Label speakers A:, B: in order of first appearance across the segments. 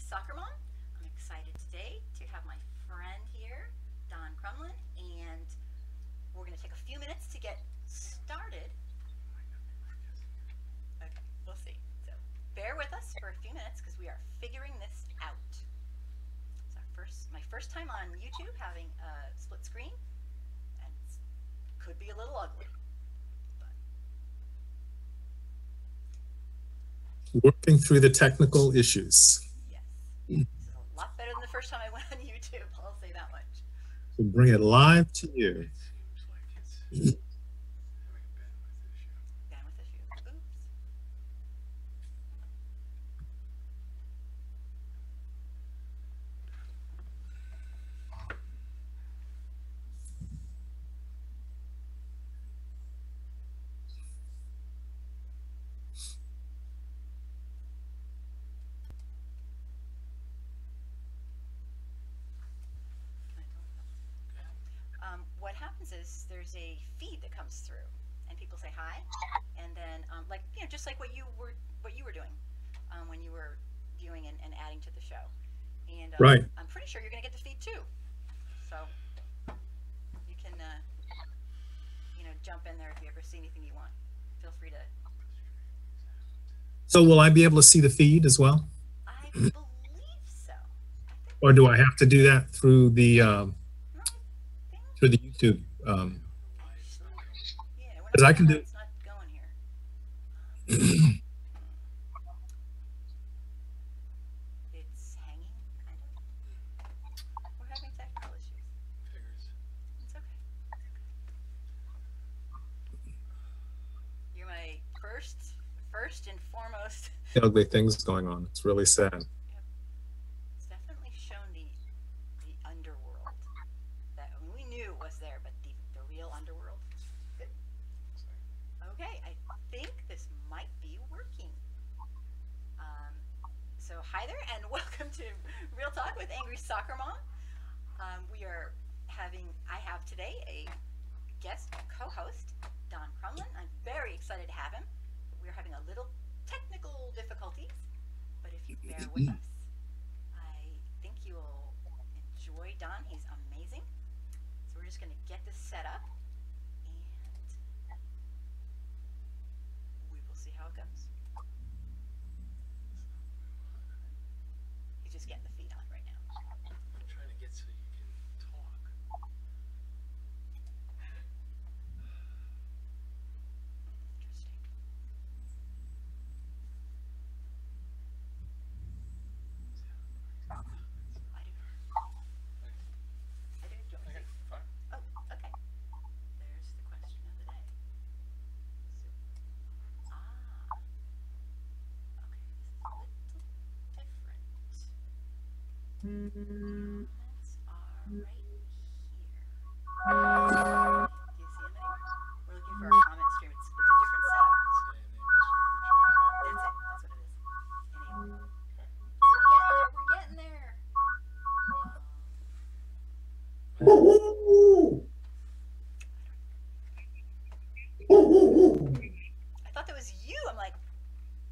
A: Soccer Mom. I'm excited today to have my friend here, Don Crumlin, and we're going to take a few minutes to get started. Okay, we'll see. So bear with us for a few minutes because we are figuring this out. It's my first time on YouTube having a split screen, and it could be a little ugly.
B: Working through the technical issues.
A: Yes, this is a lot better than the first time I went on YouTube, I'll say that much.
B: We'll bring it live to you.
A: Bandwidth issue. Oops. What happens is there's a feed that comes through, and people say hi, and then like just like what you were doing when you were viewing and adding to the show, and
B: right.
A: I'm pretty sure you're gonna get the feed too, so you can jump in there if you ever see anything you want. Feel free to.
B: So will I be able to see the feed as well?
A: I believe so.
B: Or do I have to do that through the YouTube? Because I can do.
A: It's not going here. It's hanging, kind of. We're having technical issues. It's okay. You're my first and foremost.
B: Ugly things going on. It's really sad.
A: Yep. It's definitely shown the underworld that we knew it was there, but the real underworld. Okay, I think this might be working. So hi there, and welcome to Real Talk with Angry Soccer Mom. I have today a guest co-host, Don Crumlin. I'm very excited to have him. We're having a little technical difficulties, but if you bear with us, I think you'll enjoy Don. He's amazing. So we're just going to get this set up, and we will see how it goes. He's just getting the feed on right now.
C: I'm trying to get so you can talk.
A: Interesting. I do. Do you want me to?
C: Fine.
A: Oh, okay. There's the question of the day. Okay, this is a little different. Comments are right here. Do you see them anywhere? We're looking for our comment stream. It's a different setup. That's it. That's what it is. Enable. We're getting there. I thought that was you. I'm like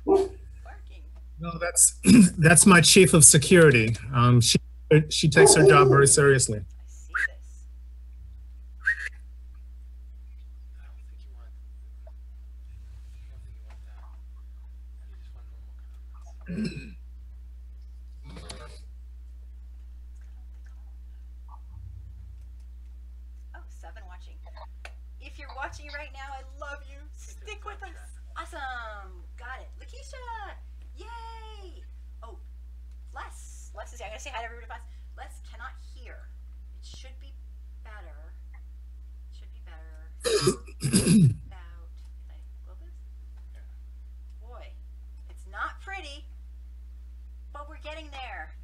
A: barking.
B: No, that's my chief of security. She takes her job very seriously.
A: I see this.
C: I don't think you want that. You just want normal comments.
A: Oh, 7 watching. If you're watching right now, I love you. Stick with us. Awesome. Got it. Lakeisha. Yay. Oh, Les is here. I'm going to say hi to everybody. Les cannot hear. It should be better. About, if I go this? Boy, it's not pretty, but we're getting there.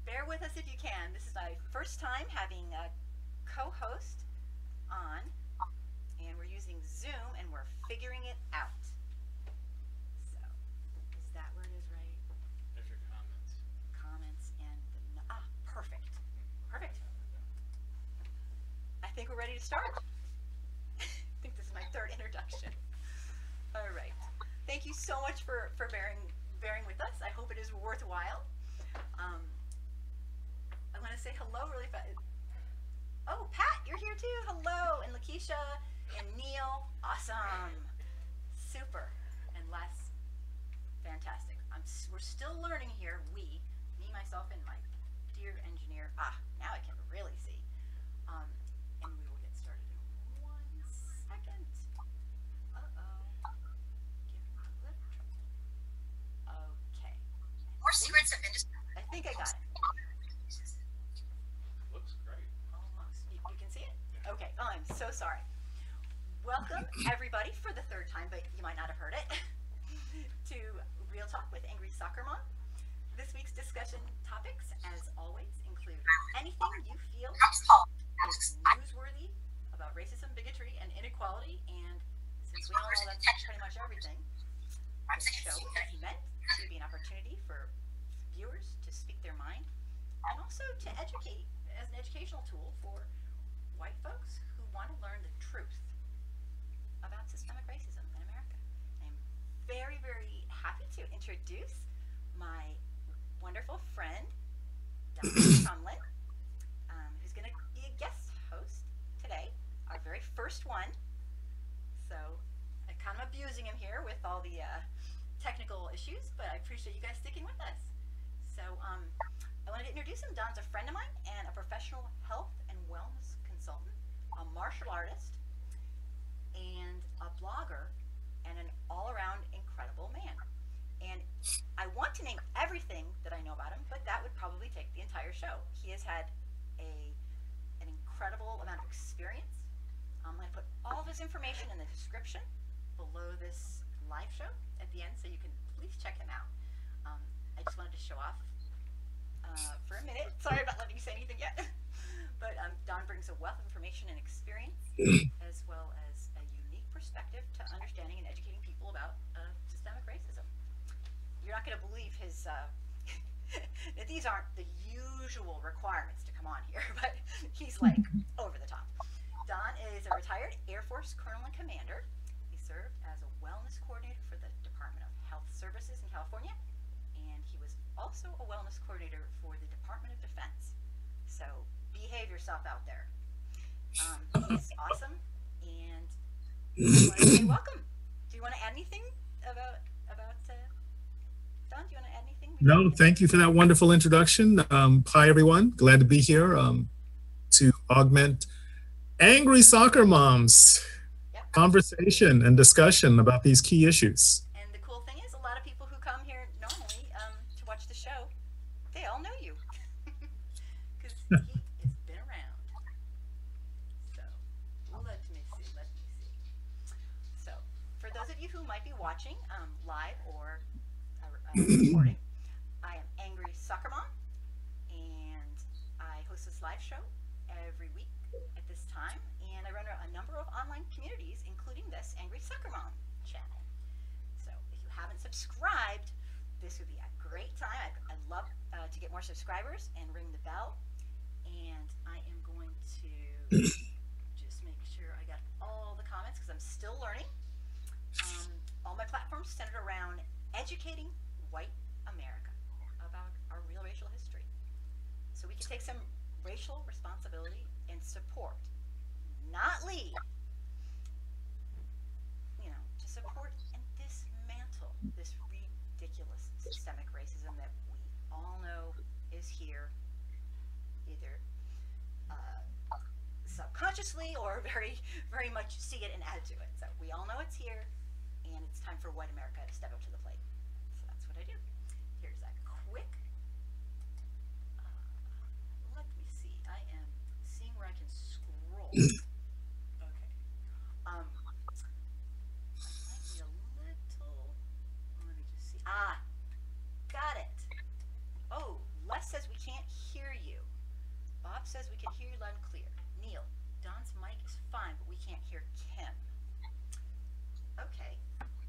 A: Bear with us if you can. This is my first time having a co-host on, and we're using Zoom, and we're figuring it out. So, is that where it is right?
C: There's your comments.
A: Comments and perfect. Perfect. I think we're ready to start. I think this is my 3rd introduction. All right. Thank you so much for bearing with us. I hope it is worthwhile. Um, I want to say hello really fast. Oh, Pat, you're here too. Hello, and Lakeisha and Neil. Awesome, super, and Les. Fantastic. We're still learning here. Me, myself, and my dear engineer. Now I can really see. And we will get started in 1 second. Uh-oh. Give me a little trouble. Okay.
D: More secrets of industry.
A: I think I got it.
C: Looks great.
A: Almost. You can see it? Okay. Oh, I'm so sorry. Welcome, everybody, for the 3rd time, but you might not have heard it, to Real Talk with Angry Soccer Mom. This week's discussion topics, as always, include anything you feel is newsworthy about racism, bigotry, and inequality, and since we all know that's pretty much everything, this show is meant to be an opportunity for viewers to speak their mind, and also to educate as an educational tool for white folks who want to learn the truth about systemic racism in America. I'm very, very happy to introduce my wonderful friend, Don Crumlin, who's going to be a guest host today, our very first one. So I'm kind of abusing him here with all the technical issues, but I appreciate you guys sticking with us. So I wanted to introduce him. Don's a friend of mine and a professional health and wellness consultant, a martial artist, and a blogger, and an all-around incredible man. And I want to name everything that I know about him, but that would probably take the entire show. He has had an incredible amount of experience. I'm going to put all of his information in the description below this live show at the end, so you can please check him out. I just wanted to show off for a minute. Sorry about letting you say anything yet. But Don brings a wealth of information and experience, as well as a unique perspective to understanding and educating people about systemic racism. You're not going to believe his, these aren't the usual requirements to come on here, but he's like over the top. Don is a retired Air Force Colonel and Commander. He served as a wellness coordinator for the Department of Health Services in California, and he was also a wellness coordinator for the Department of Defense. So behave yourself out there. He's awesome, and I want to say welcome. Do you want to add anything about Don, do you want to add anything?
B: No, thank you for that wonderful introduction. Hi, everyone. Glad to be here to augment Angry Soccer Moms conversation and discussion about these key issues.
A: And the cool thing is, a lot of people who come here normally to watch the show, they all know you. Because he has been around. So, let me see. So, for those of you who might be watching live or recording, I am Angry Soccer Mom, and I host this live show every week at this time, and I run a number of online communities, including this Angry Soccer Mom channel. So if you haven't subscribed, this would be a great time. I'd love to get more subscribers and ring the bell, and I am going to just make sure I got all the comments because I'm still learning. All my platforms centered around educating white America about our real racial history, so we can take some racial responsibility and support, not lead, to support and dismantle this ridiculous systemic racism that we all know is here, either subconsciously or very, very much see it and add to it. So we all know it's here, and it's time for white America to step up to the plate. So that's what I do. Here's a quick, let me see, I am seeing where I can scroll. Okay. I might be a little, let me just see. Got it. Oh, Les says we can't hear you. Bob says we can hear you loud and clear. Neil, Don's mic is fine, but we can't hear Kim. Okay,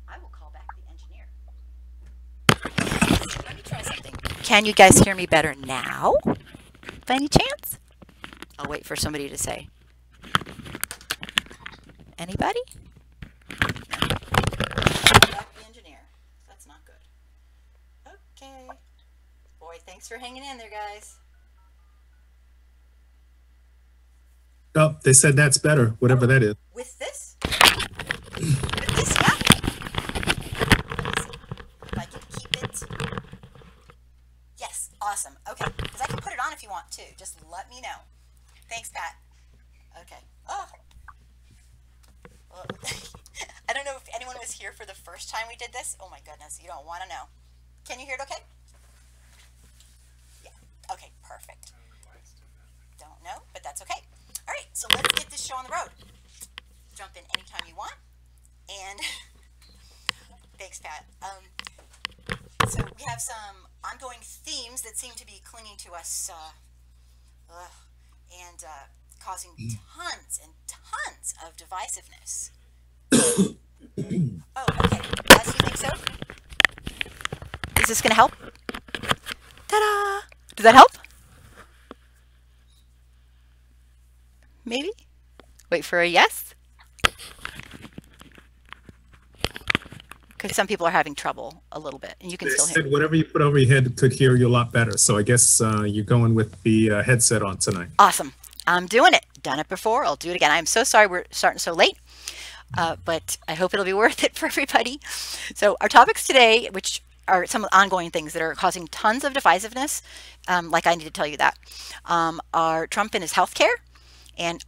A: I will call back the engineer. Let me try something. Can you guys hear me better now? By any chance? I'll wait for somebody to say. Anybody? Call back the engineer. That's not good. Okay. Boy, thanks Thanks for hanging in there, guys.
B: Oh, they said that's better, whatever that is.
A: With this? With this, yeah. If I can keep it. Yes, awesome. Okay, because I can put it on if you want to. Just let me know. Thanks, Pat. Okay. Oh. Well, I don't know if anyone was here for the first time we did this. Oh my goodness, you don't want to know. Can you hear it okay? Yeah. Okay, perfect. Don't know, but that's okay. All right, so let's get this show on the road. Jump in anytime you want. And thanks, Pat. So we have some ongoing themes that seem to be clinging to us and causing tons and tons of divisiveness. Oh, okay. As you think so? Is this going to help? Ta-da! Does that help? Maybe? Wait for a yes? Because some people are having trouble a little bit, and you can
B: They
A: still
B: said
A: hear.
B: whatever you put over your head could hear you a lot better. So I guess you're going with the headset on tonight.
A: Awesome. I'm doing it. Done it before. I'll do it again. I'm so sorry we're starting so late, but I hope it'll be worth it for everybody. So our topics today, which are some ongoing things that are causing tons of divisiveness, like I need to tell you that, are Trump and his health care. And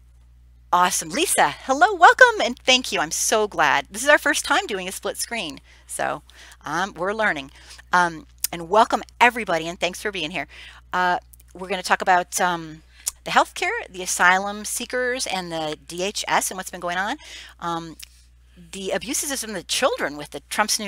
A: awesome. Lisa, hello, welcome, and thank you. I'm so glad. This is our first time doing a split screen, so we're learning. And welcome, everybody, and thanks for being here. We're going to talk about the healthcare, the asylum seekers, and the DHS and what's been going on. The abuses of some of the children with the Trump's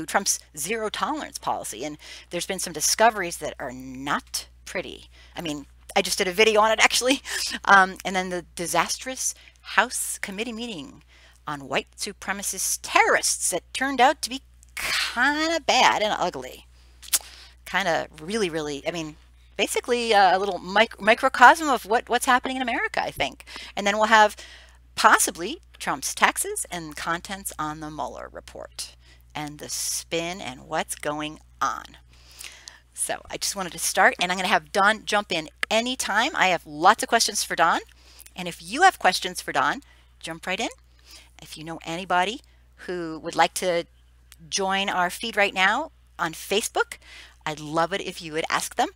A: Trump's zero tolerance policy. And there's been some discoveries that are not pretty. I mean, I just did a video on it, actually. And then the disastrous House committee meeting on white supremacist terrorists that turned out to be kind of bad and ugly. Kind of really, really, I mean, basically a little microcosm of what's happening in America, I think. And then we'll have possibly Trump's taxes and contents on the Mueller report and the spin and what's going on. So I just wanted to start, and I'm going to have Don jump in anytime. I have lots of questions for Don, and if you have questions for Don, jump right in. If you know anybody who would like to join our feed right now on Facebook, I'd love it if you would ask them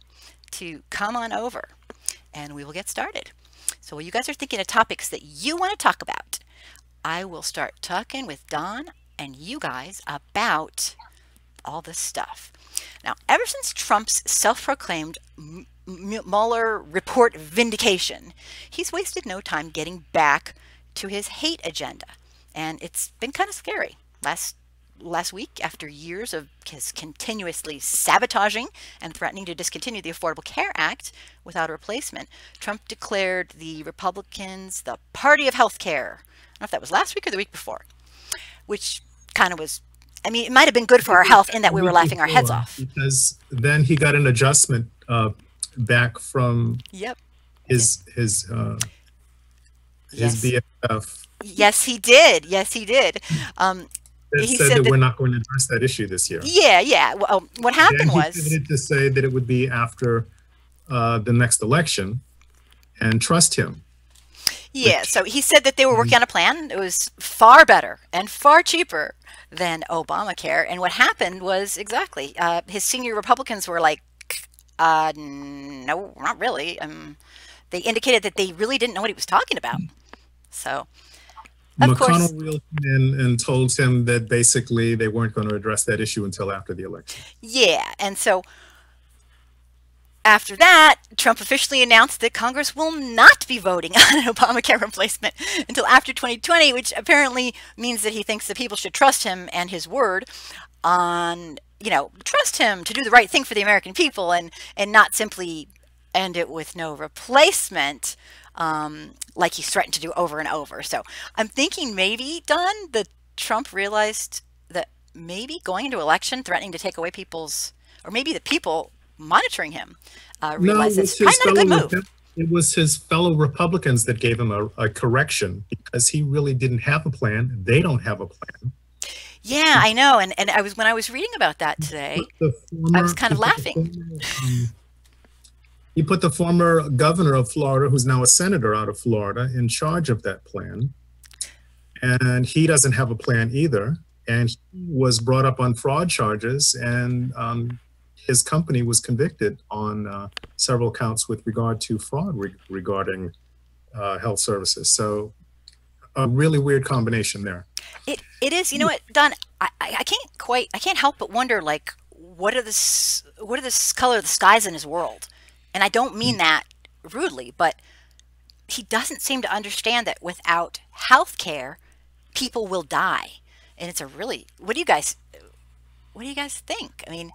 A: to come on over, and we will get started. So while you guys are thinking of topics that you want to talk about, I will start talking with Don and you guys about all this stuff. Now, ever since Trump's self-proclaimed Mueller report vindication, he's wasted no time getting back to his hate agenda. And it's been kind of scary. Last week, after years of his continuously sabotaging and threatening to discontinue the Affordable Care Act without a replacement, Trump declared the Republicans the party of health care. I don't know if that was last week or the week before, which kind of was, I mean, it might have been good for our health in that we were laughing our heads off.
B: Because then he got an adjustment back from his BFF.
A: Yes, he did. Yes, he did.
B: He said that we're not going to address that issue this year.
A: Yeah. Well, what happened was
B: he pivoted to say that it would be after the next election, and trust him.
A: Yeah, so he said that they were working on a plan. It was far better and far cheaper than Obamacare. And what happened was exactly his senior Republicans were like, no, not really. They indicated that they really didn't know what he was talking about. So, of course,
B: McConnell reeled him in and told him that basically they weren't going to address that issue until after the election.
A: Yeah, and so after that, Trump officially announced that Congress will not be voting on an Obamacare replacement until after 2020, which apparently means that he thinks that people should trust him and his word on, trust him to do the right thing for the American people and not simply end it with no replacement, like he's threatened to do over and over. So I'm thinking maybe, Don, that Trump realized that maybe going into election, threatening to take away people's, or maybe the people monitoring him, realized it's probably not a good move.
B: It was his fellow Republicans that gave him a correction because he really didn't have a plan. They don't have a plan.
A: Yeah, I know. And when I was reading about that today,
B: The
A: I was
B: former,
A: kind
B: he
A: of
B: put the
A: laughing.
B: former, he put the former governor of Florida, who's now a senator out of Florida, in charge of that plan. And he doesn't have a plan either. And he was brought up on fraud charges, and his company was convicted on several counts with regard to fraud regarding health services. So a really weird combination there.
A: It is. You know what, Don? I can't help but wonder, like, what are this color of the skies in his world? And I don't mean that rudely, but he doesn't seem to understand that without health care, people will die. And it's a really, what do you guys think? I mean,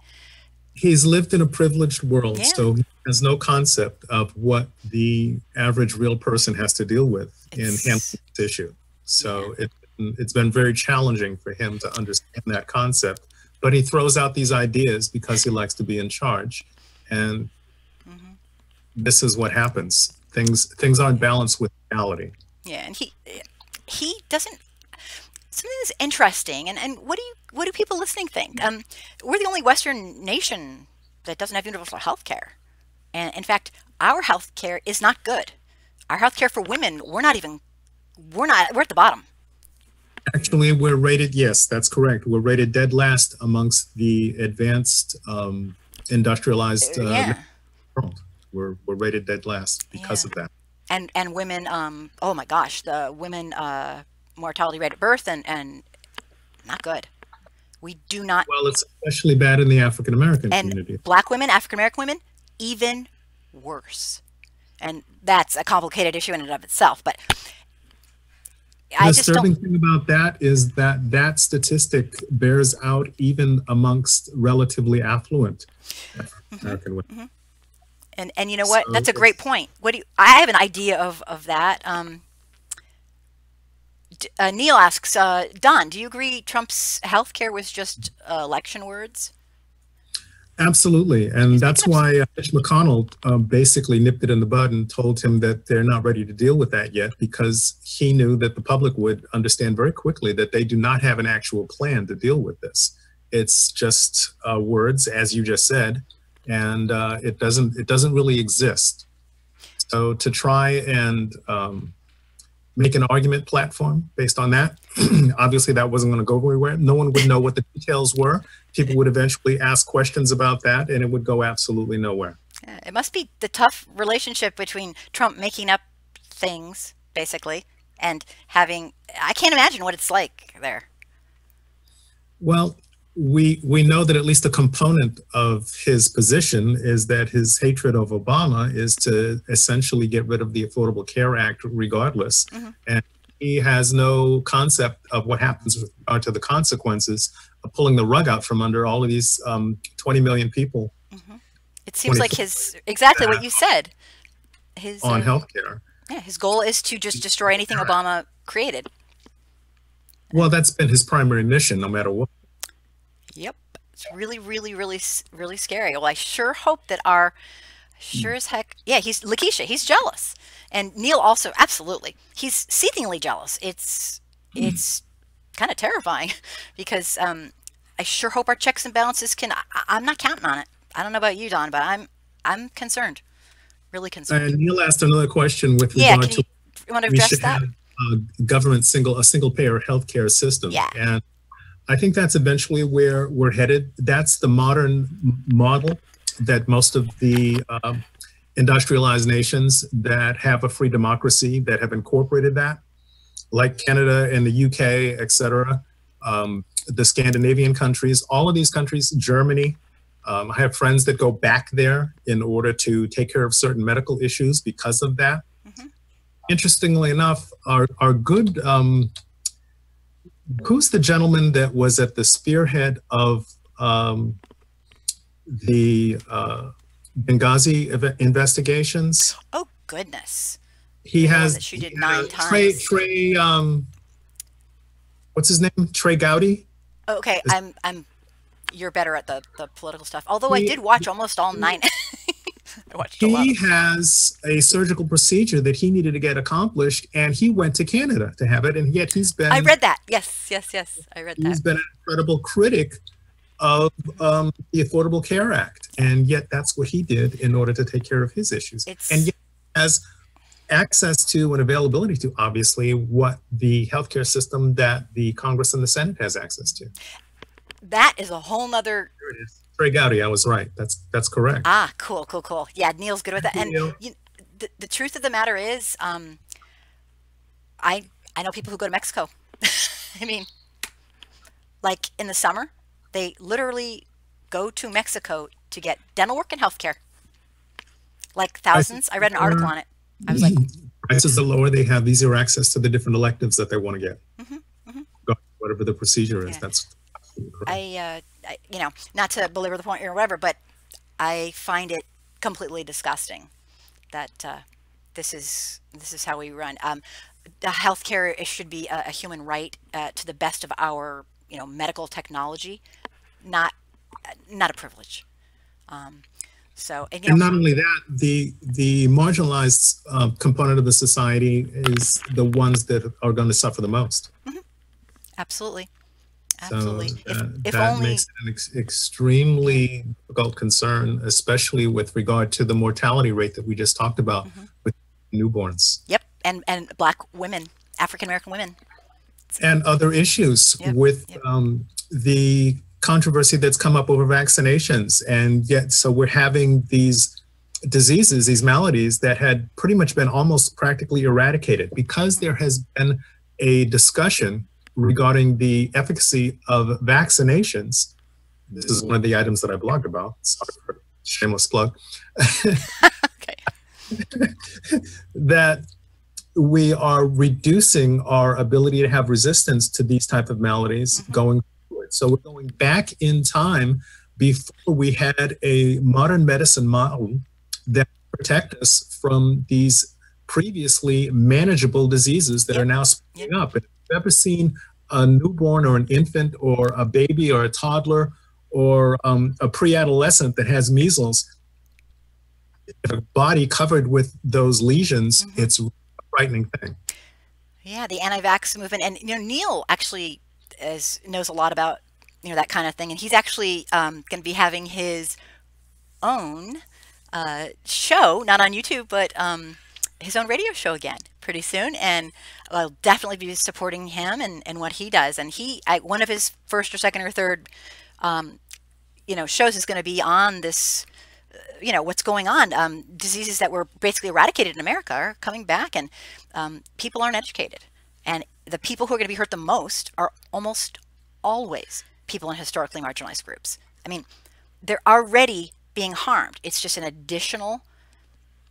B: He's lived in a privileged world,
A: yeah,
B: so he has no concept of what the average real person has to deal with in handling
A: it's,
B: this issue. So
A: yeah.
B: it's been very challenging for him to understand that concept. But he throws out these ideas because he likes to be in charge, and
A: Hmm.
B: this is what happens. Things aren't balanced with reality.
A: Yeah, and he doesn't. Something that's interesting, and what do people listening think? We're the only Western nation that doesn't have universal health care, and in fact, our health care is not good. Our health care for women, we're at the bottom.
B: Actually, we're rated, yes, that's correct. We're rated dead last amongst the advanced industrialized
A: Yeah,
B: world. We're rated dead last because
A: yeah,
B: of that.
A: and women. Oh my gosh, the women mortality rate at birth and not good. We do not.
B: Well, it's especially bad in the African American
A: And
B: community.
A: black women, African American women, even worse. And that's a complicated issue in and of itself. But
B: The
A: I just don't.
B: disturbing thing about that is that that statistic bears out even amongst relatively affluent African
A: Hmm.
B: American women.
A: Hmm. And you know what?
B: So
A: That's a great
B: it's
A: point. What do you? I have an idea of that. Neil asks, Don, do you agree Trump's healthcare was just election words?
B: absolutely, and
A: He's making
B: that's
A: up.
B: why Mitch McConnell basically nipped it in the bud and told him that they're not ready to deal with that yet because he knew that the public would understand very quickly that they do not have an actual plan to deal with this. It's just words, as you just said, and it doesn't really exist. So to try and make an argument platform based on that, obviously that wasn't going to go anywhere. No one would know what the details were. People would eventually ask questions about that, and it would go absolutely nowhere.
A: Yeah, it must be the tough relationship between Trump making up things, basically, and having. I can't imagine what it's like there.
B: Well, we know that at least a component of his position is that his hatred of Obama is to essentially get rid of the Affordable Care Act regardless.
A: Hmm.
B: And he has no concept of what happens with regard to the consequences of pulling the rug out from under all of these 20 million people,
A: Hmm. It seems like
B: 24
A: his exactly what you said. His
B: on healthcare.
A: yeah, his goal is to just destroy anything Obama created.
B: Well, that's been his primary mission, no matter what.
A: Yep, it's really, really, really, really scary. Well, I sure hope that our sure as heck, yeah, he's Lakeisha. He's jealous, and Neil also absolutely. He's seethingly jealous. It's kind of terrifying because I sure hope our checks and balances can. I'm not counting on it. I don't know about you, Don, but I'm concerned, really concerned.
B: And Neil asked another question with
A: Yeah,
B: regard
A: can
B: to
A: you want to
B: we
A: address
B: should
A: that?
B: have a single payer healthcare system.
A: Yeah.
B: And I think that's eventually where we're headed. That's the modern model that most of the industrialized nations that have a free democracy that have incorporated that, like Canada and the UK, et cetera, the Scandinavian countries, all of these countries, Germany. I have friends that go back there in order to take care of certain medical issues because of that.
A: Hmm.
B: Interestingly enough, our good, who's the gentleman that was at the spearhead of the Benghazi investigations?
A: Oh goodness,
B: He
A: the one
B: has
A: that she did
B: he
A: 9
B: had Trey,
A: times.
B: what's his name? Trey Gowdy?
A: Okay,
B: Is
A: I'm you're better at the political stuff. Although I
B: he,
A: did watch almost all 9.
E: I watched a lot
B: He
E: of them.
B: has a surgical procedure that he needed to get accomplished, and he went to Canada to have it, and yet
E: I read that. Yes, yes, yes. I read that.
B: he's been an incredible critic of the Affordable Care Act, and yet that's what he did in order to take care of his issues. And yet has access to and availability to, obviously, what the healthcare system that the Congress and the Senate has access to.
E: That is a whole nother.
B: There it is. Trey Gowdy, I was right. That's correct.
E: Ah, cool, cool, cool. Yeah, Neil's good with that. And
B: Neil.
E: the truth of the matter is, I know people who go to Mexico. I mean, like in the summer, they literally go to Mexico to get dental work and healthcare. Like thousands. I read an article on it. I was like,
B: prices are lower. They have easier access to the different electives that they want to get. Whatever the procedure is,
E: Yeah.
B: that's correct.
E: I, you know, not to belabor the point or whatever, but I find it completely disgusting that this is how we run. The healthcare, it should be a human right to the best of our, you know, medical technology, not a privilege. So and, you
B: And
E: know,
B: not only that, the marginalized component of the society is the ones that are going to suffer the most.
E: absolutely,
B: So
E: absolutely. If
B: that
E: only
B: makes it an extremely difficult concern, especially with regard to the mortality rate that we just talked about with newborns
E: yep, and black women, African American women.
B: and other issues
E: Yep,
B: with
E: yep.
B: The controversy that's come up over vaccinations. And yet, so we're having these diseases, these maladies that had pretty much been almost practically eradicated because there has been a discussion regarding the efficacy of vaccinations. This is one of the items that I blogged about. Sorry for shameless plug.
E: Okay.
B: That we are reducing our ability to have resistance to these type of maladies going forward. So we're going back in time before we had a modern medicine model that protect us from these previously manageable diseases that are now springing up. If you've ever seen a newborn or an infant or a baby or a toddler or a pre-adolescent that has measles, a body covered with those lesions, it's a frightening thing.
E: Yeah, the anti-vax movement, and you know, Neil actually knows a lot about, you know, that kind of thing, and he's actually going to be having his own show, not on YouTube, but his own radio show again pretty soon, and I'll definitely be supporting him and what he does. And one of his first or second or third, you know, shows is going to be on this. You know, what's going on. Diseases that were basically eradicated in America are coming back, and people aren't educated. And the people who are going to be hurt the most are almost always people in historically marginalized groups. I mean, they're already being harmed. It's just an additional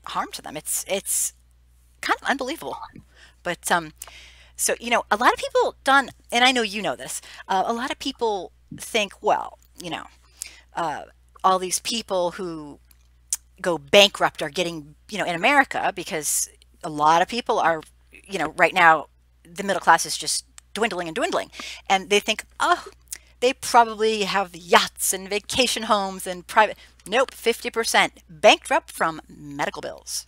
E: harm to them. It's kind of unbelievable. But so, you know, a lot of people, Don, and I know you know this, a lot of people think, well, you know, all these people who go bankrupt are getting, you know, in America, because a lot of people are, you know, right now, the middle class is just dwindling and dwindling. And they think, oh, they probably have yachts and vacation homes and private. Nope, 50% bankrupt from medical bills.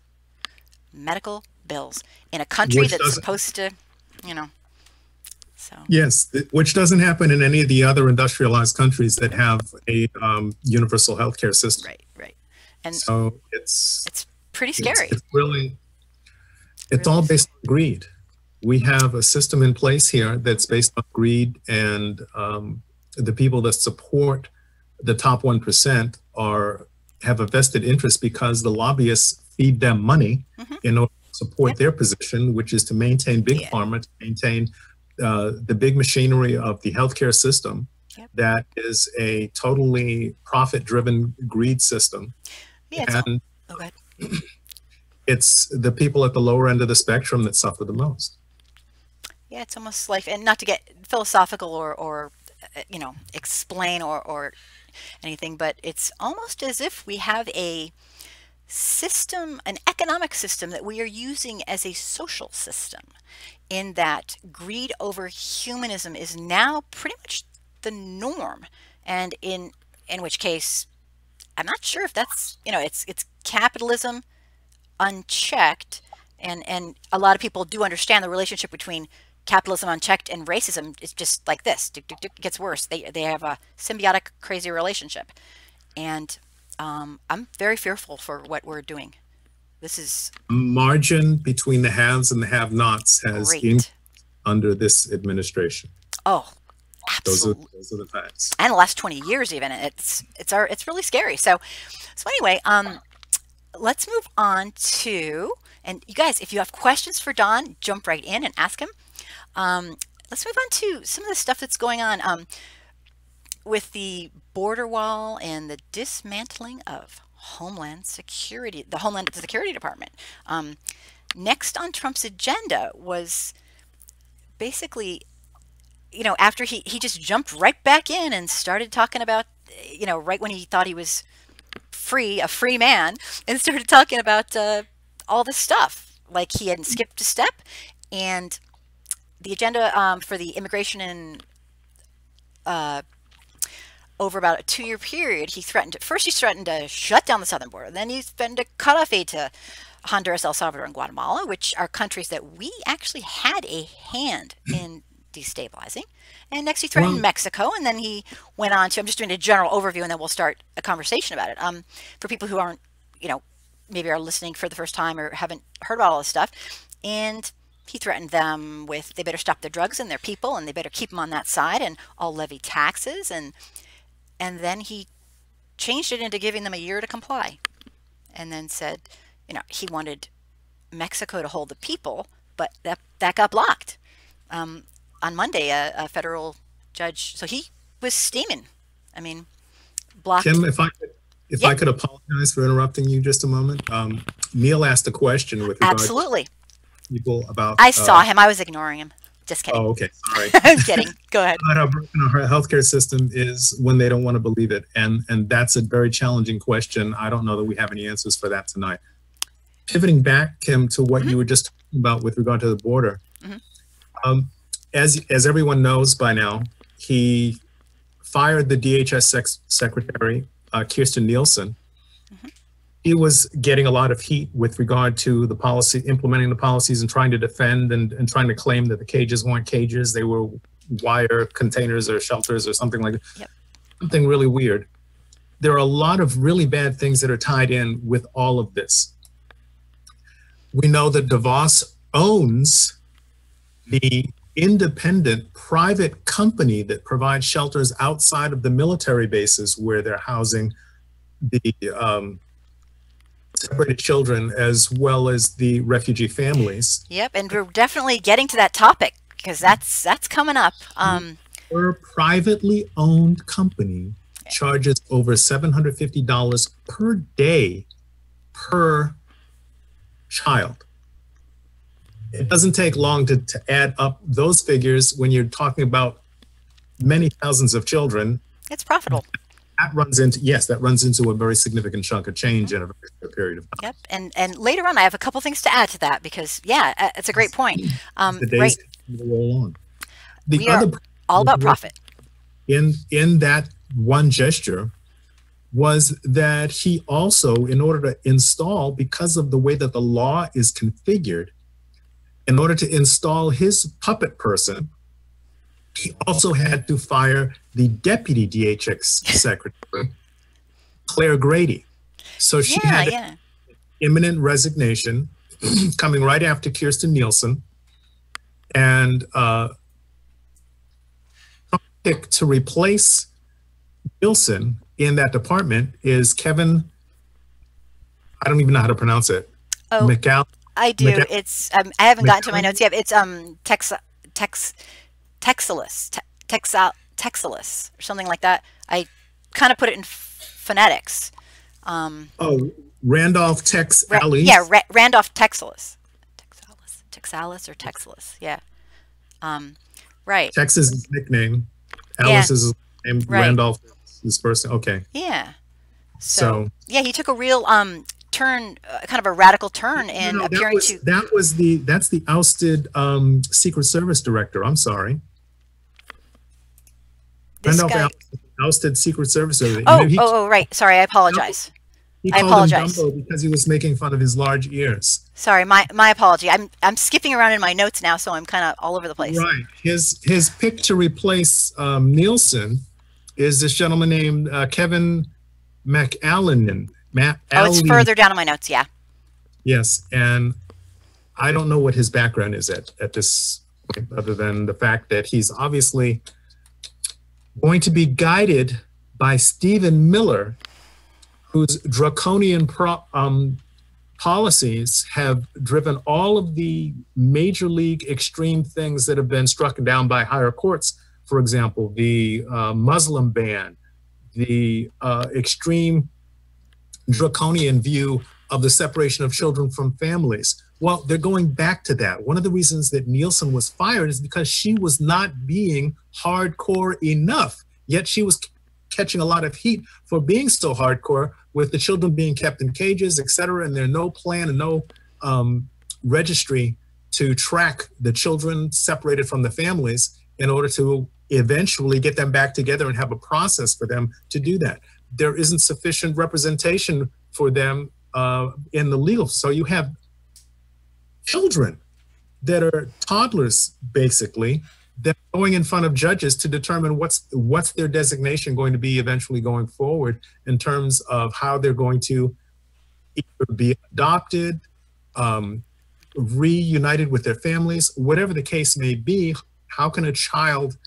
E: Medical bills in a country
B: Which
E: that's
B: doesn't-
E: supposed to, you know, so.
B: Yes, which doesn't happen in any of the other industrialized countries that have a universal healthcare system.
E: Right, right. And
B: So it's
E: pretty scary.
B: It's really, it's all based on greed. We have a system in place here that's based on greed, and the people that support the top 1% have a vested interest because the lobbyists feed them money in order to support their position, which is to maintain big pharma, to maintain the big machinery of the healthcare system. That is a totally profit-driven greed system.
E: Yeah,
B: And
E: okay.
B: it's the people at the lower end of the spectrum that suffer the most.
E: Yeah, it's almost like, and not to get philosophical or you know, explain or anything, but it's almost as if we have a system, an economic system that we are using as a social system, in that greed over humanism is now pretty much the norm, and in which case, I'm not sure if that's, you know, it's capitalism unchecked, and a lot of people do understand the relationship between capitalism unchecked and racism is just like this. It gets worse. They have a symbiotic, crazy relationship. And I'm very fearful for what we're doing. This is
B: Margin between the haves and the have-nots has
E: great.
B: under this administration.
E: Oh, absolutely.
B: Those are the times.
E: And the last 20 years even. It's really scary. So anyway, let's move on to, and you guys, if you have questions for Don, jump right in and ask him. Let's move on to some of the stuff that's going on with the border wall and the dismantling of Homeland Security, the Homeland Security Department. Next on Trump's agenda was basically, you know, after he just jumped right back in and started talking about, you know, right when he thought he was a free man, and started talking about all this stuff, like he hadn't skipped a step. And the agenda for the immigration and over about a 2-year period, he threatened to shut down the southern border. Then he threatened to cut off aid to Honduras, El Salvador, and Guatemala, which are countries that we actually had a hand in destabilizing. And next he threatened Mexico, and then he went on to, I'm just doing a general overview, and then we'll start a conversation about it. For people who aren't, you know, maybe are listening for the first time or haven't heard about all this stuff, and he threatened them with they better stop their drugs and their people, and they better keep them on that side, and all levy taxes, and then he changed it into giving them a year to comply, and then said, you know, he wanted Mexico to hold the people, but that got blocked. On Monday, a federal judge, so he was steaming. I mean, blocked.
B: Kim, if I could apologize for interrupting you just a moment. Neil asked a question with regard to people about.
E: I saw him. I was ignoring him. Just kidding.
B: Oh, okay. Sorry.
E: I'm kidding. Go ahead.
B: About how broken our healthcare system is when they don't want to believe it, and that's a very challenging question. I don't know that we have any answers for that tonight. Pivoting back, Kim, to what you were just talking about with regard to the border. As everyone knows by now, he fired the DHS secretary, Kirstjen Nielsen. He was getting a lot of heat with regard to the policy, implementing the policies and trying to defend and trying to claim that the cages weren't cages. They were wire containers or shelters or something like that.
E: Yep.
B: Something really weird. There are a lot of really bad things that are tied in with all of this. We know that DeVos owns the independent private company that provides shelters outside of the military bases where they're housing the separated children as well as the refugee families.
E: Yep, and we're definitely getting to that topic because that's coming up.
B: Her privately owned company charges over $750 per day per child. It doesn't take long to add up those figures when you're talking about many thousands of children.
E: It's profitable.
B: That runs into a very significant chunk of change in a very short period of time.
E: Yep, and later on I have a couple things to add to that because it's a great point.
B: The days roll on.
E: We are all about profit.
B: In that one gesture was that he also, in order to install, because of the way that the law is configured, in order to install his puppet person, he also had to fire the deputy DHS secretary, Claire Grady. So she had imminent resignation coming right after Kirstjen Nielsen. And pick to replace Nielsen in that department is Kevin, I don't even know how to pronounce it.
E: Oh, I do. It's I haven't gotten to my notes yet. It's Texalis or something like that. I kind of put it in phonetics.
B: Randolph Texalis.
E: Randolph Texalis. Texalis or Texalis. Yeah. Right.
B: Texas' nickname. Alice is his name. Right. Randolph is his first. Okay.
E: Yeah. So yeah, he took a real turn, kind of a radical turn in appearing to.
B: That's the ousted Secret Service director. I'm sorry. Randolph ousted Secret Service director.
E: Oh, right. Sorry, I apologize.
B: He
E: I
B: called
E: apologize.
B: him Dumbo because he was making fun of his large ears.
E: Sorry, my apology. I'm skipping around in my notes now, so I'm kind of all over the place.
B: Right. His pick to replace Nielsen is this gentleman named Kevin McAllen.
E: Oh, it's further down in my notes. Yeah.
B: Yes, and I don't know what his background is at this point, other than the fact that he's obviously going to be guided by Stephen Miller, whose draconian policies have driven all of the major league extreme things that have been struck down by higher courts. For example, the Muslim ban, the extreme draconian view of the separation of children from families. Well, they're going back to that. One of the reasons that Nielsen was fired is because she was not being hardcore enough, yet she was catching a lot of heat for being so hardcore, with the children being kept in cages, et cetera, and there's no plan and no registry to track the children separated from the families in order to eventually get them back together and have a process for them to do that. There isn't sufficient representation for them in the legal. So you have children that are toddlers, basically, that are going in front of judges to determine what's their designation going to be eventually going forward in terms of how they're going to either be adopted, reunited with their families, whatever the case may be. How can a child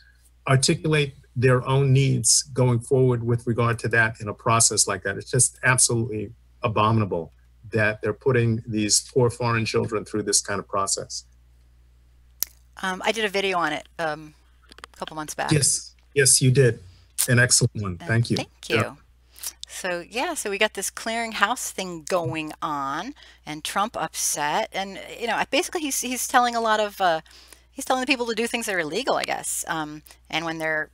B: articulate their own needs going forward with regard to that in a process like that? It's just absolutely abominable that they're putting these poor foreign children through this kind of process.
E: I did a video on it a couple months back.
B: Yes, you did. An excellent one. Thank you.
E: Thank you.
B: Yeah.
E: So yeah, so we got this clearinghouse thing going on, and Trump upset, and basically he's telling a lot of he's telling the people to do things that are illegal, I guess. And when they're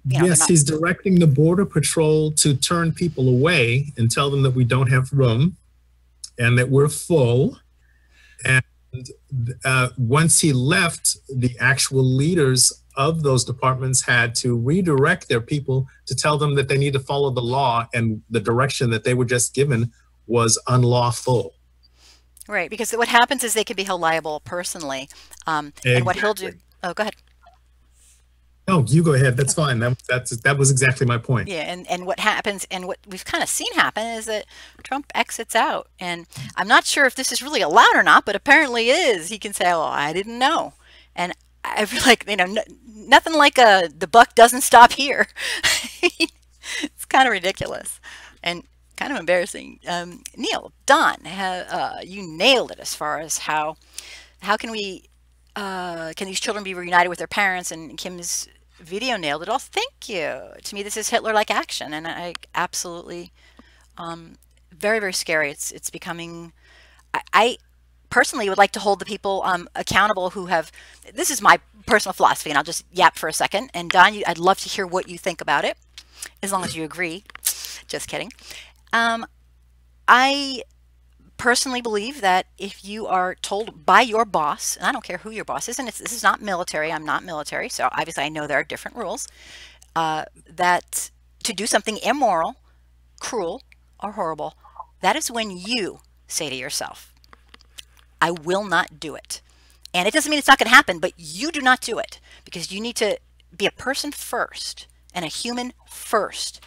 B: yes, he's directing the Border Patrol to turn people away and tell them that we don't have room and that we're full. And once he left, the actual leaders of those departments had to redirect their people to tell them that they need to follow the law, and the direction that they were just given was unlawful.
E: Right, because what happens is they can be held liable personally. And what he'll do, oh, go ahead.
B: No, you go ahead. That's fine. That was exactly my point.
E: Yeah, and what happens, and what we've kind of seen happen, is that Trump exits out. And I'm not sure if this is really allowed or not, but apparently it is. He can say, "Oh, I didn't know," and I feel like nothing like the buck doesn't stop here. It's kind of ridiculous and kind of embarrassing. Neil, Don, you nailed it as far as how can we can these children be reunited with their parents, and Kim's video nailed it all. Thank you. To me, this is Hitler-like action, and I absolutely very, very scary. It's becoming. I personally would like to hold the people accountable who have. This is my personal philosophy, and I'll just yap for a second. And Don, I'd love to hear what you think about it, as long as you agree. Just kidding. I personally believe that if you are told by your boss, and I don't care who your boss is, and this is not military, I'm not military, so obviously I know there are different rules, that to do something immoral, cruel, or horrible, that is when you say to yourself, I will not do it. And it doesn't mean it's not going to happen, but you do not do it, because you need to be a person first and a human first.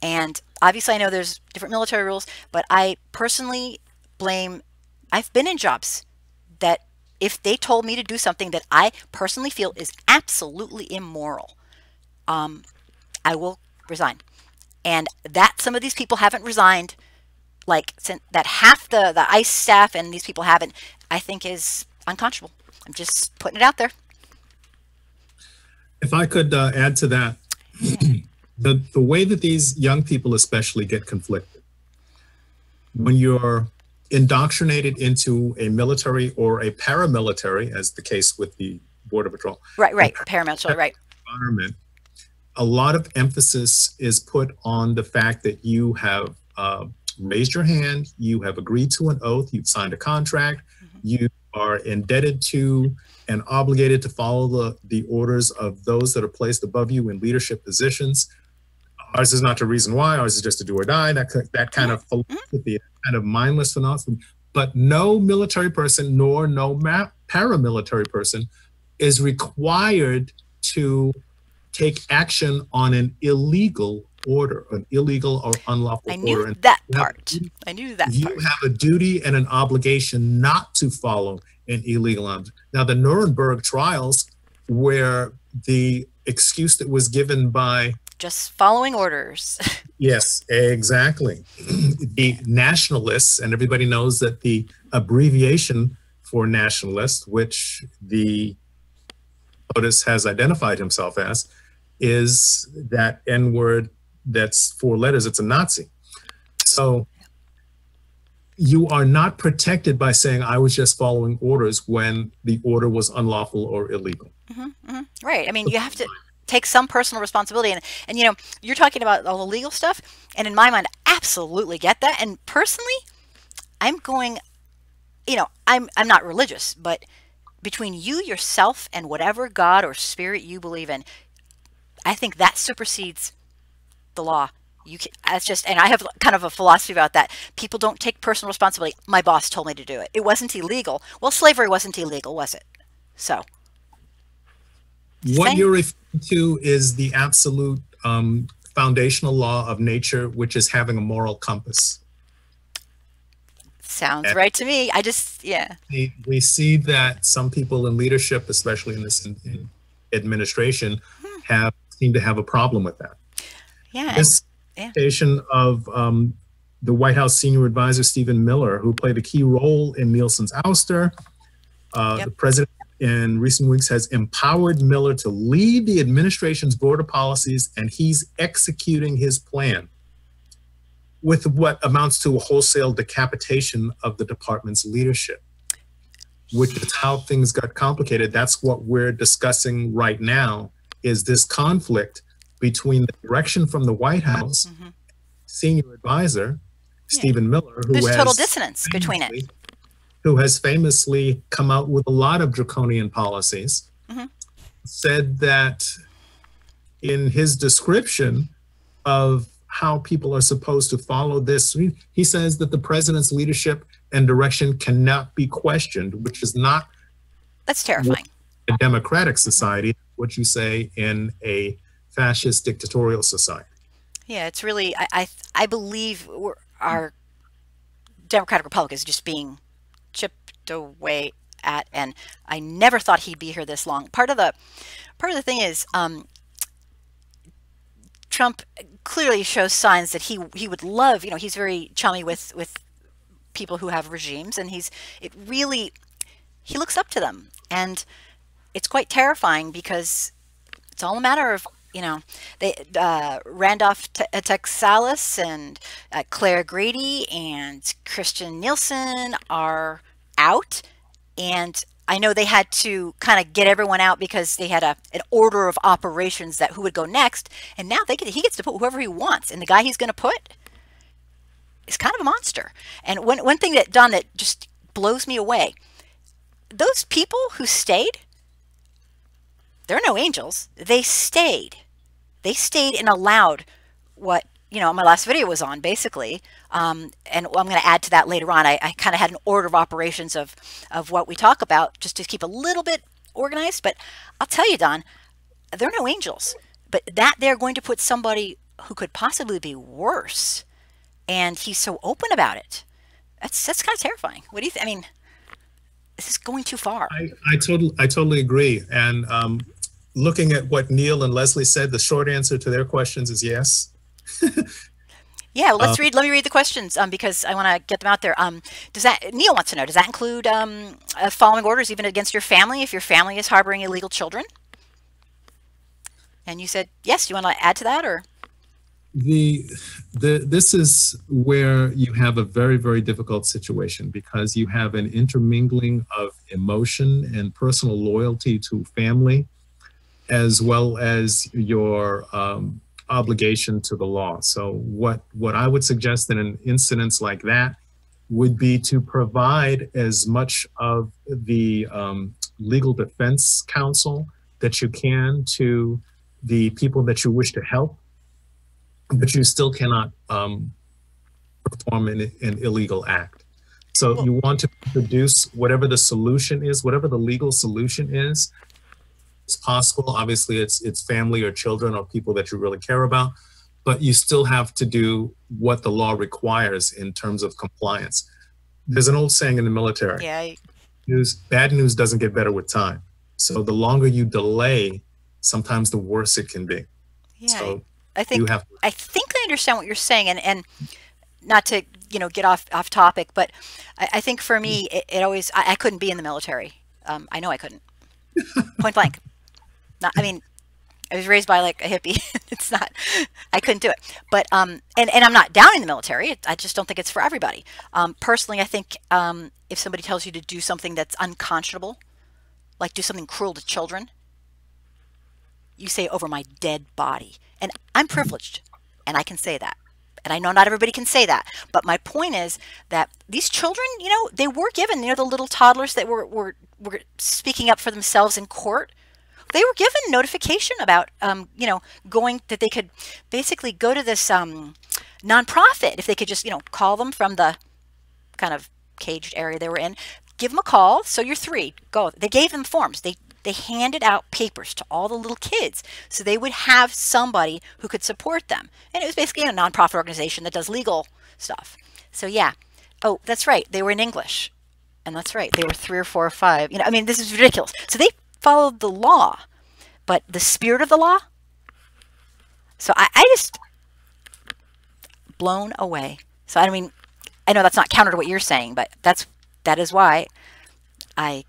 E: And obviously I know there's different military rules, but I personally I've been in jobs that if they told me to do something that I personally feel is absolutely immoral, I will resign. And that some of these people haven't resigned, like that half the ICE staff and these people haven't, I think is unconscionable. I'm just putting it out there.
B: If I could add to that, the way that these young people especially get conflicted, when you're indoctrinated into a military or a paramilitary, as the case with the Border Patrol.
E: Right, paramilitary, right.
B: Environment, a lot of emphasis is put on the fact that you have raised your hand, you have agreed to an oath, you've signed a contract, you are indebted to and obligated to follow the orders of those that are placed above you in leadership positions. Ours is not to reason why. Ours is just to do or die. That kind of philosophy, kind of mindless philosophy. But no military person, nor no paramilitary person, is required to take action on an illegal order, an illegal or unlawful order.
E: I knew that part.
B: You have a duty and an obligation not to follow an illegal order. Now, the Nuremberg trials, where the excuse that was given by
E: just following orders.
B: Yes, exactly. The nationalists, and everybody knows that the abbreviation for nationalist, which the POTUS has identified himself as, is that N word that's 4 letters. It's a Nazi. So you are not protected by saying I was just following orders when the order was unlawful or illegal.
E: Right. I mean, you have to take some personal responsibility. And you know, you're talking about all the legal stuff. And in my mind, I absolutely get that. And personally, I'm going, you know, I'm not religious, but between you, yourself, and whatever God or spirit you believe in, I think that supersedes the law. That's just, and I have kind of a philosophy about that. People don't take personal responsibility. My boss told me to do it. It wasn't illegal. Well, slavery wasn't illegal, was it? So.
B: What you're referring to is the absolute foundational law of nature, which is having a moral compass.
E: Sounds right to me. I just, yeah.
B: We see that some people in leadership, especially in this administration, seem to have a problem with that.
E: Yeah.
B: This presentation of the White House senior advisor, Stephen Miller, who played a key role in Nielsen's ouster. The president in recent weeks has empowered Miller to lead the administration's border policies, and he's executing his plan with what amounts to a wholesale decapitation of the department's leadership, which is how things got complicated. That's what we're discussing right now, is this conflict between the direction from the White House, senior advisor, Stephen Miller, who
E: there's
B: has
E: total dissonance between it.
B: Who has famously come out with a lot of draconian policies, said that in his description of how people are supposed to follow this, he says that the president's leadership and direction cannot be questioned, which is not
E: that's terrifying.
B: A democratic society, what you say in a fascist dictatorial society.
E: Yeah, it's really, I believe our democratic republic is just being chipped away at, and I never thought he'd be here this long. Part of the thing is Trump clearly shows signs that he would love, you know, he's very chummy with people who have regimes, and he looks up to them, and it's quite terrifying because it's all a matter of, you know, Randolph Texalis and Claire Grady and Christian Nielsen are out, and I know they had to kind of get everyone out because they had an order of operations that who would go next, and now he gets to put whoever he wants, and the guy he's going to put is kind of a monster. And one thing that, Don, that just blows me away, those people who stayed, they're no angels. They stayed and allowed what, you know, my last video was on, basically. And I'm going to add to that later on. I kind of had an order of operations of what we talk about just to keep a little bit organized. But I'll tell you, Don, they're no angels. But that they're going to put somebody who could possibly be worse, and he's so open about it. That's kind of terrifying. What do you think? I mean, this is going too far.
B: I totally agree. And looking at what Neil and Leslie said, the short answer to their questions is yes.
E: Yeah, well, let me read the questions because I want to get them out there. Neil wants to know, does that include following orders even against your family if your family is harboring illegal children? And you said yes. You want to add to that, or?
B: This is where you have a very, very difficult situation, because you have an intermingling of emotion and personal loyalty to family, as well as your obligation to the law. So what I would suggest in an incident like that would be to provide as much of the legal defense counsel that you can to the people that you wish to help. but you still cannot perform an illegal act. So
E: Well,
B: you want to produce whatever the solution is, whatever the legal solution is. It's possible. Obviously, it's family or children or people that you really care about, but you still have to do what the law requires in terms of compliance. There's an old saying in the military:
E: yeah,
B: bad news doesn't get better with time. So the longer you delay, sometimes the worse it can be.
E: yeah.
B: So
E: I
B: you
E: think
B: have
E: I think I understand what you're saying, and not to get off topic, but I think for me it always I couldn't be in the military. I know I couldn't, point blank. Not, I mean, I was raised by like a hippie. It's not, I couldn't do it. But and I'm not down in the military. I just don't think it's for everybody. Personally, I think if somebody tells you to do something that's unconscionable, like do something cruel to children, you say over my dead body. And I'm privileged, and I can say that. And I know not everybody can say that. But my point is that these children, they were given, the little toddlers that were speaking up for themselves in court. They were given notification about, going, that they could basically go to this nonprofit if they could just, call them from the kind of caged area they were in, give them a call. So you're 3, go. They gave them forms. They handed out papers to all the little kids so they would have somebody who could support them. And it was basically a nonprofit organization that does legal stuff. So yeah. Oh, that's right. They were in English. And that's right. They were 3 or 4 or 5. This is ridiculous. So they followed the law, but the spirit of the law. So I just blown away. So I know that's not counter to what you're saying, but that is why I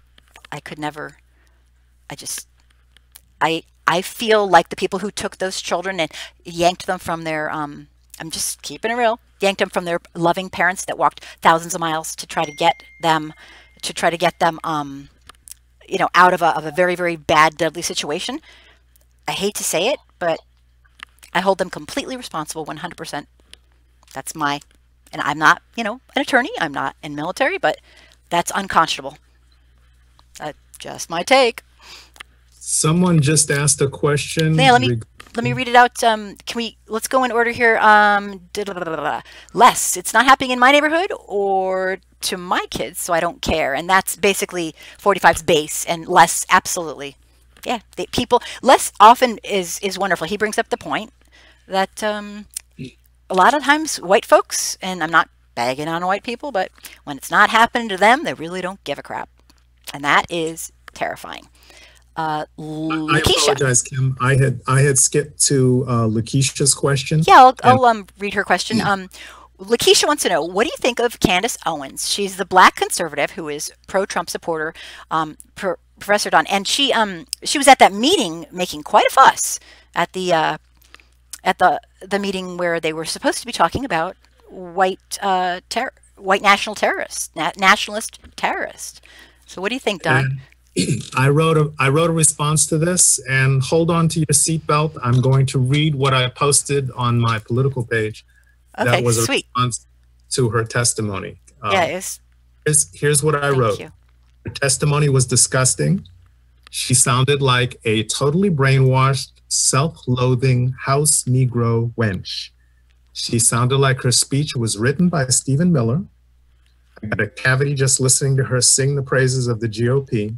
E: could never. I feel like the people who took those children and yanked them from their I'm just keeping it real, yanked them from their loving parents that walked thousands of miles to try to get them out of a very, very bad, deadly situation. I hate to say it, but I hold them completely responsible, 100%. That's and I'm not, an attorney. I'm not in military, but that's unconscionable. That's just my take.
B: Someone just asked a question.
E: Yeah, let me read it out. Let's go in order here. Les, it's not happening in my neighborhood or to my kids, so I don't care. And that's basically 45's base, and Les, absolutely. Yeah, Les often is wonderful. He brings up the point that a lot of times white folks, and I'm not bagging on white people, but when it's not happening to them, they really don't give a crap. And that is terrifying.
B: I
E: Lakeisha.
B: apologize, Kim. I had skipped to Lakeisha's question.
E: Yeah, I'll read her question. Lakeisha wants to know, what do you think of Candace Owens? She's the black conservative who is pro-Trump supporter, Professor Don, and she was at that meeting making quite a fuss at the meeting where they were supposed to be talking about white nationalist terrorists. So what do you think, Don?
B: I wrote a response to this, and hold on to your seatbelt. I'm going to read what I posted on my political page.
E: Okay,
B: that was a
E: sweet.
B: response to her testimony.
E: Yeah,
B: here's what I wrote.
E: you.
B: Her testimony was disgusting. She sounded like a totally brainwashed, self-loathing house Negro wench. She sounded like her speech was written by Stephen Miller. I got a cavity just listening to her sing the praises of the GOP.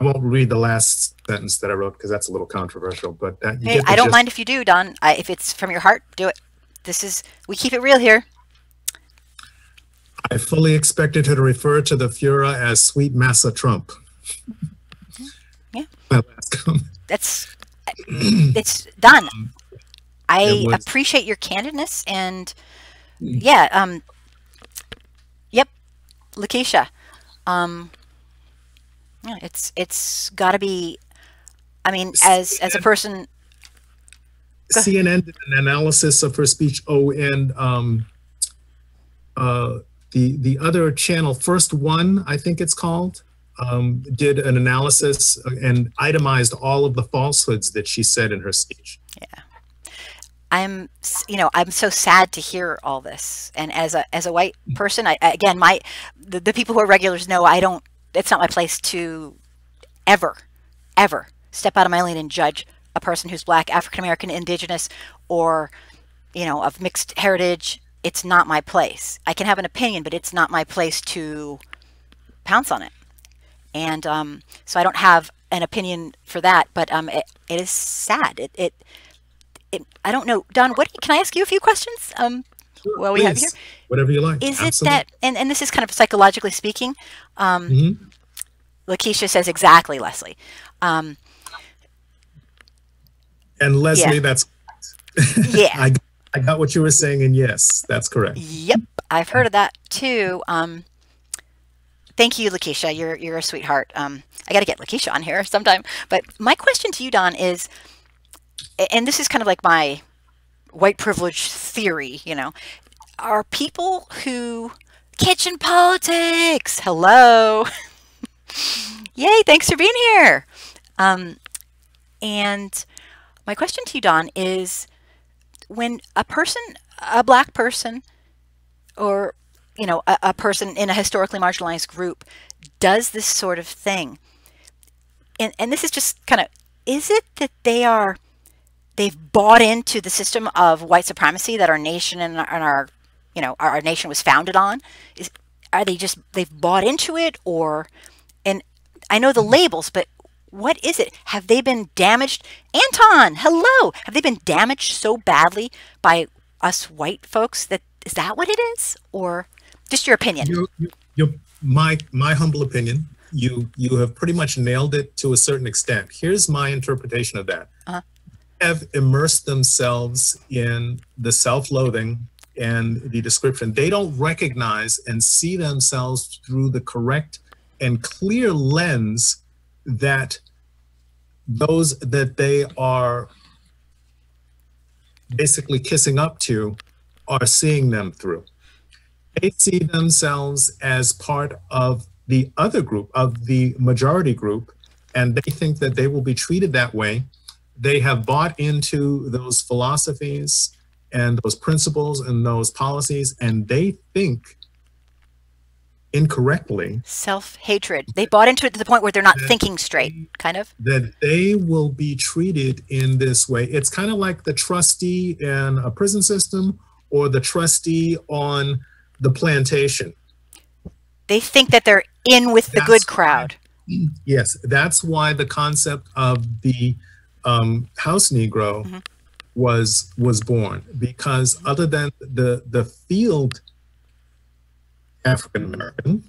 B: I won't read the last sentence that I wrote because that's a little controversial, but
E: Hey, I don't mind if you do, Don. If it's from your heart, do it. We keep it real here.
B: I fully expected her to refer to the Fuhrer as Sweet Massa Trump.
E: Yeah.
B: My last comment.
E: It's done. I appreciate your candidness, and yeah, yep, Lakeisha. Yeah, it's got to be. As a person,
B: CNN did an analysis of her speech. Oh, and the other channel, First One, I think it's called, did an analysis and itemized all of the falsehoods that she said in her speech.
E: Yeah, I'm so sad to hear all this, and as a white person, the people who are regulars know it's not my place to ever step out of my lane and judge a person who's black, African American, indigenous, or, you know, of mixed heritage, it's not my place. I can have an opinion, but it's not my place to pounce on it. And so I don't have an opinion for that, but it is sad. I don't know, Don, can I ask you a few questions?
B: Sure,
E: While we have here,
B: whatever you like.
E: is
B: Absolutely.
E: it that, and this is kind of psychologically speaking,
B: Mhm.
E: Lakeisha says exactly, Leslie.
B: And Leslie,
E: Yeah.
B: that's
E: Yeah.
B: I got what you were saying, and yes, that's correct.
E: Yep, I've heard of that too. Thank you, Lakeisha. You're a sweetheart. I got to get Lakeisha on here sometime. But my question to you, Don, is, and this is kind of like my white privilege theory, you know, are people who kitchen politics? Hello. Yay, thanks for being here. And my question to you, Don, is when a black person, or, you know, a person in a historically marginalized group does this sort of thing, and this is just kind of, is it that they've bought into the system of white supremacy that our nation and our, you know, our nation was founded on? They've bought into it, or, and I know the labels, but what is it? Have they been damaged? Anton, hello. Have they been damaged so badly by us white folks is that what it is? Or just your opinion?
B: My humble opinion, you have pretty much nailed it to a certain extent. Here's my interpretation of that. Have immersed themselves in the self-loathing and the description. They don't recognize and see themselves through the correct and clear lens that those that they are basically kissing up to are seeing them through. They see themselves as part of the other group, of the majority group, and they think that they will be treated that way. They have bought into those philosophies and those principles and those policies, and they think incorrectly.
E: Self-hatred. They bought into it to the point where they're not thinking straight, kind of.
B: That they will be treated in this way. It's kind of like the trustee in a prison system or the trustee on the plantation.
E: They think that they're in with the good crowd.
B: Yes, that's why the concept of the house Negro was born, because other than the field African American,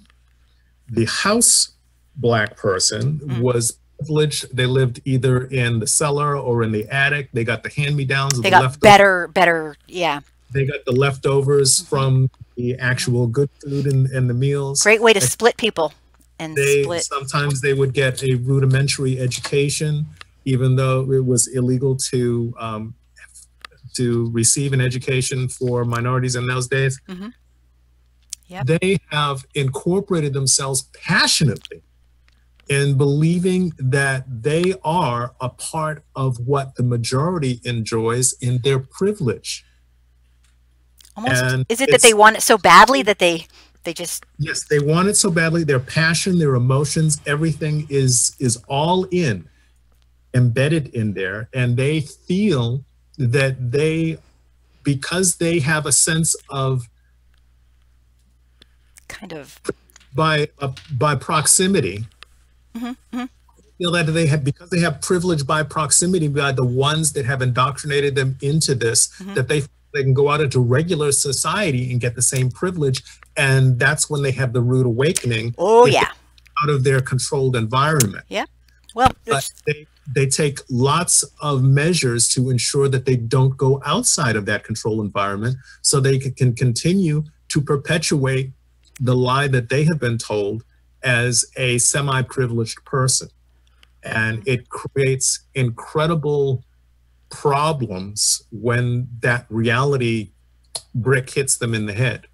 B: the house black person was privileged. They lived either in the cellar or in the attic. They got the hand-me-downs.
E: They got better, yeah.
B: They got the leftovers from the actual good food and the meals.
E: Great way to split people. And
B: sometimes they would get a rudimentary education, even though it was illegal to receive an education for minorities in those days.
E: Yep.
B: They have incorporated themselves passionately in believing that they are a part of what the majority enjoys in their privilege.
E: Almost,
B: and
E: is it that they want it so badly that they just...
B: Yes, they want it so badly. Their passion, their emotions, everything is all embedded in there, and they feel that because they have a sense of
E: kind of
B: by proximity, feel that because they have privilege by proximity by the ones that have indoctrinated them into this, that they can go out into regular society and get the same privilege, and that's when they have the rude awakening.
E: Oh yeah,
B: out of their controlled environment.
E: Yeah, well,
B: but they take lots of measures to ensure that they don't go outside of that control environment, so they can continue to perpetuate the lie that they have been told as a semi-privileged person. And it creates incredible problems when that reality brick hits them in the head.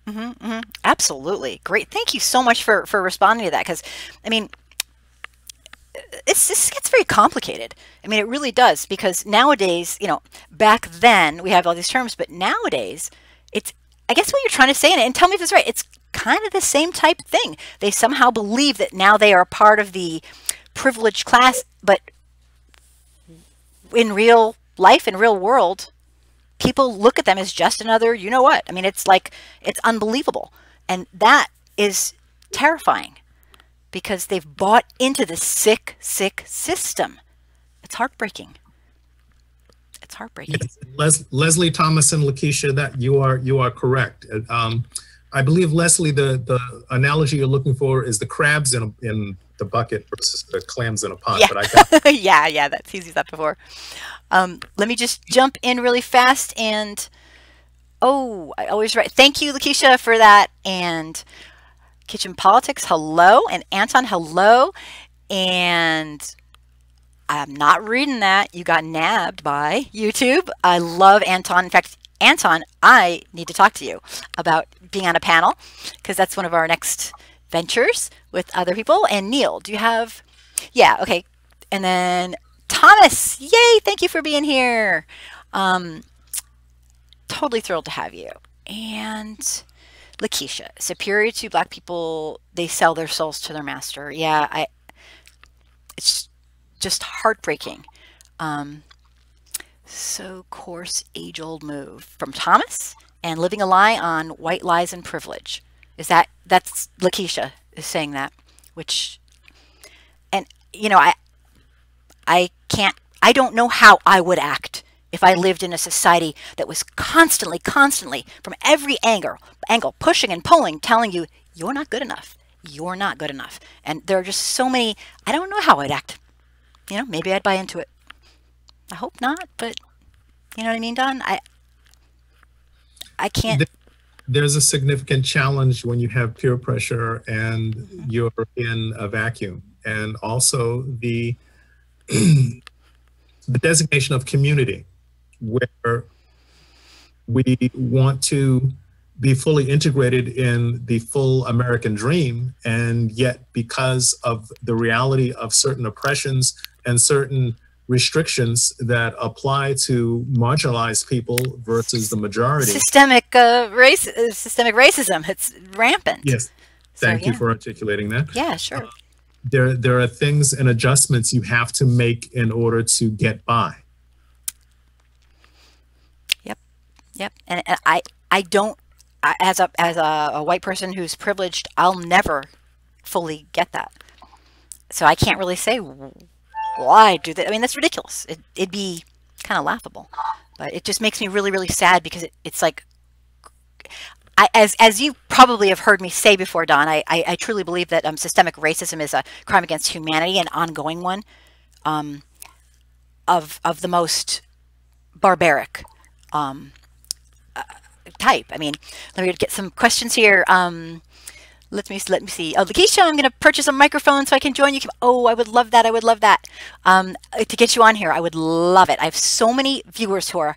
E: Absolutely. Great. Thank you so much for responding to that. Because, I mean, this gets very complicated. I mean, it really does. Because nowadays, you know, back then we have all these terms, but nowadays it's, I guess what you're trying to say, and tell me if it's right, it's kind of the same type thing. They somehow believe that now they are part of the privileged class, but in real life, in real world, people look at them as just another, you know what? I mean, it's like, it's unbelievable. And that is terrifying because they've bought into the sick, sick system. It's heartbreaking. It's heartbreaking.
B: Leslie Thomas and Lakeisha, that you are correct. I believe, Leslie, the analogy you're looking for is the crabs in the bucket versus the clams in a pot.
E: Yeah,
B: But I got
E: yeah, that's he's used that before. Let me just jump in really fast and, oh, I always write. Thank you, Lakeisha, for that. And Kitchen Politics, hello. And Anton, hello. And I'm not reading that. You got nabbed by YouTube. I love Anton. In fact, Anton, I need to talk to you about being on a panel because that's one of our next ventures with other people. And Neil, do you have, yeah, okay. And then Thomas, yay, thank you for being here. Totally thrilled to have you. And Lakeisha, superior to Black people, they sell their souls to their master. Yeah, it's just heartbreaking. So coarse, age-old move from Thomas and living a lie on white lies and privilege. That's Lakeisha is saying that, which, and you know, I don't know how I would act if I lived in a society that was constantly from every angle pushing and pulling, telling you you're not good enough. You're not good enough. And there are just so many, I don't know how I'd act. You know, maybe I'd buy into it. I hope not, but you know what I mean, Don? I can't.
B: There's a significant challenge when you have peer pressure and you're in a vacuum. And also the designation of community, where we want to be fully integrated in the full American dream, and yet because of the reality of certain oppressions and certain restrictions that apply to marginalized people versus the majority.
E: Systemic racism, it's rampant.
B: Yes, thank you for articulating that.
E: Yeah, sure.
B: There are things and adjustments you have to make in order to get by.
E: Yep. And I don't, as a white person who's privileged, I'll never fully get that. So I can't really say why do that. I mean, that's ridiculous. It'd be kind of laughable, but it just makes me really, really sad because it's like, as you probably have heard me say before, Don, I truly believe that systemic racism is a crime against humanity, an ongoing one, of the most barbaric type. I mean, let me get some questions here. Let me see. Oh, Lakeisha, I'm going to purchase a microphone so I can join you. Oh, I would love that. I would love that. To get you on here, I would love it. I have so many viewers who are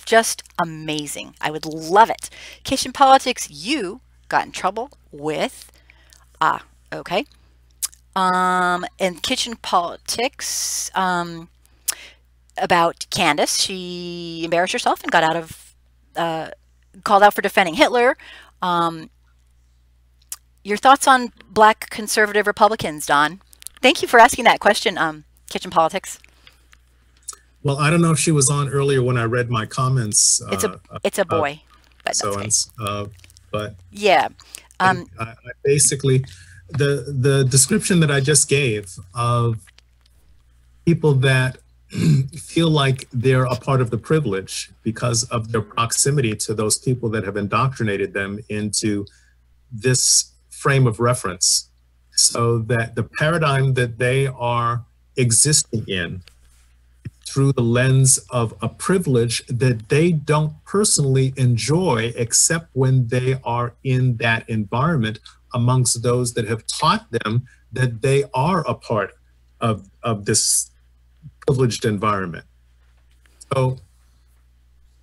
E: just amazing. I would love it. Kitchen Politics, you got in trouble with, okay. In Kitchen Politics, about Candace, she embarrassed herself and got out of, called out for defending Hitler. Your thoughts on Black conservative Republicans, Don? Thank you for asking that question, Kitchen Politics.
B: Well, I don't know if she was on earlier when I read my comments.
E: It's a boy, but
B: so
E: that's okay.
B: But
E: yeah,
B: I basically the description that I just gave of people that feel like they're a part of the privilege because of their proximity to those people that have indoctrinated them into this frame of reference, so that the paradigm that they are existing in through the lens of a privilege that they don't personally enjoy except when they are in that environment amongst those that have taught them that they are a part of this privileged environment. So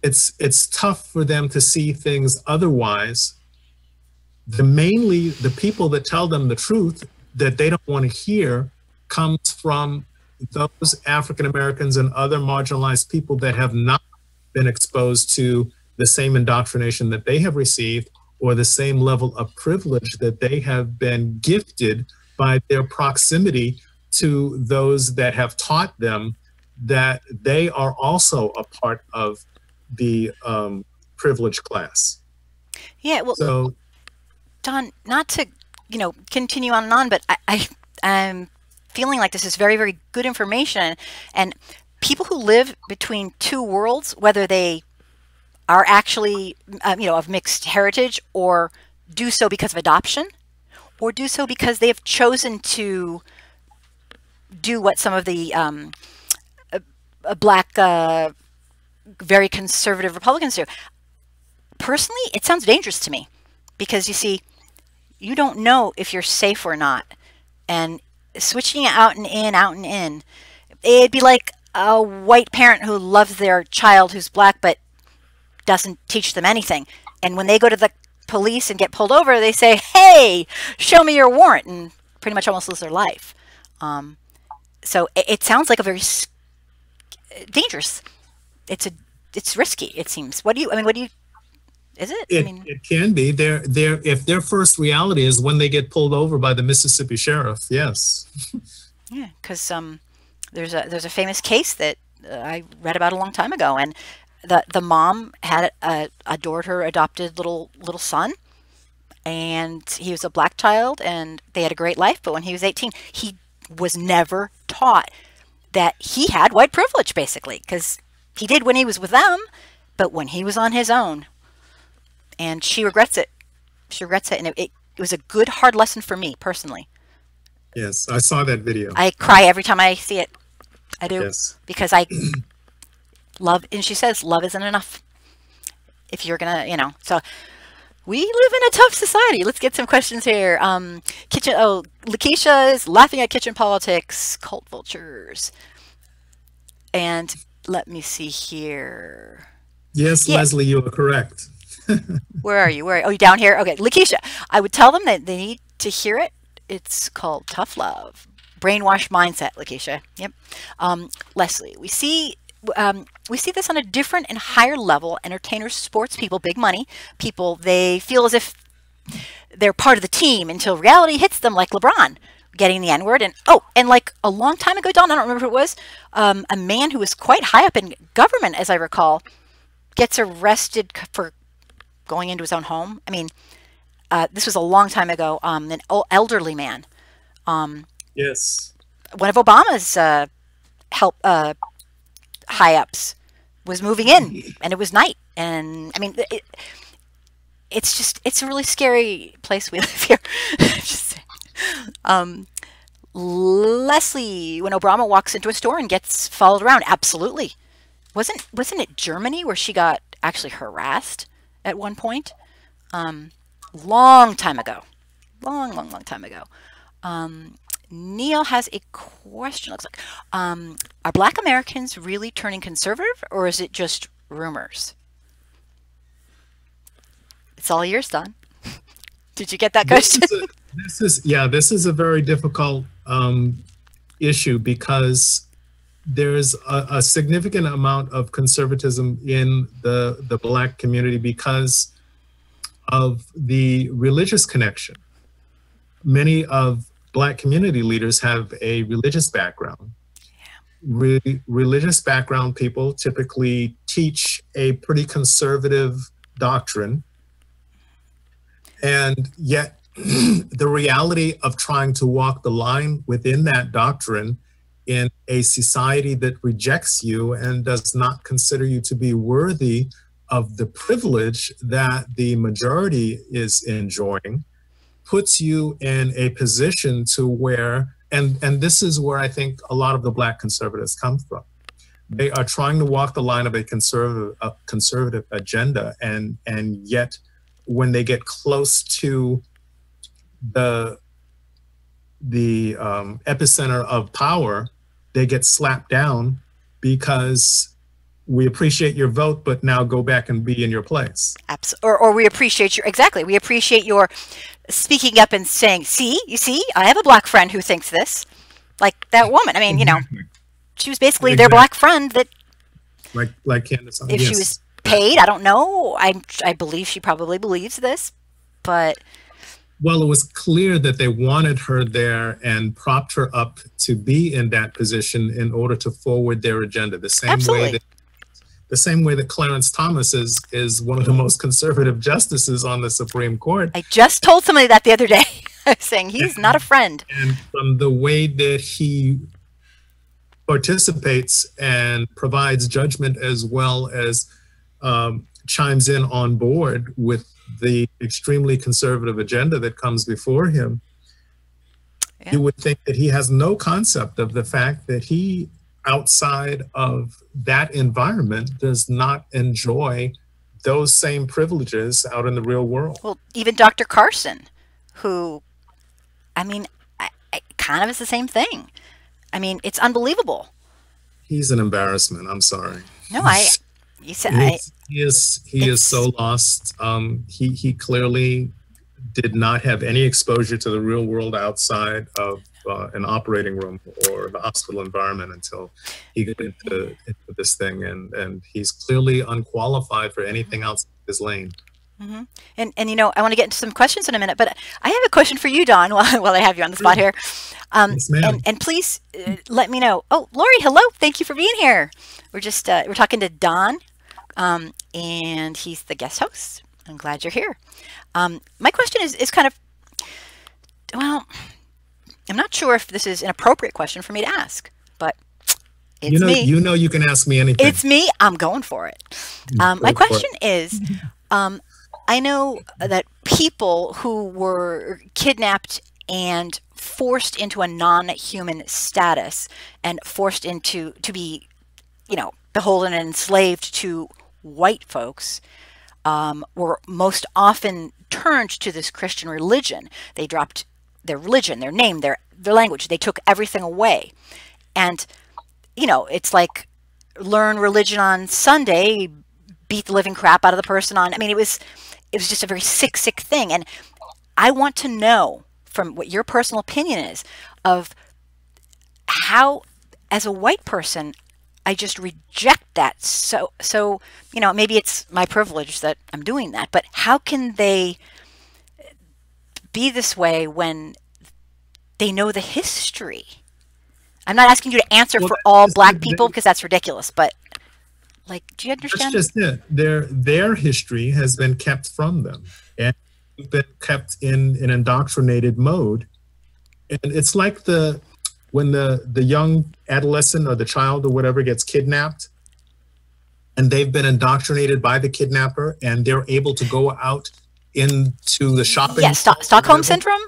B: it's tough for them to see things otherwise. Mainly the people that tell them the truth that they don't want to hear comes from those African Americans and other marginalized people that have not been exposed to the same indoctrination that they have received or the same level of privilege that they have been gifted by their proximity to those that have taught them that they are also a part of the privileged class.
E: Yeah, well,
B: So
E: Don, not to, continue on and on, but I'm feeling like this is very, very good information. And people who live between two worlds, whether they are actually, of mixed heritage, or do so because of adoption, or do so because they have chosen to do what some of the black, very conservative Republicans do. Personally, it sounds dangerous to me because, you see, you don't know if you're safe or not. And switching out and in, it'd be like a white parent who loves their child who's black but doesn't teach them anything. And when they go to the police and get pulled over, they say, "Hey, show me your warrant," and pretty much almost lose their life. So it sounds like a very dangerous. It's risky, it seems. What do you is it?
B: It can be. If their first reality is when they get pulled over by the Mississippi sheriff, yes.
E: Yeah, because there's a famous case that I read about a long time ago, and the mom had adored her adopted little son, and he was a black child, and they had a great life. But when he was 18, he was never taught that he had white privilege, basically, because he did when he was with them, but when he was on his own. And she regrets it. She regrets it. And it was a good, hard lesson for me, personally.
B: Yes, I saw that video.
E: I cry every time I see it. I do.
B: Yes.
E: Because I love, and she says, love isn't enough. If you're going to, So we live in a tough society. Let's get some questions here. Lakeisha is laughing at kitchen politics, cult vultures. And let me see here.
B: Yes, yeah. Leslie, you are correct.
E: Where are you? Oh, you down here? Okay, Lakeisha. I would tell them that they need to hear it. It's called Tough Love. Brainwash mindset, Lakeisha. Yep. Leslie, we see this on a different and higher level. Entertainers, sports people, big money people, they feel as if they're part of the team until reality hits them, like LeBron getting the N-word. And like a long time ago, Don, I don't remember who it was, a man who was quite high up in government, as I recall, gets arrested for going into his own home. I mean, this was a long time ago. An elderly man.
B: Yes.
E: One of Obama's high-ups was moving in, and it was night. And I mean, it's a really scary place we live here. Just Leslie, when Obama walks into a store and gets followed around, absolutely. Wasn't it Germany where she got actually harassed at one point? Long time ago. Long time ago. Neil has a question. Looks like, are Black Americans really turning conservative, or is it just rumors? It's all yours, Don. Did you get that question?
B: This is a very difficult issue because there's a significant amount of conservatism in the Black community because of the religious connection. Many of Black community leaders have a religious background. Yeah. Religious background people typically teach a pretty conservative doctrine, and yet the reality of trying to walk the line within that doctrine in a society that rejects you and does not consider you to be worthy of the privilege that the majority is enjoying puts you in a position to where, and this is where I think a lot of the Black conservatives come from. They are trying to walk the line of a conservative agenda, and yet when they get close to the epicenter of power, they get slapped down because we appreciate your vote, but now go back and be in your place.
E: Or we appreciate we appreciate your speaking up and saying, you see, I have a Black friend who thinks this. Like that woman. I mean, she was basically their Black friend that,
B: like Candace.
E: If she was paid, I don't know. I believe she probably believes this, but
B: Well, it was clear that they wanted her there and propped her up to be in that position in order to forward their agenda.
E: Absolutely.
B: The same way that Clarence Thomas is one of the most conservative justices on the Supreme Court.
E: I just told somebody that the other day. I was saying he's not a friend.
B: And from the way that he participates and provides judgment, as well as chimes in on board with the extremely conservative agenda that comes before him,
E: Yeah.
B: you would think that he has no concept of the fact that he, outside of that environment, does not enjoy those same privileges out in the real world.
E: Well, even Dr. Carson, who, I mean, I kind of is the same thing. I mean, it's unbelievable.
B: He's an embarrassment. I'm sorry.
E: No, you said,
B: He is so lost. He clearly did not have any exposure to the real world outside of an operating room or the hospital environment until he got into this thing, and he's clearly unqualified for anything outside his lane.
E: mm-hmm. And you know, I want to get into some questions in a minute, but I have a question for you, Don, while I have you on the spot here.
B: Yes, ma'am.
E: And please let me know. Oh, Lori, hello. Thank you for being here. We're just we're talking to Don, and he's the guest host. I'm glad you're here. My question is kind of, well, I'm not sure if this is an appropriate question for me to ask, but it's me.
B: You know, you can ask me anything.
E: It's me. I'm going for it. My question is, I know that people who were kidnapped and forced into a non-human status and forced into to be, you know, beholden and enslaved to white folks, were most often turned to this Christian religion. They dropped their religion, their name, their language. They took everything away. And, you know, it's like learn religion on Sunday, beat the living crap out of the person on, I mean, it was just a very sick thing. And I want to know from what your personal opinion is of how, as a white person, I just reject that. So, you know, maybe it's my privilege that I'm doing that, but how can they be this way when they know the history? I'm not asking you to answer for all black people because that's ridiculous, but like, do you understand?
B: That's just it. Their history has been kept from them and been kept in an indoctrinated mode. And it's like when the young adolescent or the child or whatever gets kidnapped and they've been indoctrinated by the kidnapper and they're able to go out into the shopping.
E: Yes, Stockholm syndrome?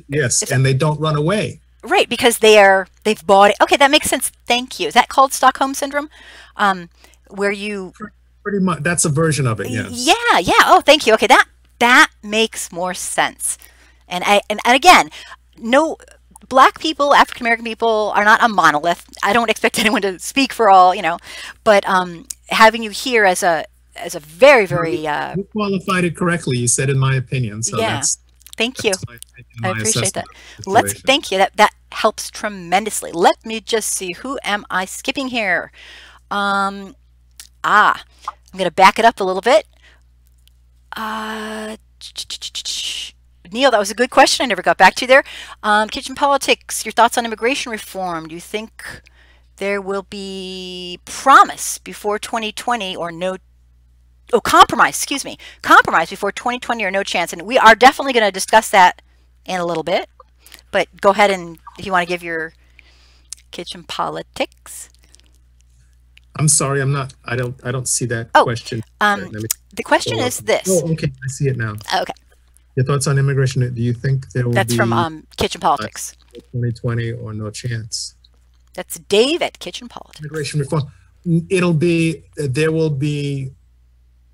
B: Yes, and they don't run away.
E: Right, because they've bought it. Okay, that makes sense. Thank you. Is that called Stockholm syndrome? Where you
B: pretty much, that's a version of it, yes.
E: Yeah. Oh, thank you. Okay, that makes more sense. And again, no, black people, African American people are not a monolith. I don't expect anyone to speak for all, you know, but having you here as a very
B: you qualified it correctly. You said in my opinion. So
E: yeah. Thank you. I appreciate that. Thank you. That helps tremendously. Let me just see. Who am I skipping here? I'm going to back it up a little bit. Neil, that was a good question. I never got back to you there. Kitchen politics, your thoughts on immigration reform. Do you think there will be promise before 2020 or no? Oh, compromise, excuse me. Compromise before 2020 or no chance. And we are definitely going to discuss that in a little bit. But go ahead and if you want to give your kitchen politics.
B: I'm sorry, I don't see that question.
E: The question is this.
B: Oh, okay, I see it now.
E: Okay.
B: Your thoughts on immigration, do you think there will
E: That's
B: be...
E: That's from Kitchen Politics.
B: 2020 or no chance?
E: That's Dave at Kitchen Politics.
B: Immigration reform. There will be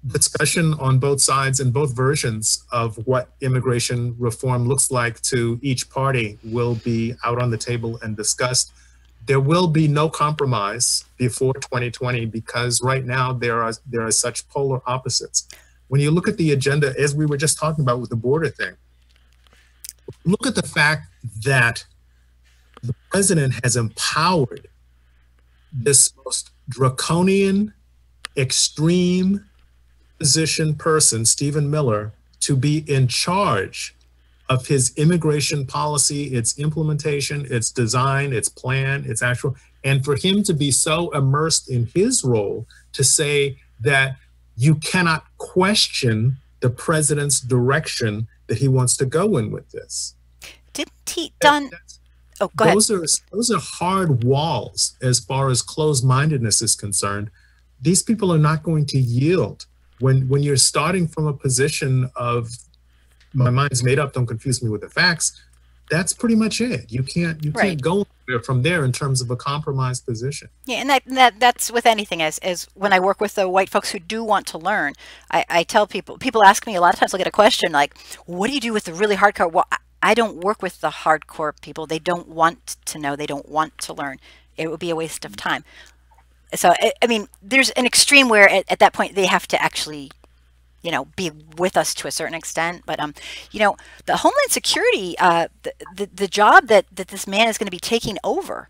B: discussion on both sides and both versions of what immigration reform looks like to each party will be out on the table and discussed. There will be no compromise before 2020 because right now there are such polar opposites. When you look at the agenda, as we were just talking about with the border thing, look at the fact that the president has empowered this most draconian, extreme position person, Stephen Miller, to be in charge of his immigration policy, its implementation, its design, its plan, its actual, and for him to be so immersed in his role to say that you cannot question the president's direction that he wants to go in with this.
E: Didn't he, Don? Oh, go ahead.
B: Those are hard walls as far as closed-mindedness is concerned. These people are not going to yield. When you're starting from a position of my mind's made up, don't confuse me with the facts, that's pretty much it. You can't go from there in terms of a compromised position.
E: Yeah, and that's with anything. As when I work with the white folks who do want to learn, I tell people ask me a lot of times, they'll get a question like, what do you do with the really hardcore? Well, I don't work with the hardcore people. They don't want to know. They don't want to learn. It would be a waste of time. So, I mean, there's an extreme where at that point they have to actually, you know, be with us to a certain extent. But, you know, the Homeland Security, the job that this man is going to be taking over,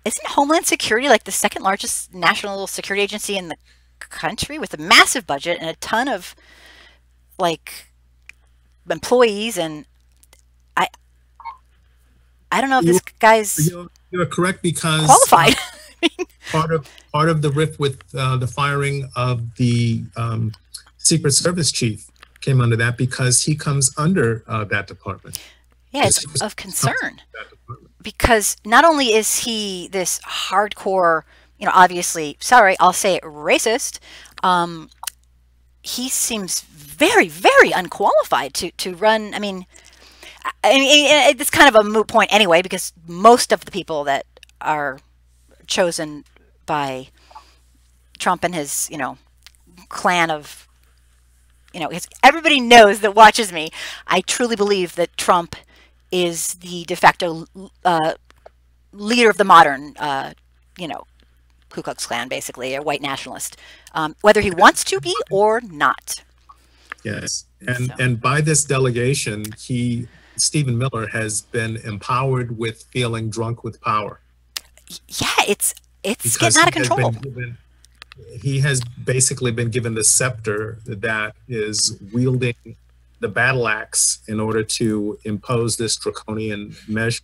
E: isn't Homeland Security like the second largest national security agency in the country with a massive budget and a ton of, like, employees? And I don't know if this guy's
B: you're correct, because
E: qualified.
B: part of the rift with the firing of the Secret Service chief came under that, because he comes under that department.
E: Yeah, it's of concern, because not only is he this hardcore, you know, obviously, sorry, I'll say it, racist, he seems very, very unqualified to run. I mean, it's kind of a moot point anyway, because most of the people that are chosen by Trump and his, you know, clan of, you know, everybody knows that watches me. I truly believe that Trump is the de facto leader of the modern, you know, Ku Klux Klan, basically, a white nationalist, whether he wants to be or not.
B: Yes, and by this delegation, Stephen Miller has been empowered with feeling drunk with power.
E: Yeah, it's getting out of control.
B: He has basically been given the scepter that is wielding the battle axe in order to impose this draconian measure.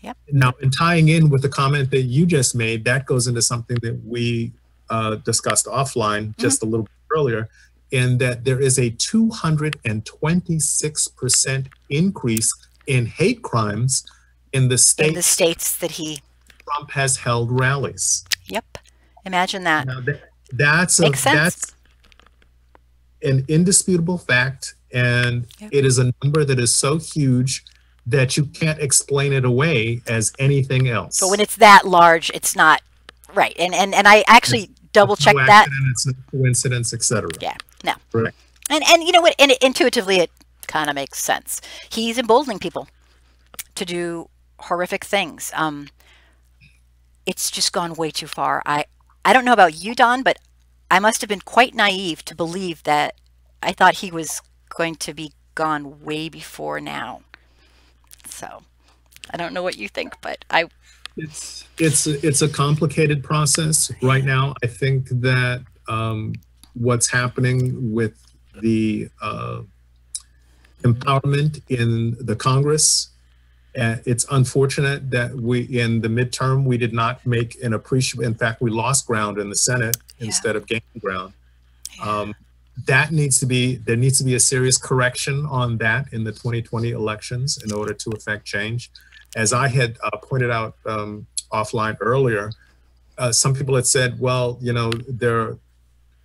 E: Yep.
B: Now, in tying in with the comment that you just made, that goes into something that we discussed offline just a little bit earlier, in that there is a 226% increase in hate crimes in the states
E: that
B: Trump has held rallies.
E: Yep. Imagine that.
B: Now that's an indisputable fact, and it is a number that is so huge that you can't explain it away as anything else.
E: But when it's that large, it's not right. And I actually double checked that.
B: It's no coincidence, etc.
E: Yeah. No.
B: Right.
E: And you know what? And intuitively, it kind of makes sense. He's emboldening people to do horrific things. It's just gone way too far. I don't know about you, Don, but I must have been quite naive to believe that. I thought he was going to be gone way before now. So I don't know what you think, but
B: it's a complicated process right now. I think that what's happening with the empowerment in the Congress, it's unfortunate that in the midterm, we did not make an appreciable, in fact, we lost ground in the Senate instead of gaining ground. There needs to be a serious correction on that in the 2020 elections in order to effect change. As I had pointed out offline earlier, some people had said, well, you know, there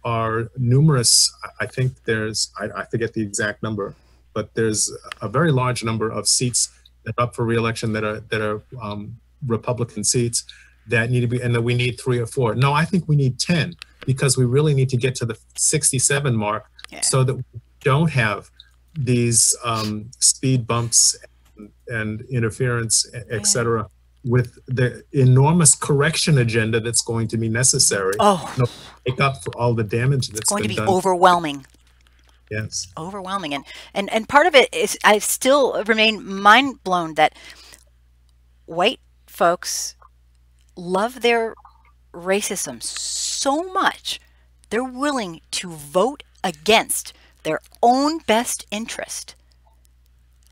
B: are numerous, I think I forget the exact number, but there's a very large number of seats that are up for re-election that are Republican seats that need to be, and that we need 3 or 4. No, I think we need 10, because we really need to get to the 67 mark so that we don't have these speed bumps and interference, et cetera, with the enormous correction agenda that's going to be necessary to make up for all the damage that's
E: going to be
B: done.
E: Overwhelming.
B: Yes.
E: Overwhelming. And part of it is I still remain mind blown that white folks love their racism so much they're willing to vote against their own best interest.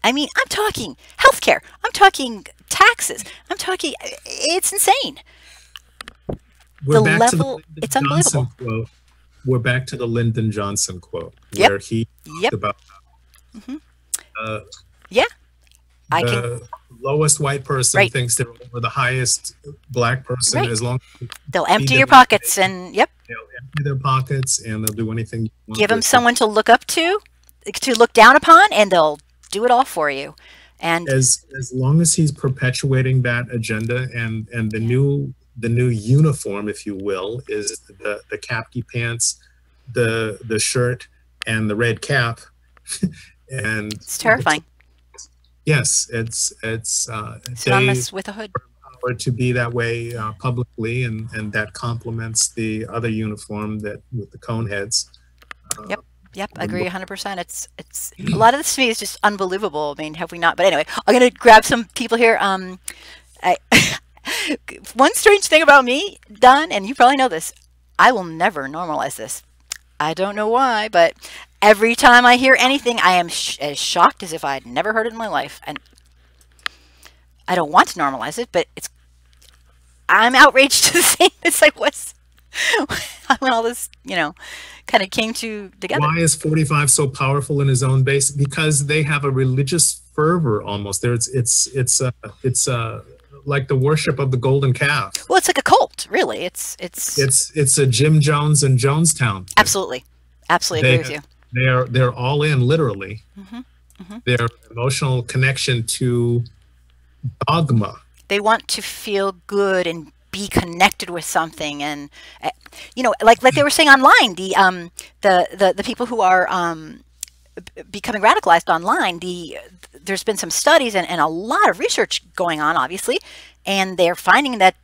E: I mean, I'm talking healthcare. I'm talking taxes. I'm talking, it's insane.
B: We're
E: The
B: back to the
E: level,
B: Lyndon
E: it's
B: Johnson
E: unbelievable.
B: quote. We're back to the Lyndon Johnson quote,
E: Yep.
B: where he
E: Yep.
B: talked about
E: Yeah. I can,
B: the lowest white person
E: right.
B: thinks they're over the highest black person,
E: Right.
B: as long as
E: They'll
B: feed
E: empty
B: them
E: your pockets and, yep,
B: they'll empty their pockets and they'll do anything you want
E: give them
B: with
E: someone to look up to look down upon, and they'll do it all for you. And
B: as long as he's perpetuating that agenda, and the new uniform, if you will, is the khaki pants, the shirt, and the red cap, and
E: it's terrifying.
B: yes, it's
E: Synonymous with a hood.
B: or to be that way publicly, and that complements the other uniform that with the cone heads.
E: Yep, I agree 100%. It's a lot of this to me is just unbelievable. I mean, have we not? But anyway, I'm gonna grab some people here. One strange thing about me, Don, and you probably know this, I will never normalize this. I don't know why, but every time I hear anything, I am as shocked as if I'd never heard it in my life. And I don't want to normalize it, but I'm outraged to the same. It's like, what's when all this, kind of came together.
B: Why is 45 so powerful in his own base? Because they have a religious fervor almost. It's like the worship of the golden calf.
E: Well, it's like a cult, really. It's
B: a Jim Jones and Jonestown.
E: Absolutely agree with you.
B: They're all in, literally.
E: Mm-hmm.
B: Their emotional connection to dogma.
E: They want to feel good and be connected with something, and like they were saying online, the people who are becoming radicalized online, there's been some studies and a lot of research going on, obviously, and they're finding that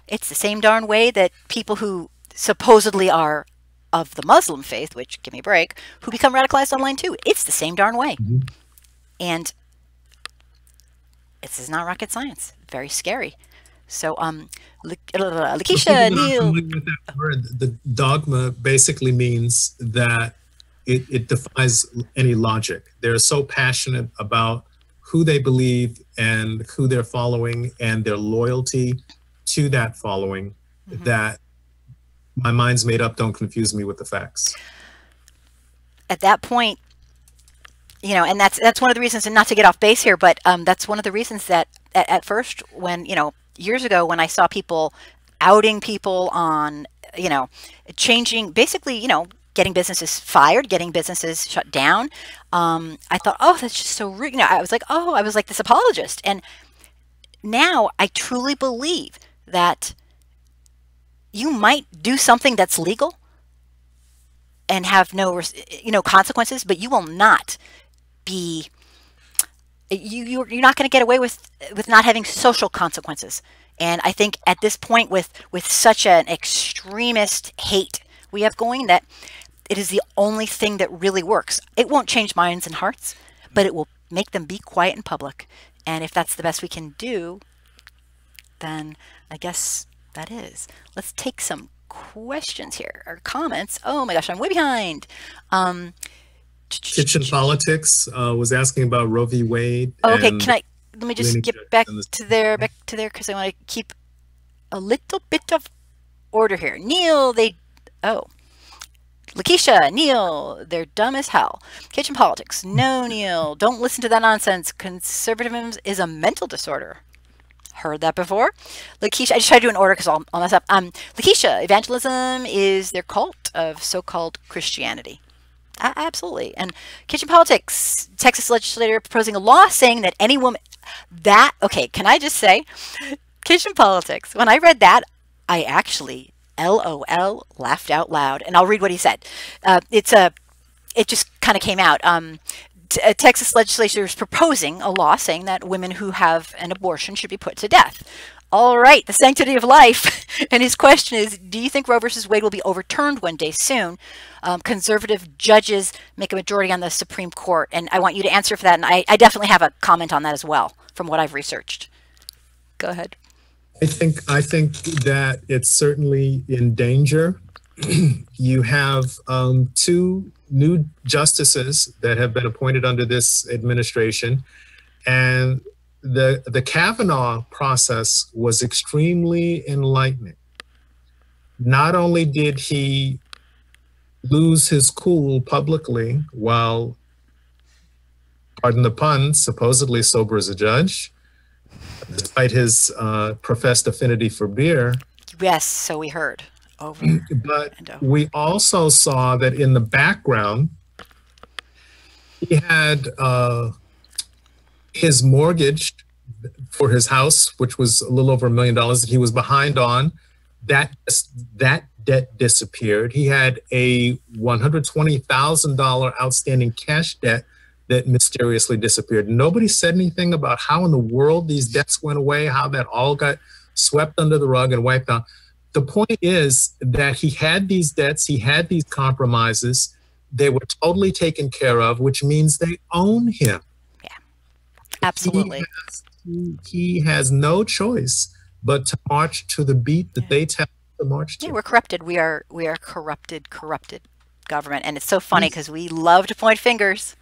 E: it's the same darn way that people who supposedly are of the Muslim faith, which, give me a break, who become radicalized online too. It's the same darn way.
B: Mm-hmm.
E: And this is not rocket science. Very scary. So, Lakeisha, Neil.
B: With that word, the dogma basically means that it defies any logic. They're so passionate about who they believe and who they're following and their loyalty to that following, that my mind's made up. Don't confuse me with the facts.
E: At that point, and that's one of the reasons, and not to get off base here, but that's one of the reasons that at first, when years ago, when I saw people outing people on, changing, basically, getting businesses fired, getting businesses shut down, I thought, oh, that's just so rude. I was like this apologist. And now I truly believe that you might do something that's legal and have no, consequences, but you will not be, you're not going to get away with not having social consequences. And I think at this point, with such an extremist hate we have going, that it is the only thing that really works. It won't change minds and hearts, but it will make them be quiet in public. And if that's the best we can do, then I guess that is. Let's take some questions here, or comments. Oh my gosh, I'm way behind.
B: Kitchen Politics was asking about Roe v. Wade.
E: Oh, okay, let me just get back to there, because I want to keep a little bit of order here. Neil, Lakeisha, Neil, they're dumb as hell. Kitchen Politics, no, Neil, don't listen to that nonsense. Conservatism is a mental disorder. Heard that before. Lakeisha, I just try to do an order because I'll mess up. Lakeisha, evangelism is their cult of so-called Christianity. Absolutely. And Kitchen Politics, Texas legislator proposing a law saying that any woman, okay, can I just say, Kitchen Politics, when I read that, I actually, LOL, laughed out loud. And I'll read what he said. It just kind of came out. Texas legislature is proposing a law saying that women who have an abortion should be put to death. All right, the sanctity of life. And his question is, do you think Roe versus Wade will be overturned one day soon? Conservative judges make a majority on the Supreme Court. And I want you to answer for that. And I definitely have a comment on that as well, from what I've researched. Go ahead.
B: I think that it's certainly in danger you have two new justices that have been appointed under this administration, and the Kavanaugh process was extremely enlightening. Not only did he lose his cool publicly while, pardon the pun, supposedly sober as a judge, despite his professed affinity for beer.
E: Yes, so we heard over
B: But
E: and over.
B: we also saw that in the background, he had his mortgage for his house, which was a little over $1 million that he was behind on. That debt disappeared. He had a $120,000 outstanding cash debt that mysteriously disappeared. Nobody said anything about how in the world these debts went away, how that all got swept under the rug and wiped out. The point is that he had these debts, he had these compromises, they were totally taken care of, which means they own him.
E: Yeah, absolutely.
B: He has no choice but to march to the beat that they tell him to march to.
E: Yeah, we're corrupted. We are corrupted government, and it's so funny because we love to point fingers.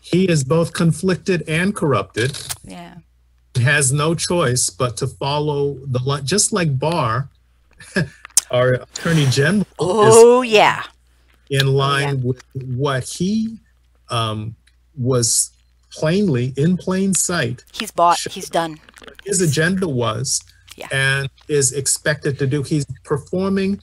B: He is both conflicted and corrupted.
E: Yeah.
B: He has no choice but to follow the line, just like Barr, our Attorney General,
E: Oh yeah.
B: in line with what he was plainly in plain sight.
E: He's bought. He's done.
B: His agenda was,
E: Yeah.
B: and is expected to do. He's performing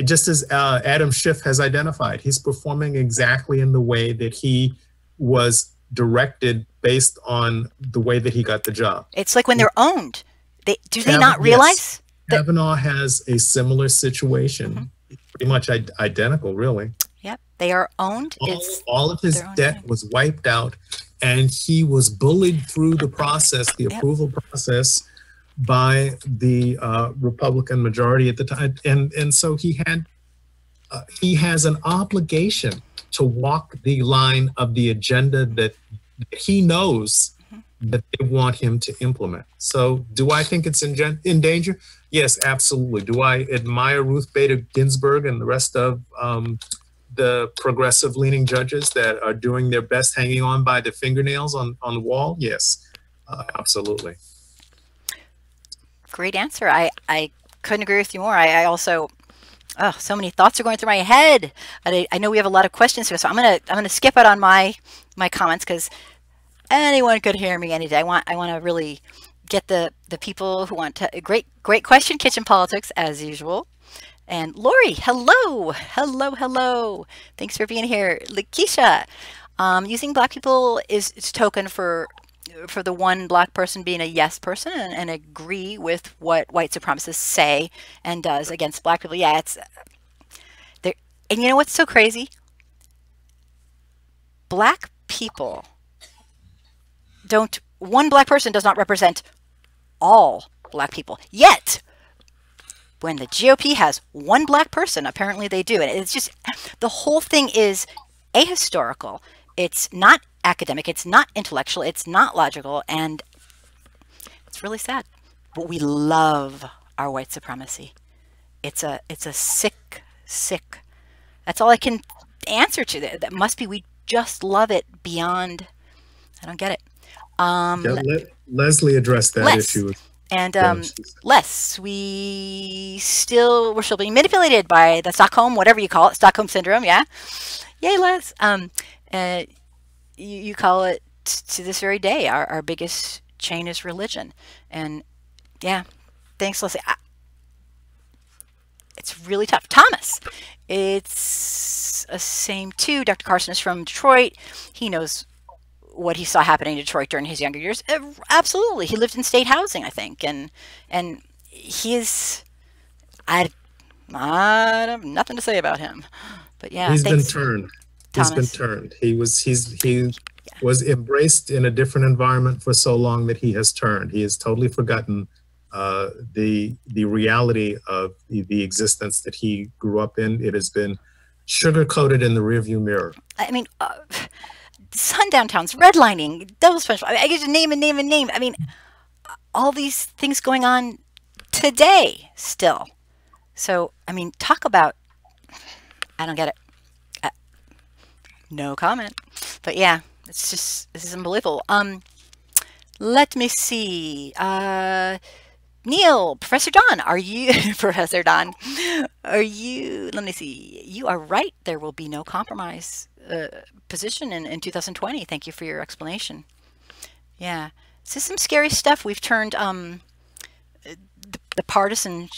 B: just as Adam Schiff has identified. He's performing exactly in the way that he was directed based on the way that he got the job.
E: It's like when they're owned. Do they not realize?
B: Kavanaugh has a similar situation, pretty much identical, really.
E: Yep, they are owned.
B: All of his debt was wiped out, and he was bullied through the process, the approval process, by the Republican majority at the time, and so he has an obligation to walk the line of the agenda that he knows that they want him to implement. So do I think it's in danger? Yes, absolutely. Do I admire Ruth Bader Ginsburg and the rest of the progressive leaning judges that are doing their best hanging on by the fingernails on the wall? Yes, absolutely.
E: Great answer. I couldn't agree with you more. I also, so many thoughts are going through my head. I know we have a lot of questions here, so I'm gonna skip out on my comments because anyone could hear me any day. I want to really get the people who want to. Great question, Kitchen Politics, as usual. And Lori, hello. Thanks for being here. Lakeisha, using Black people is token for the one Black person being a yes person and agree with what white supremacists say and does against Black people. Yeah, it's there. And you know what's so crazy? Black people one Black person does not represent all Black people. Yet, when the GOP has one Black person, apparently they do. And it's just, the whole thing is ahistorical. It's not academic. It's not intellectual. It's not logical. And it's really sad. But we love our white supremacy. It's a sick. That's all I can answer to that. That must be, we just love it beyond, I don't get it.
B: Leslie addressed that issue.
E: And we're still being manipulated by the Stockholm, whatever you call it, Stockholm syndrome. Yeah, yay, Les. You call it to this very day. Our biggest chain is religion, and yeah, thanks, Leslie. It's really tough. Thomas, it's a same too. Dr. Carson is from Detroit. He knows what he saw happening in Detroit during his younger years. Absolutely. He lived in state housing, I think. And he is, I have nothing to say about him. But yeah,
B: he's
E: thanks,
B: been turned.
E: Thomas.
B: He's been turned. He was embraced in a different environment for so long that he has turned. He has totally forgotten the reality of the existence that he grew up in. It has been sugar-coated in the rearview mirror.
E: I mean, sundown towns, redlining, devil's punishment. I get to name and name. I mean, all these things going on today still. So, I mean, talk about, I don't get it. No comment. But yeah, it's just, this is unbelievable. Let me see. Neil, Professor Don, are you, Professor Don, are you, let me see. You are right. There will be no compromise position in 2020. Thank you for your explanation. Yeah. This is some scary stuff. We've turned the partisan,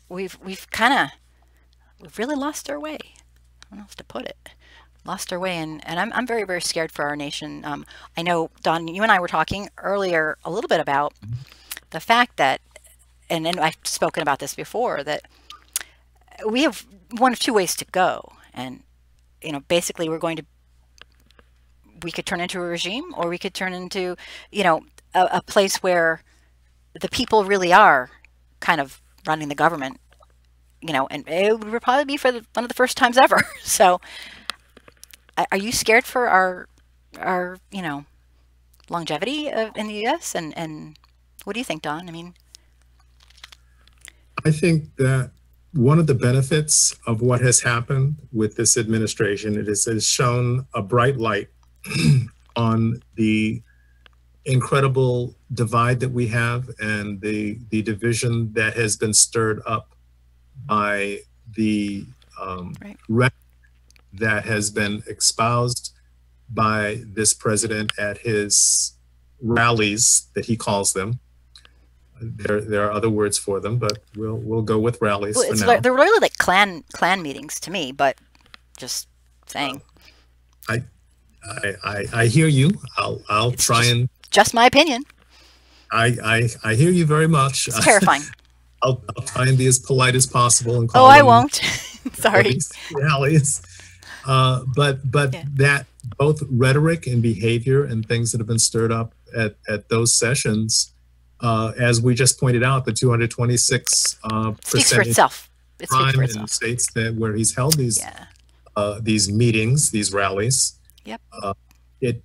E: we've really lost our way. I don't know how to put it. Lost our way, and I'm very, very scared for our nation. I know, Don, you and I were talking earlier a little bit about the fact that, and I've spoken about this before, that we have one of two ways to go. And, you know, basically we could turn into a regime, or we could turn into, you know, a place where the people really are kind of running the government, you know, and it would probably be for one of the first times ever. So are you scared for our you know, longevity in the U.S.? And what do you think, Don? I mean,
B: I think that one of the benefits of what has happened with this administration, it has shown a bright light on the incredible divide that we have and the division that has been stirred up by the rhetoric that has been espoused by this president at his rallies, that he calls them. There are other words for them, but we'll go with rallies for now.
E: They're really like clan meetings to me, but just saying.
B: I hear you. I'll try and
E: just my opinion.
B: I hear you very much.
E: It's terrifying.
B: I'll try and be as polite as possible and call.
E: Oh, I won't. Sorry.
B: Rallies. But yeah, that both rhetoric and behavior and things that have been stirred up at those sessions, as we just pointed out, the 226
E: speaks for itself. It speaks for itself.
B: In states that where he's held these meetings, these rallies.
E: Yep.
B: It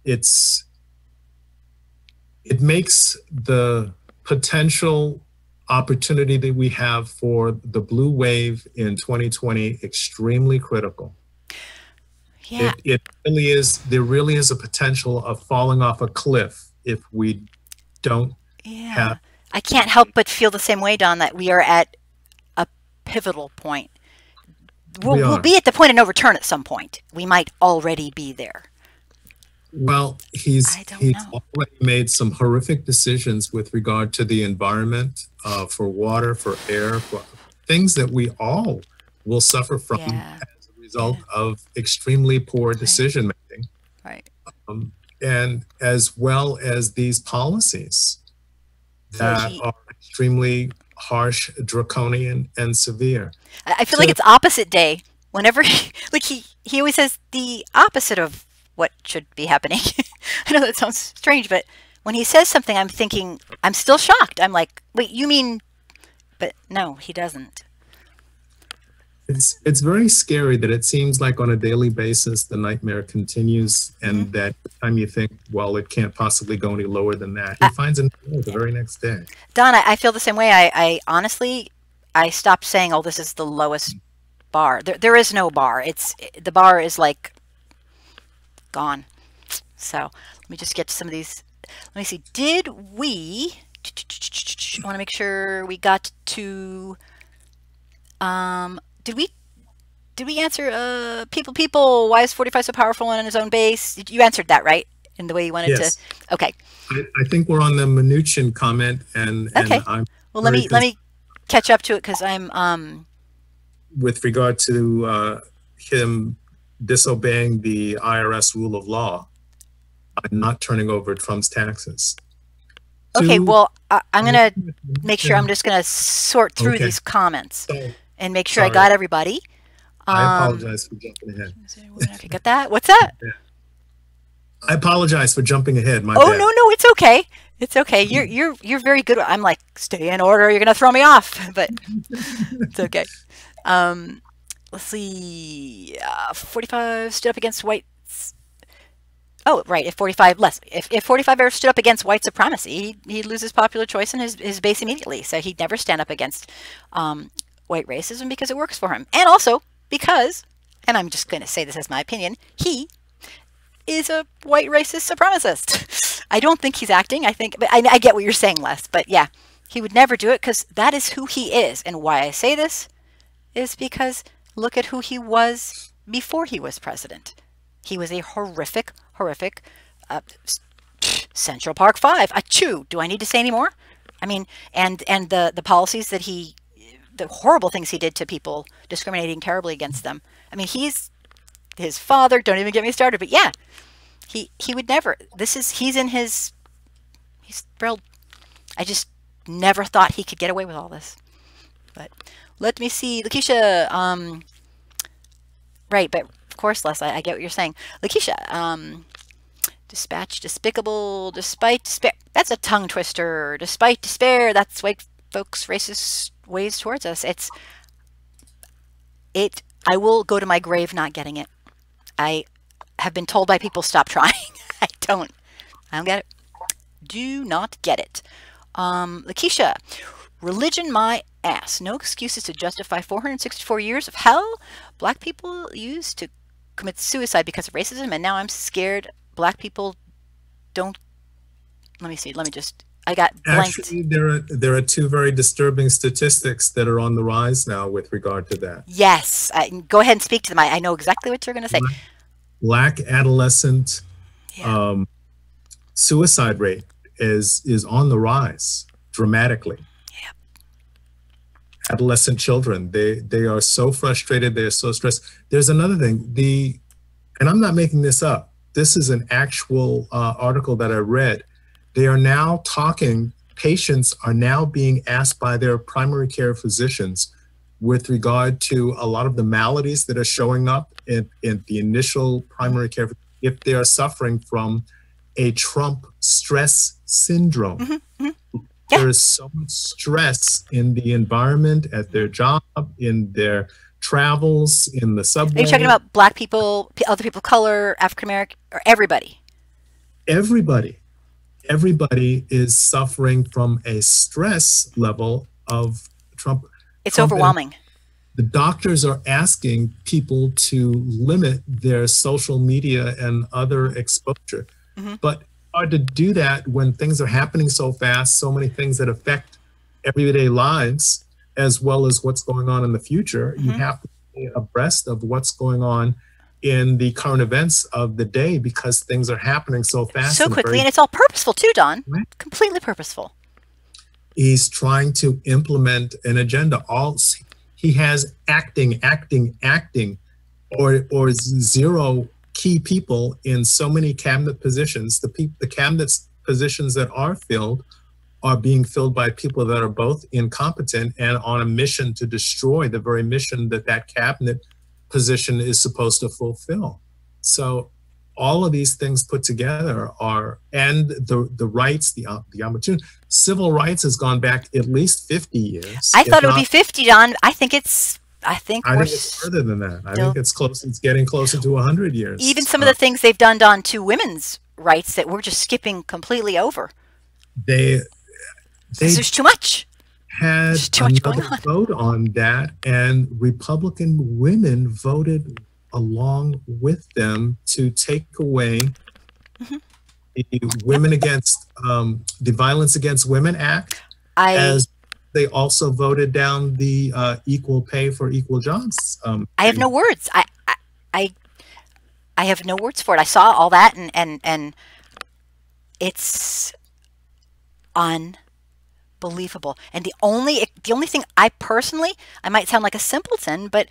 B: makes the potential opportunity that we have for the blue wave in 2020 extremely critical.
E: Yeah.
B: It really is. There really is a potential of falling off a cliff if we don't have.
E: I can't help but feel the same way, Don, that we are at a pivotal point. We'll be at the point of no return at some point. We might already be there.
B: Well, he's already made some horrific decisions with regard to the environment, for water, for air, for things that we all will suffer from as a result of extremely poor decision making.
E: Right.
B: And as well as these policies that are extremely harsh, draconian, and severe.
E: I feel like it's opposite day. Whenever he always says the opposite of what should be happening. I know that sounds strange, but when he says something, I'm thinking, I'm still shocked. I'm like, wait, you mean, but no, he doesn't.
B: It's very scary that it seems like on a daily basis, the nightmare continues, and that time you think, well, it can't possibly go any lower than that. He finds it the very next day.
E: Don, I feel the same way. I honestly, I stopped saying, oh, this is the lowest bar. There is no bar. The bar is like gone. So let me just get to some of these. Let me see. Did we? I want to make sure we got to. Did we answer? People. Why is 45 so powerful and in his own base? You answered that right in the way you wanted to. Okay.
B: I think we're on the Mnuchin comment, and I'm
E: well. Let me catch up to it because I'm
B: with regard to him disobeying the IRS rule of law by not turning over Trump's taxes.
E: Okay, well, I'm going to make sure I'm just going to sort through these comments and make sure I got everybody.
B: I apologize for jumping ahead.
E: If you got that, what's that?
B: Yeah. I apologize for jumping ahead. My
E: oh
B: bad.
E: No, it's okay. It's okay. You're very good. I'm like, stay in order. You're going to throw me off, but it's okay. Let's see. 45 stood up against whites. Oh, right. If 45 less, if 45 ever stood up against white supremacy, he'd lose his popular choice and his base immediately. So he'd never stand up against white racism because it works for him. And also because, and I'm just going to say this as my opinion, he is a white racist supremacist. I don't think he's acting. I think, but I get what you're saying, Les. But yeah, he would never do it because that is who he is. And why I say this is because look at who he was before he was president. He was a horrific Central Park Five. Achoo! Do I need to say any more? I mean, and the policies that the horrible things he did to people, discriminating terribly against them. I mean, his father. Don't even get me started. But yeah, he would never. He's thrilled. I just never thought he could get away with all this. But let me see, Lakeisha. Right, but of course, Les, I get what you're saying. Lakeisha, dispatch despicable, despite despair. That's a tongue twister. Despite despair, that's white folks' racist ways towards us. I will go to my grave not getting it. I have been told by people, stop trying. I don't get it. Do not get it. Lakeisha, religion my ass. No excuses to justify 464 years of hell black people used to commit suicide because of racism, and now I'm scared black people don't. Let me see. Let me just. I got blanked.
B: Actually, there are two very disturbing statistics that are on the rise now with regard to that.
E: Yes, go ahead and speak to them. I know exactly what you're going to say.
B: Black adolescent suicide rate is on the rise dramatically.
E: Yep.
B: Adolescent children, they are so frustrated, they're so stressed. There's another thing, and I'm not making this up. This is an actual article that I read. They are now talking, patients are now being asked by their primary care physicians with regard to a lot of the maladies that are showing up in the initial primary care, if they are suffering from a Trump stress syndrome.
E: Mm-hmm, mm-hmm. Yeah.
B: There is so much stress in the environment, at their job, in their travels, in the subway.
E: Are you talking about black people, other people of color, African American, or everybody?
B: Everybody is suffering from a stress level of Trump.
E: It's overwhelming.
B: The doctors are asking people to limit their social media and other exposure. Mm-hmm. But hard to do that when things are happening so fast, so many things that affect everyday lives, as well as what's going on in the future. Mm-hmm. You have to stay abreast of what's going on in the current events of the day because things are happening so fast.
E: So quickly, and it's all purposeful too, Don.
B: Right?
E: Completely purposeful.
B: He's trying to implement an agenda. He has acting, or zero key people in so many cabinet positions. The cabinet positions that are filled are being filled by people that are both incompetent and on a mission to destroy the very mission that cabinet position is supposed to fulfill. So all of these things put together and the rights, the opportunity. Civil rights has gone back at least 50 years.
E: I thought it would be 50, Don. I think it's
B: further than that. I think it's close. It's getting closer to 100 years.
E: Even some of the things they've done, Don, to women's rights that we're just skipping completely over.
B: There's
E: too much.
B: Had another vote on that, and Republican women voted along with them to take away the Women Against the Violence Against Women Act, as they also voted down the equal pay for equal jobs.
E: I have no words. I have no words for it. I saw all that, and it's unbelievable. And the only thing I might sound like a simpleton, but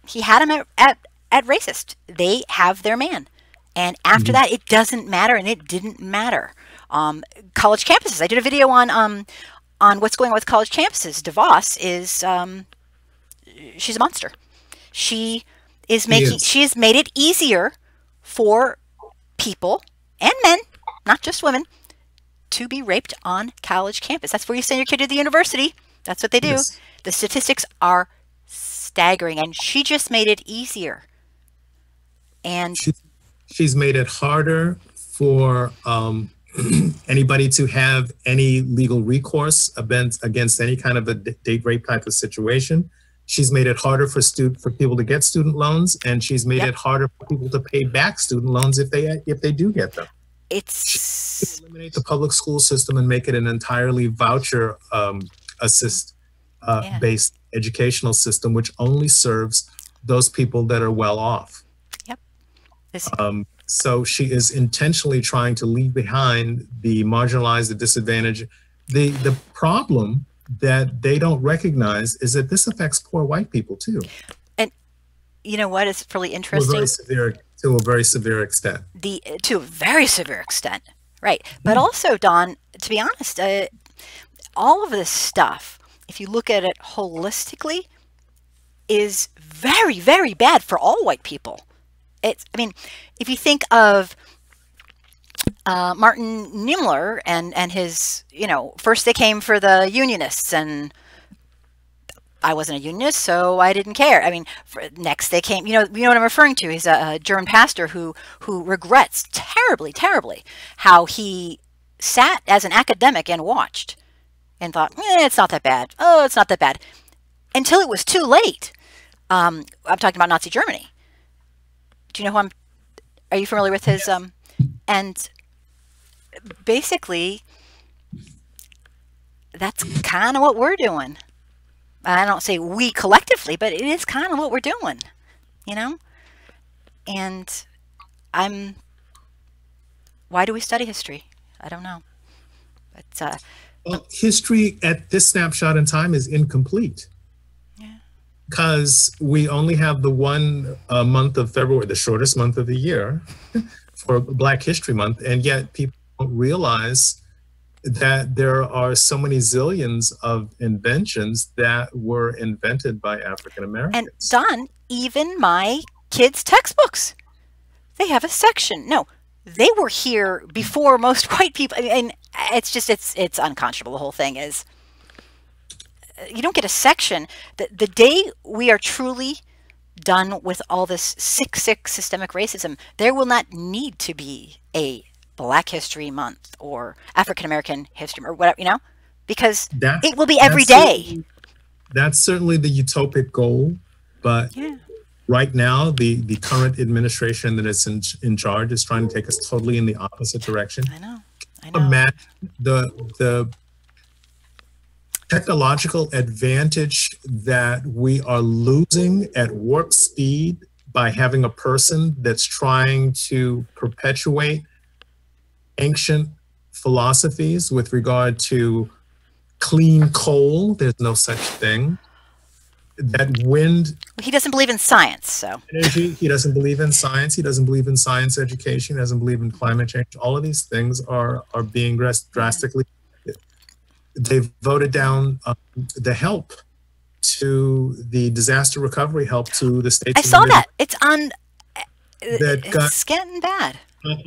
E: he had him at racist. They have their man. And after that, it doesn't matter, and it didn't matter. College campuses. I did a video on what's going on with college campuses. DeVos is she's a monster. She has made it easier for people and men, not just women, to be raped on college campus. That's where you send your kid to the university. That's what they do. Yes. The statistics are staggering, and she just made it easier. And
B: She's made it harder for anybody to have any legal recourse against any kind of a date rape type of situation. She's made it harder for people to get student loans, and she's made it harder for people to pay back student loans if they do get them.
E: It's
B: Eliminate the public school system and make it an entirely voucher based educational system, which only serves those people that are well off.
E: Yep.
B: So she is intentionally trying to leave behind the marginalized, the disadvantaged. The problem that they don't recognize is that this affects poor white people too.
E: And you know what is really interesting?
B: To a very severe extent.
E: To a very severe extent, right? But also, Don, to be honest, all of this stuff, if you look at it holistically, is very, very bad for all white people. I mean, if you think of Martin Niemöller and his, first they came for the unionists, and I wasn't a unionist, so I didn't care. I mean, next they came, you know what I'm referring to. He's a German pastor who regrets terribly, terribly how he sat as an academic and watched and thought, it's not that bad. Oh, it's not that bad. Until it was too late. I'm talking about Nazi Germany. Do you know who are you familiar with his, and basically that's kind of what we're doing. I don't say we collectively, but it is kind of what we're doing, and why do we study history? I don't know. But,
B: well, history at this snapshot in time is incomplete. Because we only have the one month of February, the shortest month of the year, for Black History Month, and yet people don't realize that there are so many zillions of inventions that were invented by African Americans.
E: And Don, even my kids' textbooks, they have a section. No, they were here before most white people. And it's unconscionable. The whole thing is. You don't get a section. The day we are truly done with all this sick systemic racism, there will not need to be a Black History Month or African American History or whatever, because it will be every day.
B: That's certainly the utopic goal, but right now the current administration that is in charge is trying to take us totally in the opposite direction.
E: I know.
B: Imagine the technological advantage that we are losing at warp speed by having a person that's trying to perpetuate ancient philosophies with regard to clean coal. There's no such thing. That wind.
E: He doesn't believe in science, so.
B: Energy. He doesn't believe in science. He doesn't believe in science education. He doesn't believe in climate change. All of these things are being drastically. They've voted down the help to the disaster recovery help to the states.
E: I saw that. It's on. It's getting bad.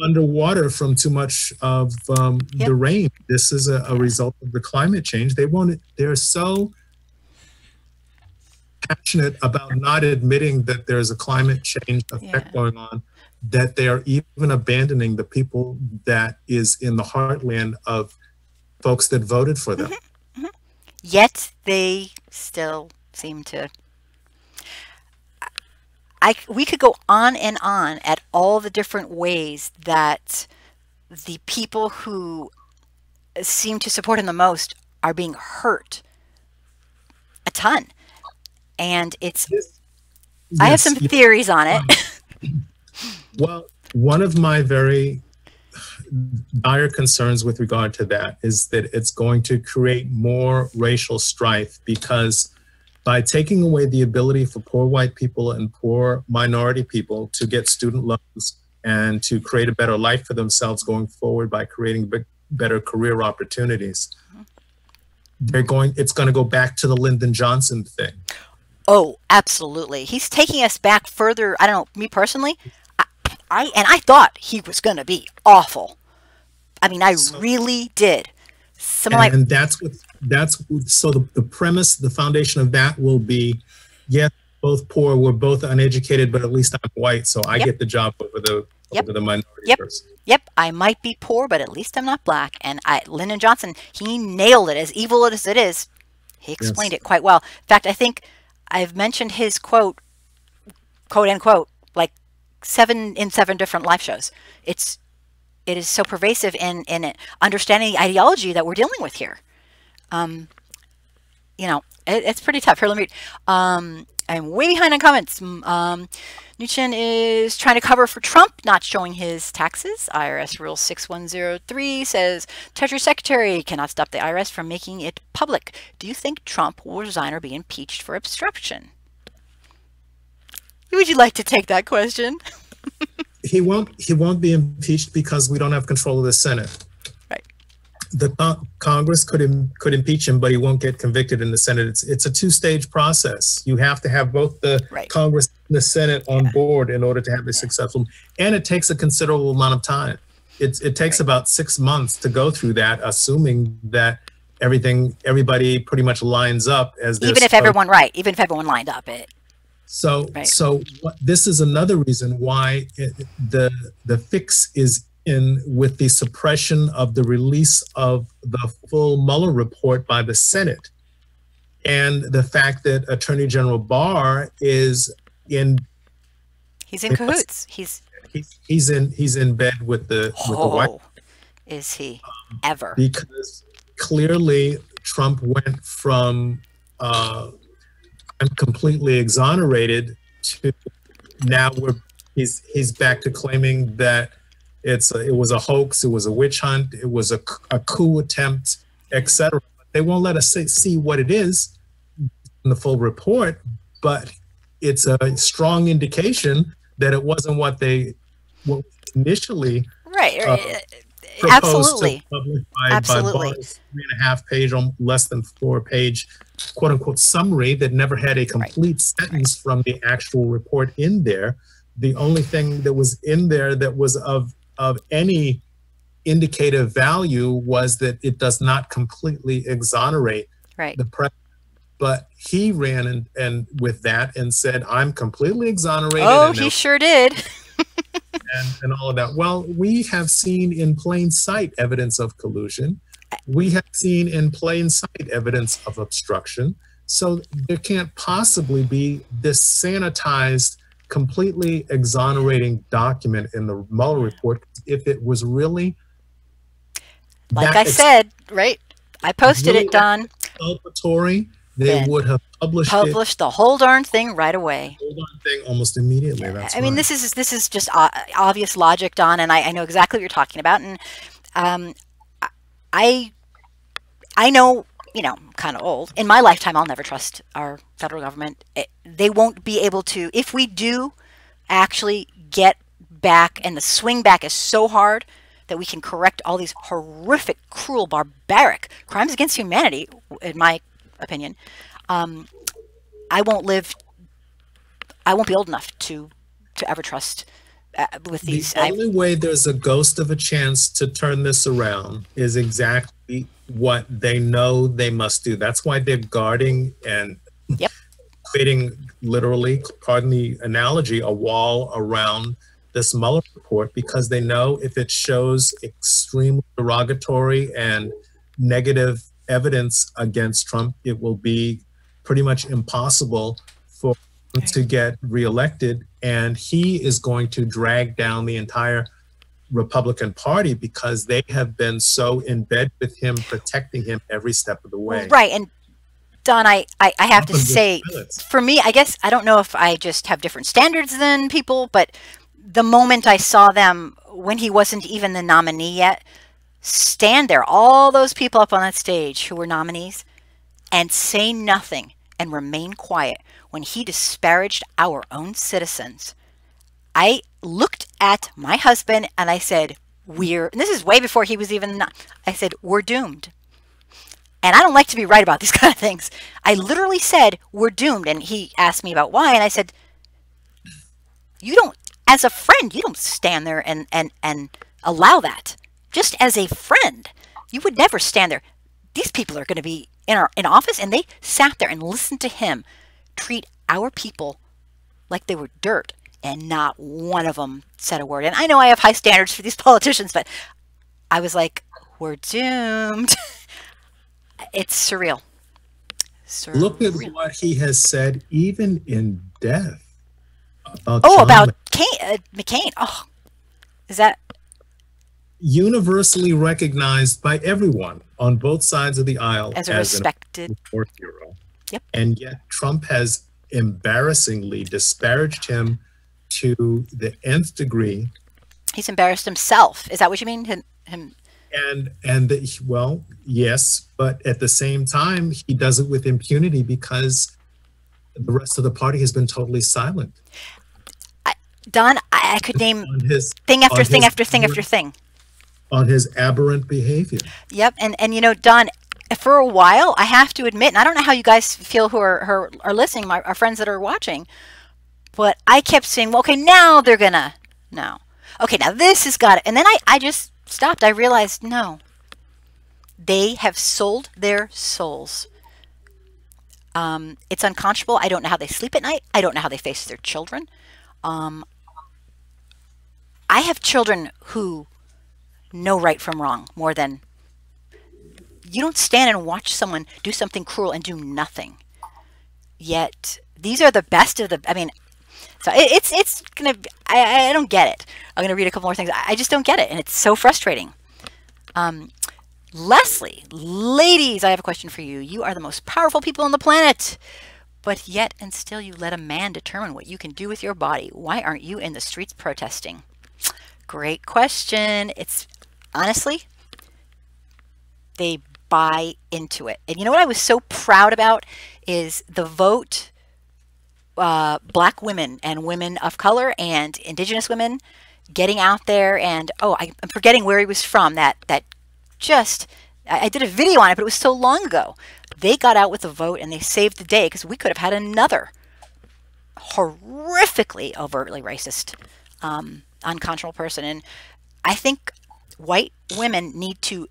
B: Underwater from too much of the rain. This is a result of the climate change. They're so passionate about not admitting that there's a climate change effect going on that they are even abandoning the people that is in the heartland of folks that voted for them.
E: Yet they still seem to. We could go on and on at all the different ways that the people who seem to support him the most are being hurt a ton. And it's, I have some theories on it.
B: Well, one of my very dire concerns with regard to that is that it's going to create more racial strife, because by taking away the ability for poor white people and poor minority people to get student loans and to create a better life for themselves going forward by creating better career opportunities, it's going to go back to the Lyndon Johnson thing.
E: Oh, absolutely. He's taking us back further. I don't know, me personally, I thought he was going to be awful. I mean, I really did. So the premise, the foundation of that will be, yes, both poor, we're both uneducated, but at least I'm white, so I get the job over
B: over the minority
E: Yep.
B: person.
E: Yep, I might be poor, but at least I'm not black. And Lyndon Johnson, he nailed it. As evil as it is, he explained
B: Yes.
E: it quite well. In fact, I think I've mentioned his quote, quote unquote, like 7 different live shows. It is so pervasive in understanding the ideology that we're dealing with here. It's pretty tough. Here, let me read. I'm way behind on comments. Nuchin is trying to cover for Trump not showing his taxes. IRS Rule 6103 says Treasury Secretary cannot stop the IRS from making it public. Do you think Trump will resign or be impeached for obstruction? Would you like to take that question?
B: He won't be impeached because we don't have control of the Senate.
E: Right.
B: The Congress could impeach him, but he won't get convicted in the Senate. It's a two-stage process. You have to have both the Congress and the Senate on board in order to have a successful, and it takes a considerable amount of time. It takes about 6 months to go through that, assuming that everybody pretty much lines up as
E: even if everyone lined up.
B: This is another reason why the fix is in with the suppression of the release of the full Mueller report by the Senate, and the fact that Attorney General Barr is in.
E: He's in cahoots.
B: He's in bed with the White House.
E: Is he ever?
B: Because clearly Trump went from I'm completely exonerated to now he's back to claiming that it was a hoax, it was a witch hunt, it was a coup attempt, etc. They won't let us see what it is in the full report, but it's a strong indication that it wasn't what initially
E: absolutely
B: by Barr's 3.5-page, less than 4-page, quote unquote summary that never had a complete sentence from the actual report in there. The only thing that was in there that was of any indicative value was that it does not completely exonerate the president. But he ran and with that and said, I'm completely exonerated.
E: Oh, he sure did.
B: and all of that. Well, we have seen in plain sight evidence of collusion. We have seen in plain sight evidence of obstruction. So there can't possibly be this sanitized, completely exonerating document in the Mueller report if it was really
E: like I said, right? I posted
B: really
E: it, Don.
B: Exculpatory. They would have published
E: the whole darn thing right away.
B: The whole darn thing almost immediately. That's
E: I mean, this is just obvious logic, Don, and I know exactly what you're talking about. And I know, I'm kind of old. In my lifetime, I'll never trust our federal government. They won't be able to. If we do actually get back, and the swing back is so hard that we can correct all these horrific, cruel, barbaric crimes against humanity, in my opinion, I won't be old enough to ever trust with these.
B: The only way there's a ghost of a chance to turn this around is exactly what they know they must do. That's why they're guarding and creating, literally, pardon the analogy, a wall around this Mueller report, because they know if it shows extremely derogatory and negative evidence against Trump, it will be pretty much impossible for him to get reelected, and he is going to drag down the entire Republican Party because they have been so in bed with him, protecting him every step of the way.
E: Right, and Don, I have to say, for me, I guess, I don't know if I just have different standards than people, but the moment I saw them, when he wasn't even the nominee yet, stand there, all those people up on that stage who were nominees, and say nothing and remain quiet when he disparaged our own citizens. I looked at my husband and I said, and this is way before he was even, I said, we're doomed. And I don't like to be right about these kind of things. I literally said, we're doomed. And he asked me about why. And I said, as a friend, you don't stand there and allow that. Just as a friend, you would never stand there. These people are going to be in office, and they sat there and listened to him treat our people like they were dirt. and not one of them said a word. And I know I have high standards for these politicians, but I was like, we're doomed. It's surreal.
B: Look at
E: Surreal.
B: what he has said, even in death, about
E: Oh,
B: John
E: about McCain. Oh, is that
B: universally recognized by everyone on both sides of the aisle
E: as a
B: an
E: respected?
B: war hero.
E: Yep.
B: And yet Trump has embarrassingly disparaged him to the nth degree.
E: He's embarrassed himself. Is that what you mean? Him.
B: Well, yes, but at the same time, he does it with impunity because the rest of the party has been totally silent.
E: Don, I could name
B: on his,
E: thing after
B: on
E: thing
B: his
E: after thing after thing.
B: On his aberrant behavior.
E: Yep, and you know, Don, for a while, I have to admit, and I don't know how you guys feel who are listening, our friends that are watching, but I kept saying, well, okay, now they're gonna, no. Okay, now this has got it. And then I just stopped. I realized, no. They have sold their souls. It's unconscionable. I don't know how they sleep at night. I don't know how they face their children. I have children who know right from wrong more than you don't stand and watch someone do something cruel and do nothing. Yet these are the best of the. I mean, so it's gonna. I don't get it. I'm gonna read a couple more things. I just don't get it, and it's so frustrating. Leslie, ladies, I have a question for you. You are the most powerful people on the planet, but yet and still you let a man determine what you can do with your body. Why aren't you in the streets protesting? Great question. It's honestly, they buy into it. And you know what I was so proud about is the vote, black women and women of color and indigenous women getting out there. And I'm forgetting where he was from. That just, I did a video on it, but it was so long ago. They got out with a vote and they saved the day because we could have had another horrifically, overtly racist, unconscionable person. And I think white women need to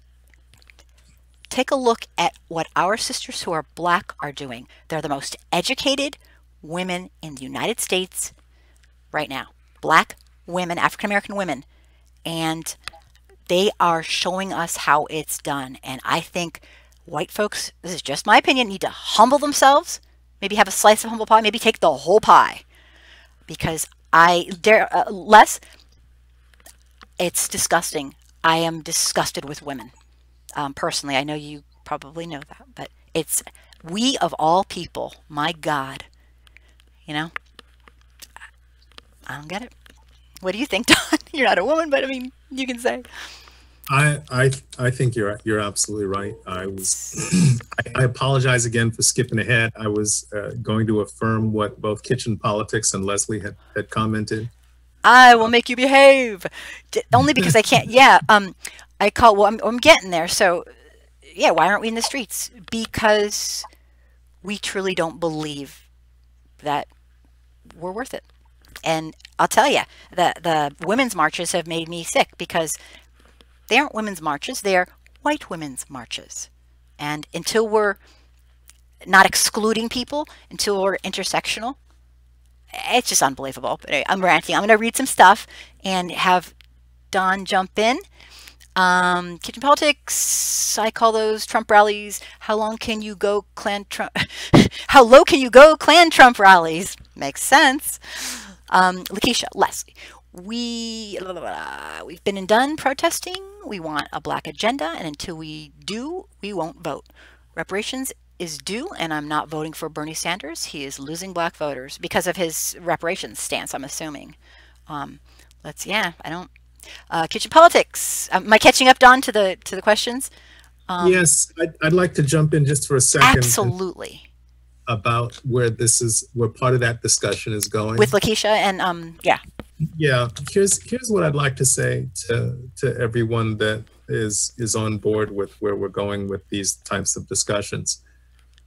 E: take a look at what our sisters who are black are doing. They're the most educated women in the United States right now. Black women, African American women. And they are showing us how it's done. And I think white folks, this is just my opinion, need to humble themselves. Maybe have a slice of humble pie. Maybe take the whole pie. Because I dare, Les, it's disgusting. I am disgusted with women. Personally, I know you probably know that, but it's we of all people, my God, you know, I don't get it. What do you think, Don? You're not a woman, but I mean, you can say.
B: I think you're absolutely right. I apologize again for skipping ahead. I was going to affirm what both Kitchen Politics and Leslie had commented.
E: I will make you behave. Only because I can't. Yeah. I'm getting there. So, yeah, why aren't we in the streets? Because we truly don't believe that we're worth it. And I'll tell you, the women's marches have made me sick because they aren't women's marches. They're white women's marches. And until we're not excluding people, until we're intersectional, it's just unbelievable. But I'm ranting. I'm going to read some stuff and have Don jump in. Kitchen Politics, I call those Trump rallies. How long can you go Klan Trump? How low can you go Klan Trump rallies? Makes sense. Lakeisha, Leslie, we've been and done protesting. We want a black agenda, and until we do, we won't vote. Reparations is due, and I'm not voting for Bernie Sanders. He is losing black voters because of his reparations stance, I'm assuming. I don't. Kitchen Politics. Am I catching up, Don, to the questions?
B: Yes, I'd like to jump in just for a second.
E: Absolutely.
B: About where part of that discussion is going.
E: With Lakeisha and yeah.
B: Yeah, here's what I'd like to say to everyone that is on board with where we're going with these types of discussions.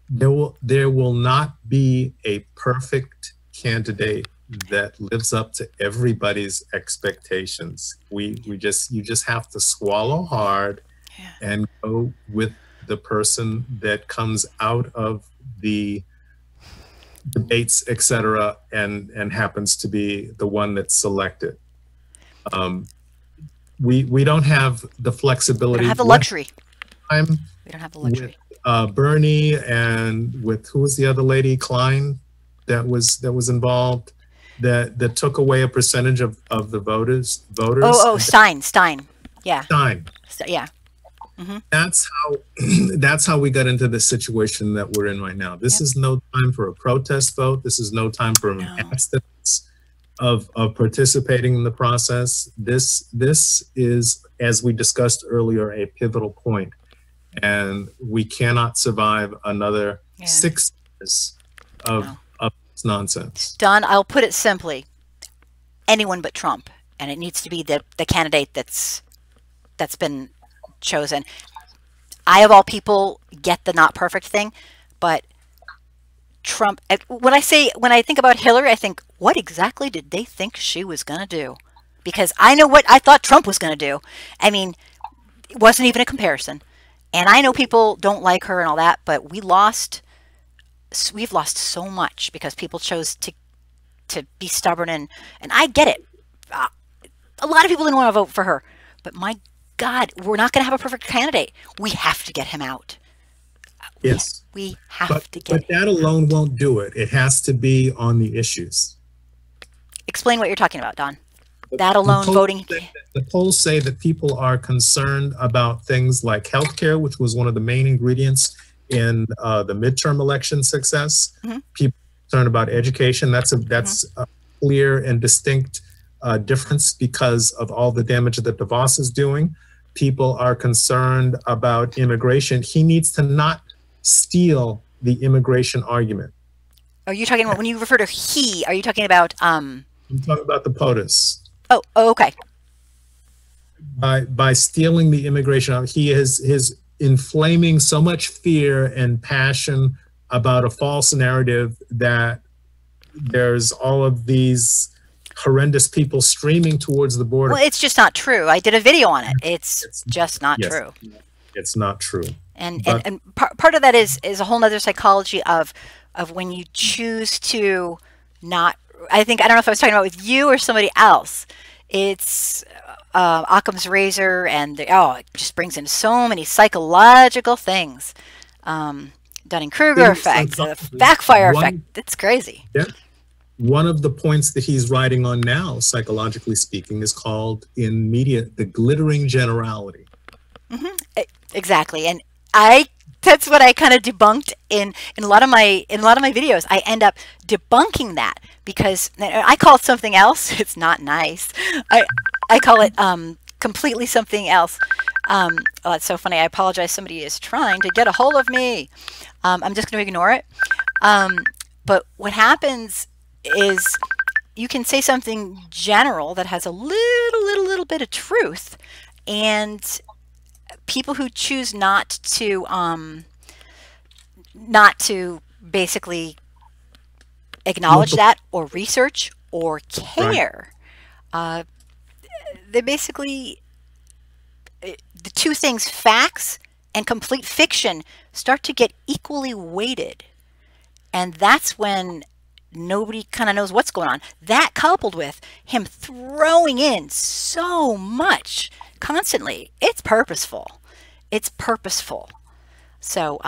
B: There will not be a perfect candidate that lives up to everybody's expectations. You just have to swallow hard and go with the person that comes out of the debates, etc., and happens to be the one that's selected. We don't have the
E: We
B: flexibility.
E: don't have the luxury.
B: Time
E: We don't have the
B: with
E: luxury.
B: Bernie and with who was the other lady, Klein, that was involved, that took away a percentage of the voters.
E: Oh, Stein. Yeah.
B: Stein.
E: Yeah.
B: That's how we got into the situation that we're in right now. This is no time for a protest vote. This is no time for an abstinence of participating in the process. This is, as we discussed earlier, a pivotal point, and we cannot survive another 6 years of this nonsense.
E: Don, I'll put it simply: anyone but Trump, and it needs to be the candidate that's been chosen. I, of all people, get the not perfect thing, but Trump, when I think about Hillary, I think, what exactly did they think she was going to do? Because I know what I thought Trump was going to do. I mean, it wasn't even a comparison. And I know people don't like her and all that, but we've lost so much because people chose to be stubborn, and I get it. A lot of people didn't want to vote for her, but my God, we're not going to have a perfect candidate. We have to get him out.
B: Yes.
E: We have to get
B: But that alone won't do it. It has to be on the issues.
E: Explain what you're talking about, Don. That alone, voting.
B: The polls say that people are concerned about things like healthcare, which was one of the main ingredients in the midterm election success. People are concerned about education. That's a clear and distinct difference because of all the damage that DeVos is doing. People are concerned about immigration. He needs to not steal the immigration argument.
E: Are you talking about, when you refer to he, are you talking about
B: I'm talking about the POTUS.
E: Oh, okay.
B: By stealing the immigration, he is inflaming so much fear and passion about a false narrative that there's all of these horrendous people streaming towards the border.
E: Well, it's just not true. I did a video on it. It's just not true.
B: It's not true.
E: And part of that is a whole nother psychology of when you choose to not. I don't know if I was talking about with you or somebody else. It's Occam's razor, and it just brings in so many psychological things. Dunning-Kruger effect, the backfire effect. It's crazy.
B: Yeah. One of the points that he's writing on now, psychologically speaking, is called in media the glittering generality.
E: Exactly, and that's what I kind of debunked in a lot of my videos. I end up debunking that because I call it something else. It's not nice. I call it completely something else. Oh, that's so funny. I apologize. Somebody is trying to get a hold of me. I'm just going to ignore it. But what happens is you can say something general that has a little bit of truth, and people who choose not to basically acknowledge that or research or care, they basically, the two things, facts and complete fiction, start to get equally weighted, and that's when nobody kind of knows what's going on. That, coupled with him throwing in so much constantly, it's purposeful. It's purposeful. So,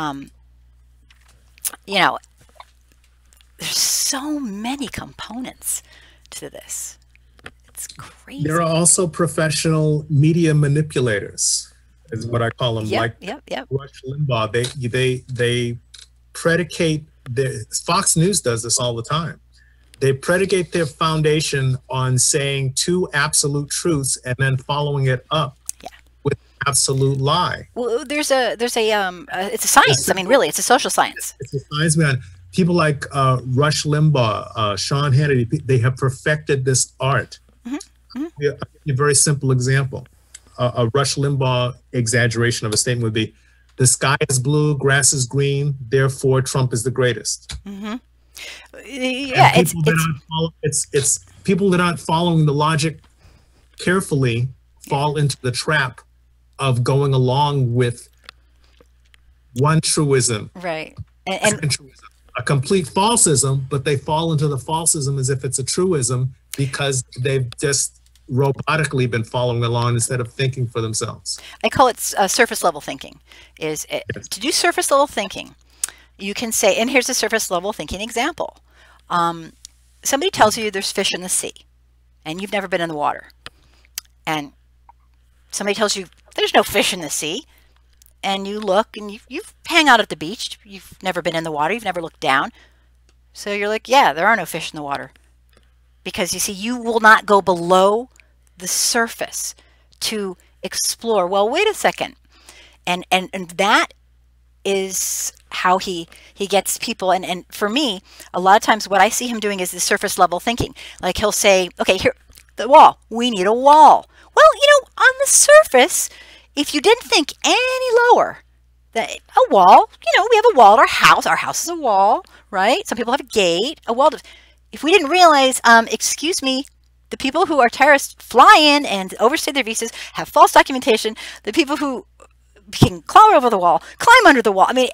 E: there's so many components to this. It's crazy.
B: There are also professional media manipulators, is what I call them.
E: Yep.
B: Rush Limbaugh. They predicate. Fox News does this all the time. They predicate their foundation on saying two absolute truths and then following it up with an absolute lie.
E: Well, it's a science. I mean, really, it's a social science.
B: It's a science, man. People like Rush Limbaugh, Sean Hannity, they have perfected this art. I'll give you a very simple example. A Rush Limbaugh exaggeration of a statement would be, the sky is blue, grass is green, therefore Trump is the greatest.
E: Yeah, it's
B: people that aren't following the logic carefully fall into the trap of going along with one truism.
E: Right.
B: a complete falsism, but they fall into the falsism as if it's a truism because they've just robotically been following along instead of thinking for themselves.
E: I call it surface level thinking.
B: Yes.
E: To do surface level thinking, you can say, and here's a surface level thinking example. Somebody tells you there's fish in the sea, and you've never been in the water. And somebody tells you there's no fish in the sea, and you look, and you hang out at the beach. You've never been in the water. You've never looked down. So you're like, yeah, there are no fish in the water. Because you see, you will not go below the surface to explore. Well, wait a second. And that is how he gets people. And for me, a lot of times what I see him doing is the surface level thinking. Like he'll say, okay, here, the wall. We need a wall. Well, on the surface, if you didn't think any lower, that a wall, we have a wall at our house. Our house is a wall, right? Some people have a gate, a wall. If we didn't realize, excuse me, the people who are terrorists fly in and overstay their visas, have false documentation, the people who can climb over the wall, climb under the wall. I mean,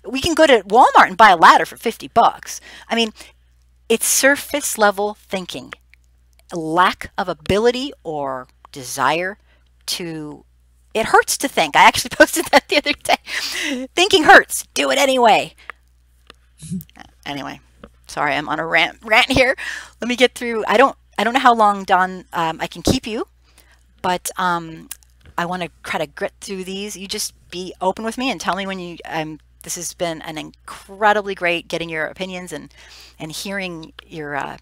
E: we can go to Walmart and buy a ladder for $50. I mean, it's surface level thinking. A lack of ability or desire to, it hurts to think. I actually posted that the other day. Thinking hurts. Do it anyway. Anyway, sorry, I'm on a rant here. Let me get through. I don't know how long, Don, I can keep you, but I want to try to grit through these. You just be open with me and tell me when you. This has been an incredibly great getting your opinions and hearing your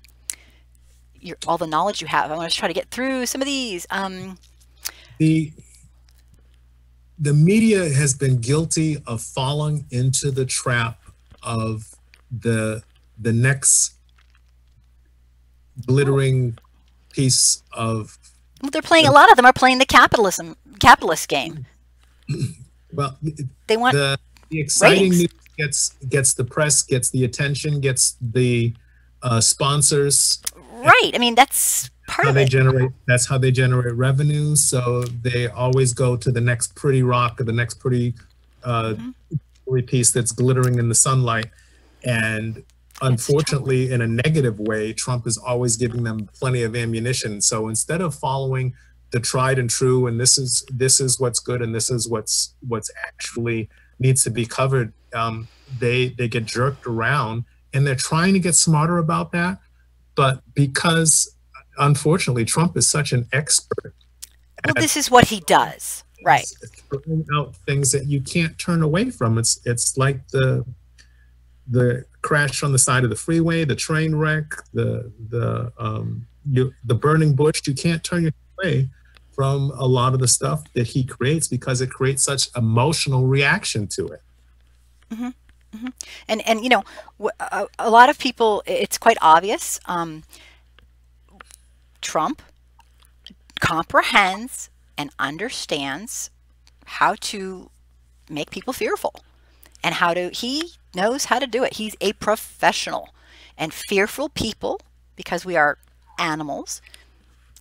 E: all the knowledge you have. I want to try to get through some of these.
B: The media has been guilty of falling into the trap of the next glittering piece of.
E: Well, they're playing. A lot of them are playing the capitalist game.
B: Well,
E: they want
B: the exciting
E: ratings.
B: News gets the press, gets the attention, gets the sponsors.
E: Right. I mean, that's part of it.
B: That's how they generate revenue. So they always go to the next pretty rock or the next pretty piece that's glittering in the sunlight. And unfortunately, in a negative way, Trump is always giving them plenty of ammunition. So instead of following the tried and true, and this is what's good, and this is what's actually needs to be covered, they get jerked around, and they're trying to get smarter about that. But because, unfortunately, Trump is such an expert.
E: Well, this is what he does, right?
B: Throwing out things that you can't turn away from. It's like the crash on the side of the freeway, the train wreck, the burning bush. You can't turn your away from a lot of the stuff that he creates because it creates such emotional reaction to it.
E: Mm-hmm. Mm-hmm. And a lot of people, it's quite obvious. Trump comprehends and understands how to make people fearful, and he knows how to do it. He's a professional. And fearful people, because we are animals,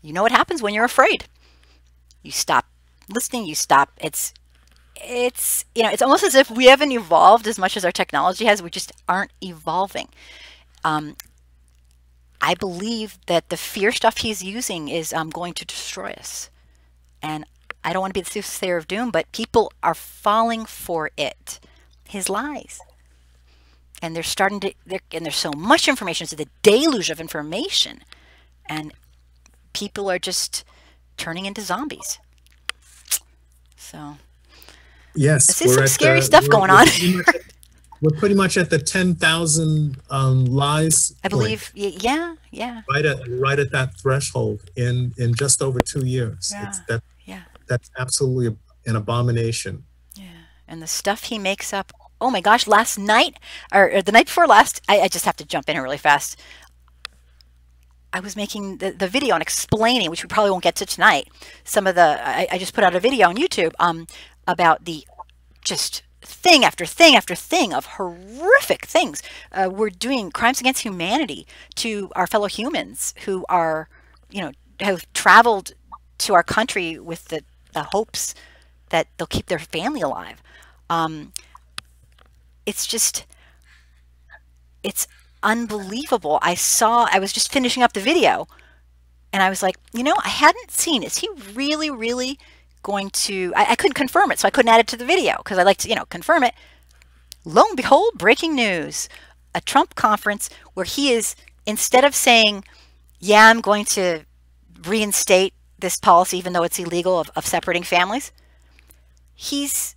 E: you know what happens when you're afraid. You stop listening, you stop. It's almost as if we haven't evolved as much as our technology has. We just aren't evolving. I believe that the fear stuff he's using is going to destroy us. And I don't want to be the soothsayer of doom, but people are falling for it. His lies. And they're starting to, and there's so much information. It's a deluge of information. And people are just turning into zombies. So.
B: Yes,
E: this is some scary stuff going on.
B: We're pretty much at the 10,000 lies.
E: I believe, yeah.
B: Right at that threshold in just over 2 years.
E: Yeah.
B: That's absolutely an abomination.
E: Yeah, and the stuff he makes up. Oh my gosh! Last night or the night before last, I just have to jump in here really fast. I was making the video and explaining, which we probably won't get to tonight. Some of I just put out a video on YouTube about the just thing after thing after thing of horrific things. We're doing crimes against humanity to our fellow humans who are, have traveled to our country with the hopes that they'll keep their family alive. It's just, it's unbelievable. I was just finishing up the video, and I was like, I hadn't seen, is he really, really going to, I couldn't confirm it, so I couldn't add it to the video because I like to, confirm it. Lo and behold, breaking news. A Trump conference where he is, instead of saying, yeah, I'm going to reinstate this policy, even though it's illegal, of separating families, he's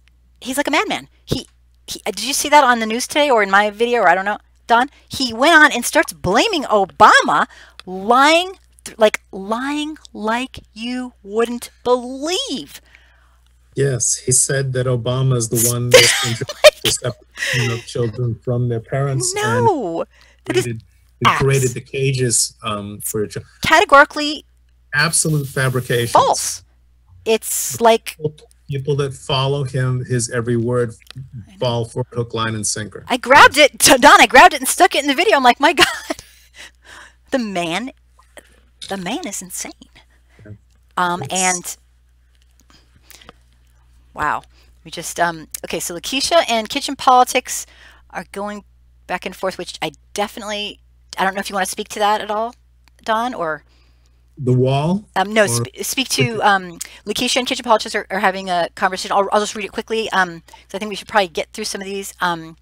E: like a madman. Did you see that on the news today or in my video, or I don't know, Don? He went on and starts blaming Obama, lying like you wouldn't believe.
B: Yes, he said that Obama is the one that introduced the separation of children from their parents.
E: No,
B: and created the cages for children.
E: Categorically
B: absolute fabrication.
E: False. It's like
B: people that follow him, his every word fall for hook, line, and sinker.
E: I grabbed it, Don. I grabbed it and stuck it in the video. I'm like, my God, the man is insane. And wow, we just okay. So Lakeisha and Kitchen Politics are going back and forth, which I don't know if you want to speak to that at all, Don, or
B: the wall.
E: No, speak to Lakeisha and Kitchen Politics are having a conversation. I'll just read it quickly. So I think we should probably get through some of these. I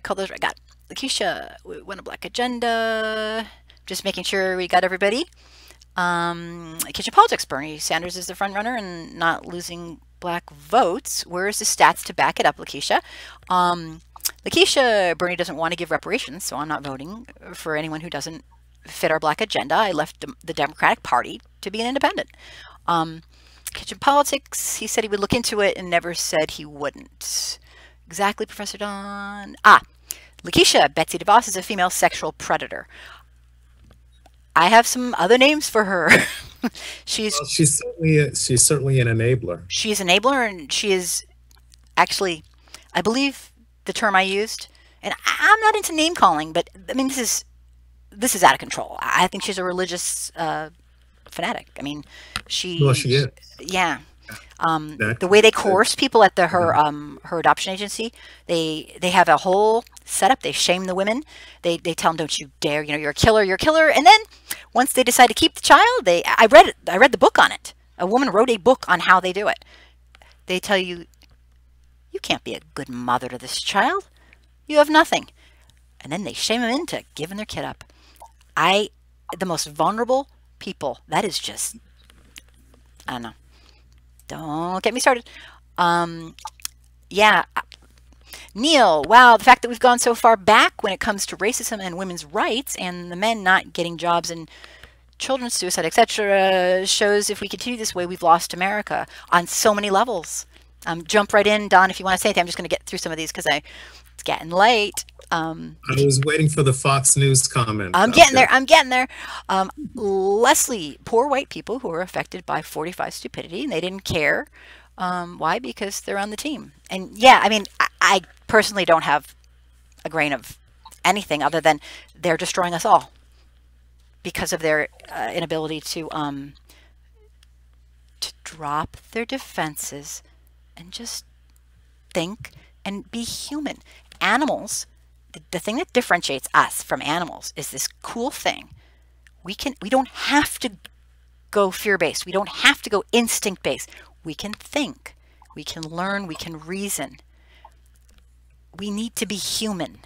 E: call those. I got Lakeisha. We want a black agenda. Just making sure we got everybody. Kitchen Politics. Bernie Sanders is the front runner and not losing black votes. Where's the stats to back it up, Lakeisha? Lakeisha, Bernie doesn't want to give reparations, so I'm not voting for anyone who doesn't fit our black agenda. I left the Democratic Party to be an independent. Kitchen Politics, he said he would look into it and never said he wouldn't. Exactly, Professor Don. Lakeisha, Betsy DeVos is a female sexual predator. I have some other names for her. She's certainly an enabler. She's an enabler, and she is actually, I believe the term I used, and I'm not into name calling, but I mean, this is out of control. I think she's a religious fanatic. I mean, she is. Yeah. The way they coerce people at her adoption agency, they have a whole setup. They shame the women. They tell them, don't you dare, you're a killer, and then once they decide to keep the child, I read the book on it. A woman wrote a book on how they do it. They tell you, you can't be a good mother to this child. You have nothing. And then they shame them into giving their kid up. The most vulnerable people, that is just, I don't know. Don't get me started. Yeah. Neil, wow, the fact that we've gone so far back when it comes to racism and women's rights and the men not getting jobs and children's suicide, etc., shows if we continue this way, we've lost America on so many levels. Jump right in, Don, if you want to say anything. I'm just going to get through some of these because it's getting late. I
B: was waiting for the Fox News comment.
E: I'm getting there. Leslie, poor white people who are affected by 45 stupidity, and they didn't care. Why? Because they're on the team. And yeah, I mean, I personally don't have a grain of anything other than they're destroying us all because of their inability to drop their defenses and just think and be human. Animals, the thing that differentiates us from animals is this cool thing. We don't have to go fear-based. We don't have to go instinct-based. We can think. We can learn. We can reason. We need to be human.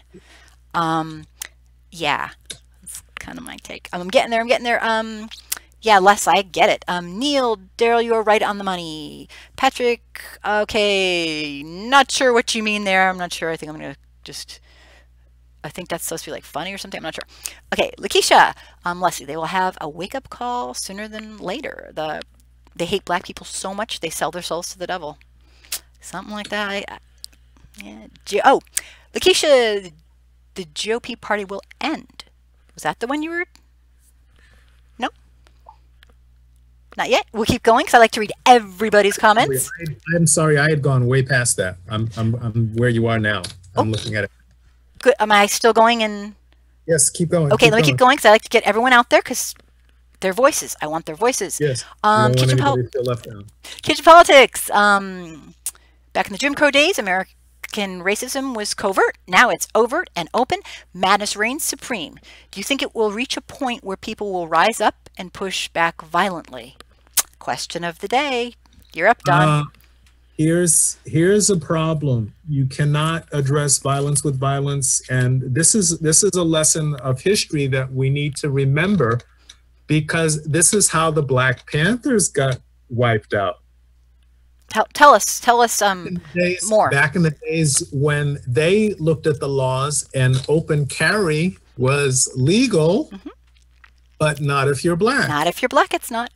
E: Yeah, that's kind of my take. I'm getting there. Yeah, Les, I get it. Neil, Daryl, you are right on the money. Patrick, okay, not sure what you mean there. I'm not sure. I think I'm going to I think that's supposed to be like funny or something. I'm not sure. Okay, Lakeisha, Leslie, they will have a wake-up call sooner than later. They hate black people so much, they sell their souls to the devil. Something like that. Yeah. Lakeisha, the GOP party will end. Was that the one you were? No? Not yet? We'll keep going because I like to read everybody's comments.
B: I'm sorry, I had gone way past that. I'm where you are now. I'm looking at it.
E: Good. Am I still going? And
B: yes, keep going.
E: Okay, let me keep going because I like to get everyone out there because their voices. I want their voices.
B: Yes. Kitchen Politics.
E: Back in the Jim Crow days, America American racism was covert. Now it's overt and open. Madness reigns supreme. Do you think it will reach a point where people will rise up and push back violently? Question of the day. You're up, Don.
B: Here's a problem. You cannot address violence with violence, and this is a lesson of history that we need to remember, because this is how the Black Panthers got wiped out.
E: Tell us more.
B: Back in the days when they looked at the laws and open carry was legal, but not if you're Black.
E: Not if you're Black, it's not.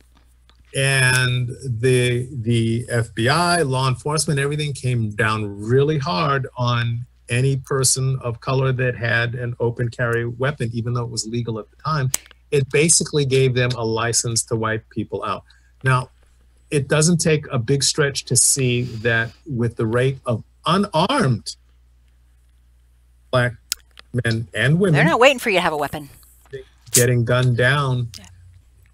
B: And the FBI, law enforcement, everything came down really hard on any person of color that had an open carry weapon, even though it was legal at the time. It basically gave them a license to wipe people out. Now, it doesn't take a big stretch to see that with the rate of unarmed Black men and women,
E: they're not waiting for you to have a weapon,
B: getting gunned down. Yeah.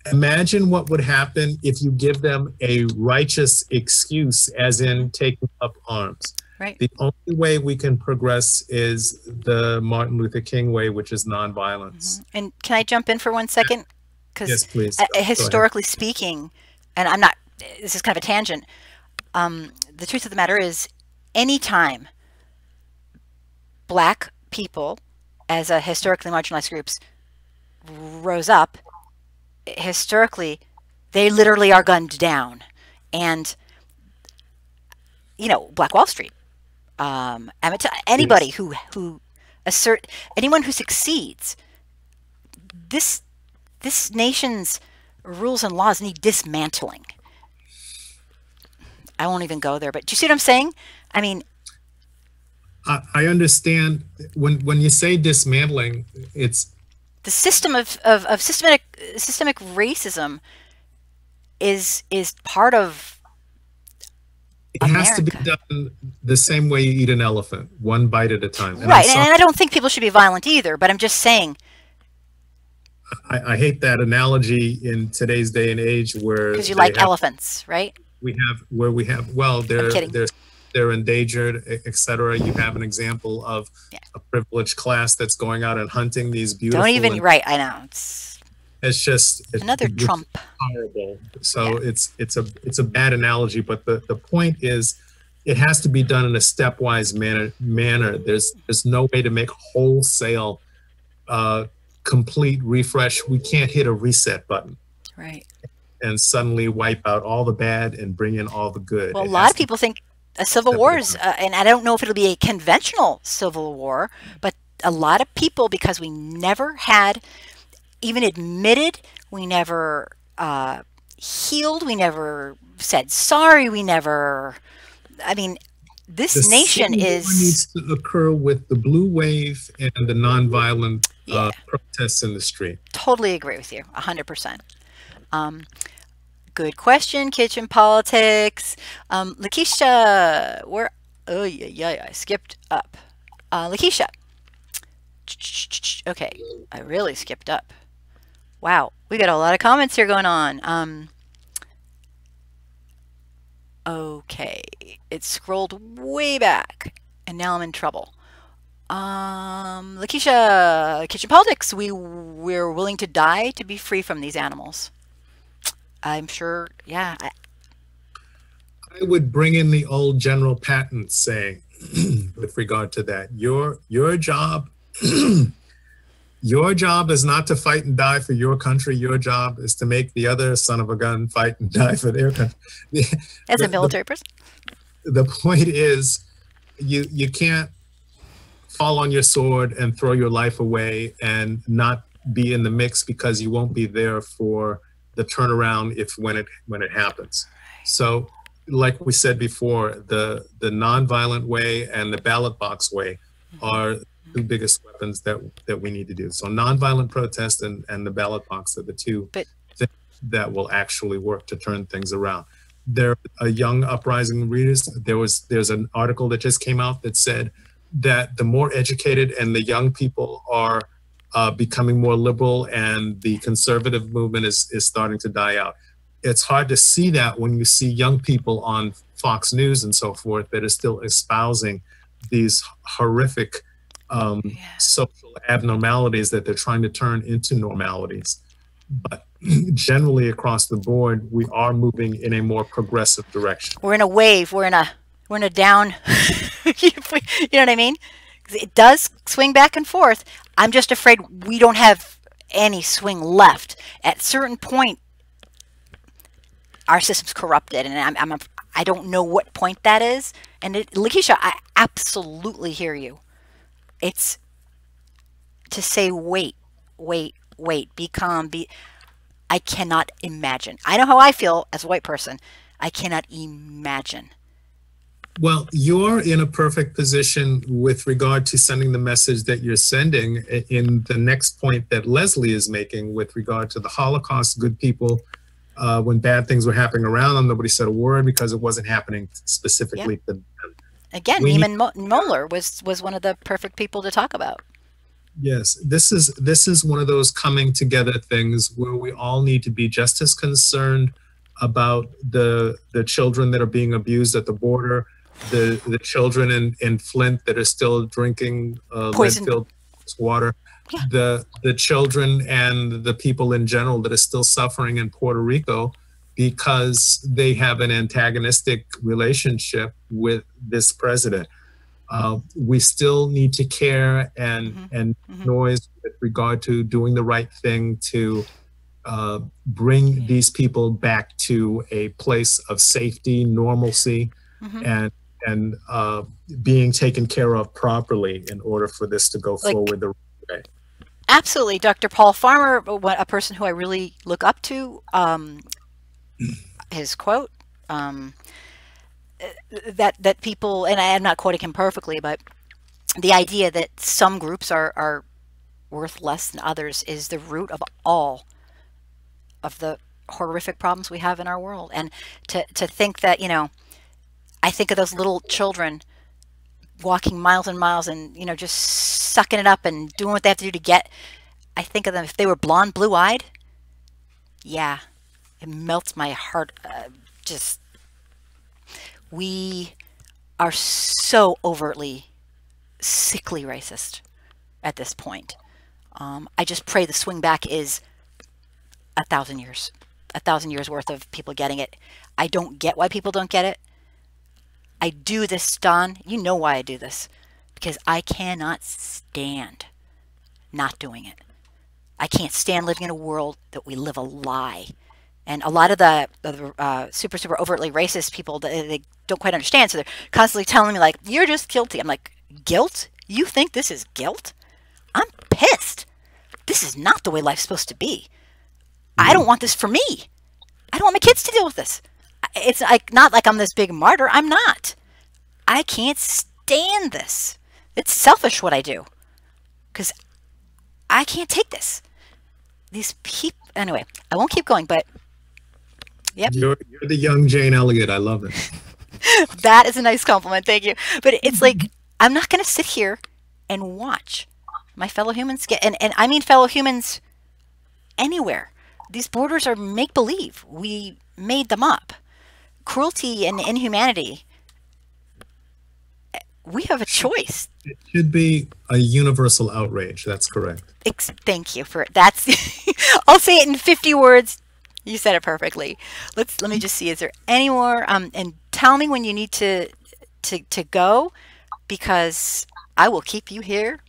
B: Imagine what would happen if you give them a righteous excuse, as in taking up arms.
E: Right.
B: The only way we can progress is the Martin Luther King way, which is nonviolence.
E: And can I jump in for 1 second? Because
B: yes, please.
E: Historically speaking, and I'm not, this is kind of a tangent. The truth of the matter is, anytime Black people, as a historically marginalized groups, rose up, historically, they literally are gunned down. And, you know, Black Wall Street, anybody who anyone who succeeds, this nation's rules and laws need dismantling. I won't even go there, but do you see what I'm saying? I mean,
B: I understand when you say dismantling, it's
E: the system of systemic racism is part of America.
B: Has to be done the same way you eat an elephant, one bite at a time. And
E: right, and I don't think people should be violent either, but I'm just saying.
B: I hate that analogy in today's day and age, where
E: because you like elephants, right?
B: They're endangered, etc. You have an example of a privileged class that's going out and hunting these beautiful.
E: Don't even right. I know it's another Trump.
B: Horrible. So it's a bad analogy, but the point is, it has to be done in a stepwise manner. There's no way to make wholesale, complete refresh. We can't hit a reset button.
E: Right.
B: And suddenly wipe out all the bad and bring in all the good.
E: Well, a lot of people think a civil war is, and I don't know if it'll be a conventional civil war, but a lot of people, because we never had even admitted, we never healed, we never said sorry, we never, I mean, this nation
B: needs to occur with the blue wave and the nonviolent protests in the street.
E: Totally agree with you, 100%. Good question, kitchen politics. Lakeisha, I skipped up. Lakeisha. Okay, I really skipped up. Wow, we got a lot of comments here going on. Okay, it scrolled way back, and now I'm in trouble. Lakeisha, kitchen politics. We're willing to die to be free from these animals. I'm sure, yeah.
B: I would bring in the old General Patton saying, with regard to that, your job, your job is not to fight and die for your country. Your job is to make the other son of a gun fight and die for their country.
E: As a military person.
B: The point is, you can't fall on your sword and throw your life away and not be in the mix, because you won't be there for the turnaround when it happens. So, like we said before, the nonviolent way and the ballot box way are the biggest weapons that we need to do. So nonviolent protest and the ballot box are the two things that will actually work to turn things around. There are young uprising readers. There's an article that just came out that said that the more educated and the young people are becoming more liberal, and the conservative movement is starting to die out. It's hard to see that when you see young people on Fox News and so forth that are still espousing these horrific
E: Yeah.
B: social abnormalities that they're trying to turn into normalities. But generally across the board, we are moving in a more progressive direction.
E: We're in a wave. We're in a down. You know what I mean? 'Cause it does swing back and forth. I'm just afraid we don't have any swing left. At a certain point, our system's corrupted, and I don't know what point that is. And Lakeisha, I absolutely hear you. It's to say, wait, wait, wait, be calm, be. I cannot imagine. I know how I feel as a white person. I cannot imagine.
B: Well, you're in a perfect position with regard to sending the message that you're sending in the next point that Leslie is making with regard to the Holocaust. Good people, when bad things were happening around them, nobody said a word because it wasn't happening specifically to them.
E: Again,
B: We
E: Neiman Moeller was one of the perfect people to talk about.
B: Yes, this is one of those coming together things where we all need to be just as concerned about the children that are being abused at the border, the children in Flint that are still drinking
E: Poison.
B: lead-filled water,
E: Yeah.
B: the children and the people in general that are still suffering in Puerto Rico because they have an antagonistic relationship with this president. We still need to care and noise with regard to doing the right thing to bring these people back to a place of safety, normalcy, and being taken care of properly in order for this to go forward the right way.
E: Absolutely. Dr. Paul Farmer, a person who I really look up to, his quote, that people, and I'm not quoting him perfectly, but the idea that some groups are worth less than others is the root of all of the horrific problems we have in our world. And to think that, I think of those little children walking miles and miles and, just sucking it up and doing what they have to do to get. I think of them, if they were blonde, blue-eyed, yeah, it melts my heart. We are so overtly, sickly racist at this point. I just pray the swing back is 1,000 years. 1,000 years worth of people getting it. I don't get why people don't get it. I do this, Don. You know why I do this. Because I cannot stand not doing it. I can't stand living in a world that we live a lie. And a lot of the super, super overtly racist people, they don't quite understand. So they're constantly telling me, like, you're just guilty. I'm like, guilt? You think this is guilt? I'm pissed. This is not the way life's supposed to be. I don't want this for me. I don't want my kids to deal with this. It's like not like I'm this big martyr. I'm not. I can't stand this. It's selfish what I do. Because I can't take this. These people... Anyway, I won't keep going, but... Yep.
B: You're the young Jane Elliott. I love it.
E: That is a nice compliment. Thank you. But it's like, I'm not going to sit here and watch my fellow humans get... And I mean fellow humans anywhere. These borders are make-believe. We made them up. Cruelty and inhumanity. We have a choice.
B: It should be a universal outrage. That's correct.
E: Thank you for that's. I'll say it in 50 words. You said it perfectly. Let me just see. Is there any more? And tell me when you need to go, because I will keep you here.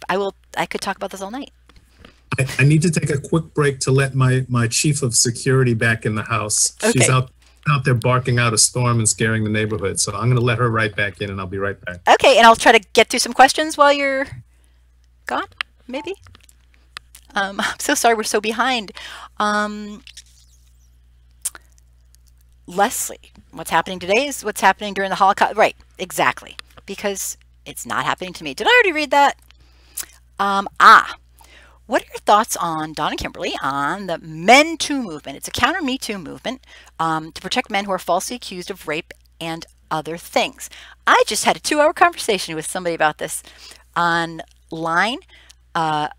E: I could talk about this all night.
B: I need to take a quick break to let my chief of security back in the house.
E: Okay.
B: She's out there barking out a storm and scaring the neighborhood. So I'm going to let her right back in, and I'll be right back.
E: Okay, and I'll try to get through some questions while you're gone, maybe. I'm so sorry we're so behind. Leslie, what's happening today is what's happening during the Holocaust. Right, exactly. Because it's not happening to me. Did I already read that? What are your thoughts on, Don and Kimberly, on the Men Too movement? It's a counter Me Too movement to protect men who are falsely accused of rape and other things. I just had a 2-hour conversation with somebody about this online. A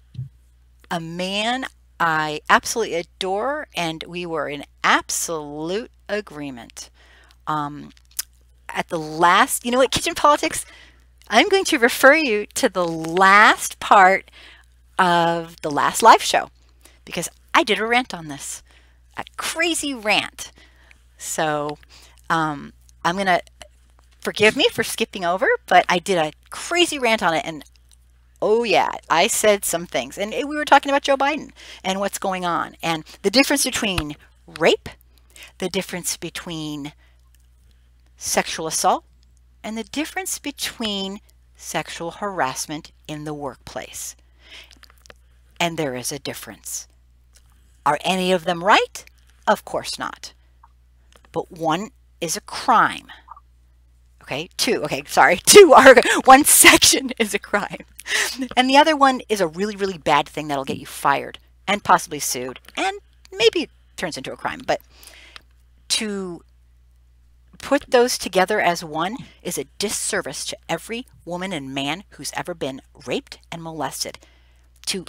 E: man I absolutely adore, and we were in absolute agreement. At the last, you know what, kitchen politics, I'm going to refer you to the last part of the last live show because I did a rant on this, a crazy rant. So I'm going to forgive me for skipping over, but I did a crazy rant on it. And oh yeah, I said some things. And we were talking about Joe Biden and what's going on and the difference between rape, the difference between sexual assault, and the difference between sexual harassment in the workplace. And there is a difference. Are any of them right? Of course not. But one is a crime. Okay, two are, one section is a crime. And the other one is a really, really bad thing that'll get you fired and possibly sued and maybe it turns into a crime. But to put those together as one is a disservice to every woman and man who's ever been raped and molested. To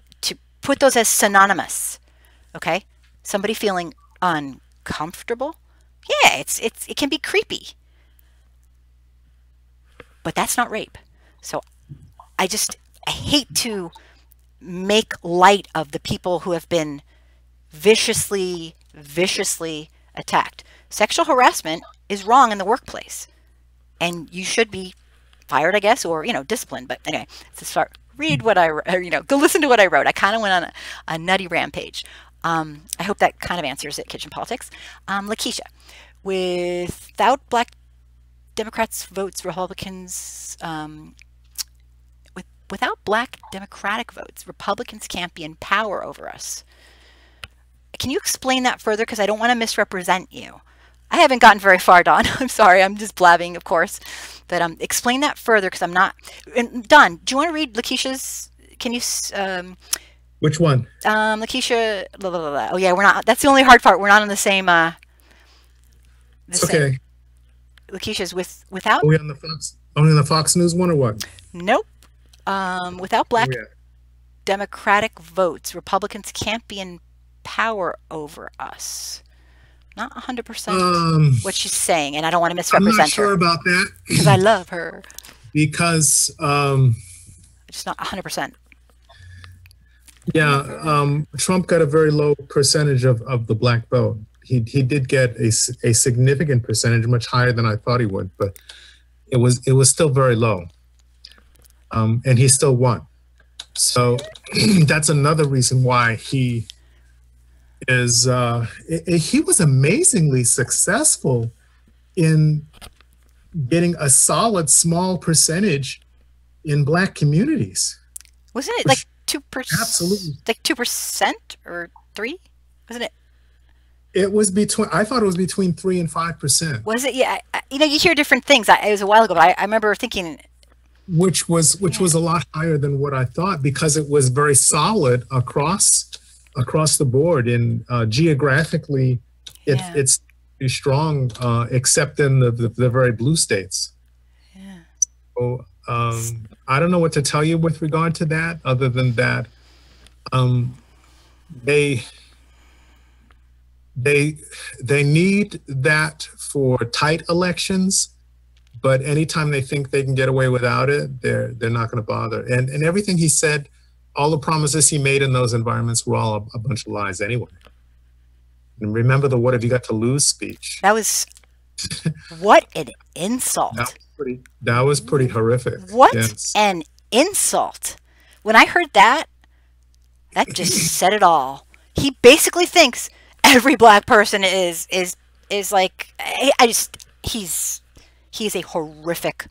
E: put those as synonymous, okay? Somebody feeling uncomfortable, yeah, it can be creepy. But that's not rape. So I hate to make light of the people who have been viciously attacked. Sexual harassment is wrong in the workplace. And you should be fired, I guess, or, disciplined. But anyway, to start, read what go listen to what I wrote. I kind of went on a nutty rampage. I hope that kind of answers it, Kitchen Politics. Lakeisha, without Black Democrats votes, Republicans, without Black Democratic votes, Republicans can't be in power over us. Can you explain that further? Because I don't want to misrepresent you. I haven't gotten very far, Don. I'm sorry. I'm just blabbing, of course. But explain that further because I'm not. And Don, do you want to read Lakeisha's? Can you?
B: Which one?
E: Lakeisha. Blah, blah, blah, blah. Oh yeah, we're not. That's the only hard part. We're not on the same.
B: It's okay.
E: Lakeisha's without.
B: Are we on the Fox? Only on the Fox News one or what?
E: Nope. Without Black Democratic votes, Republicans can't be in power over us. Not 100% what she's saying, and I don't want to misrepresent her.
B: I'm not sure about that.
E: Because I love her.
B: Because
E: just not 100%.
B: Yeah, Trump got a very low percentage of the Black vote. He did get a significant percentage, much higher than I thought he would, but it was still very low. And he still won. So that's another reason why he was amazingly successful in getting a solid small percentage in Black communities.
E: Wasn't it like 2%?
B: Absolutely.
E: Like 2% or 3%? Wasn't it?
B: It was I thought it was between 3 and 5%.
E: Was it? Yeah. You hear different things. It was a while ago, but I remember thinking.
B: Which was a lot higher than what I thought because it was very solid across the board and geographically it's pretty strong except in the very blue states.
E: Yeah.
B: So I don't know what to tell you with regard to that other than that they need that for tight elections. But anytime they think they can get away without it, they're not going to bother. And everything he said, all the promises he made in those environments were all a bunch of lies anyway. And remember the "what have you got to lose" speech.
E: That was what an insult.
B: That was pretty horrific.
E: What an insult. When I heard that just said it all. He basically thinks every Black person is like he's a horrific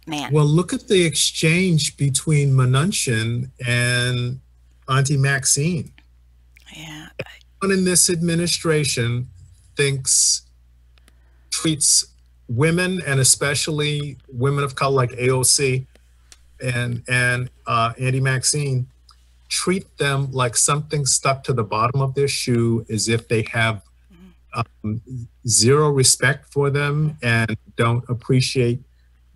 E: man.
B: Well, look at the exchange between Mnuchin and Auntie Maxine.
E: Yeah.
B: Everyone in this administration treats women and especially women of color like AOC and Auntie Maxine, treat them like something stuck to the bottom of their shoe, as if they have zero respect for them and don't appreciate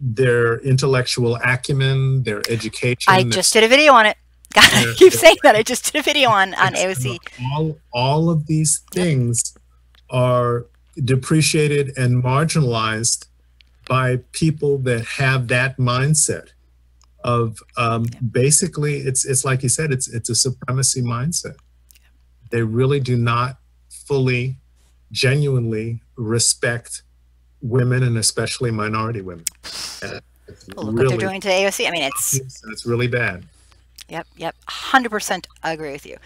B: their intellectual acumen, their education.
E: I just did a video on it. God, I keep saying that. I just did a video on AOC.
B: All of these things are depreciated and marginalized by people that have that mindset of basically, it's like you said, it's a supremacy mindset. They really do not fully, genuinely respect women, and especially minority women.
E: Well, look what they're doing to AOC. I mean,
B: it's really bad.
E: Yep. 100% agree with you.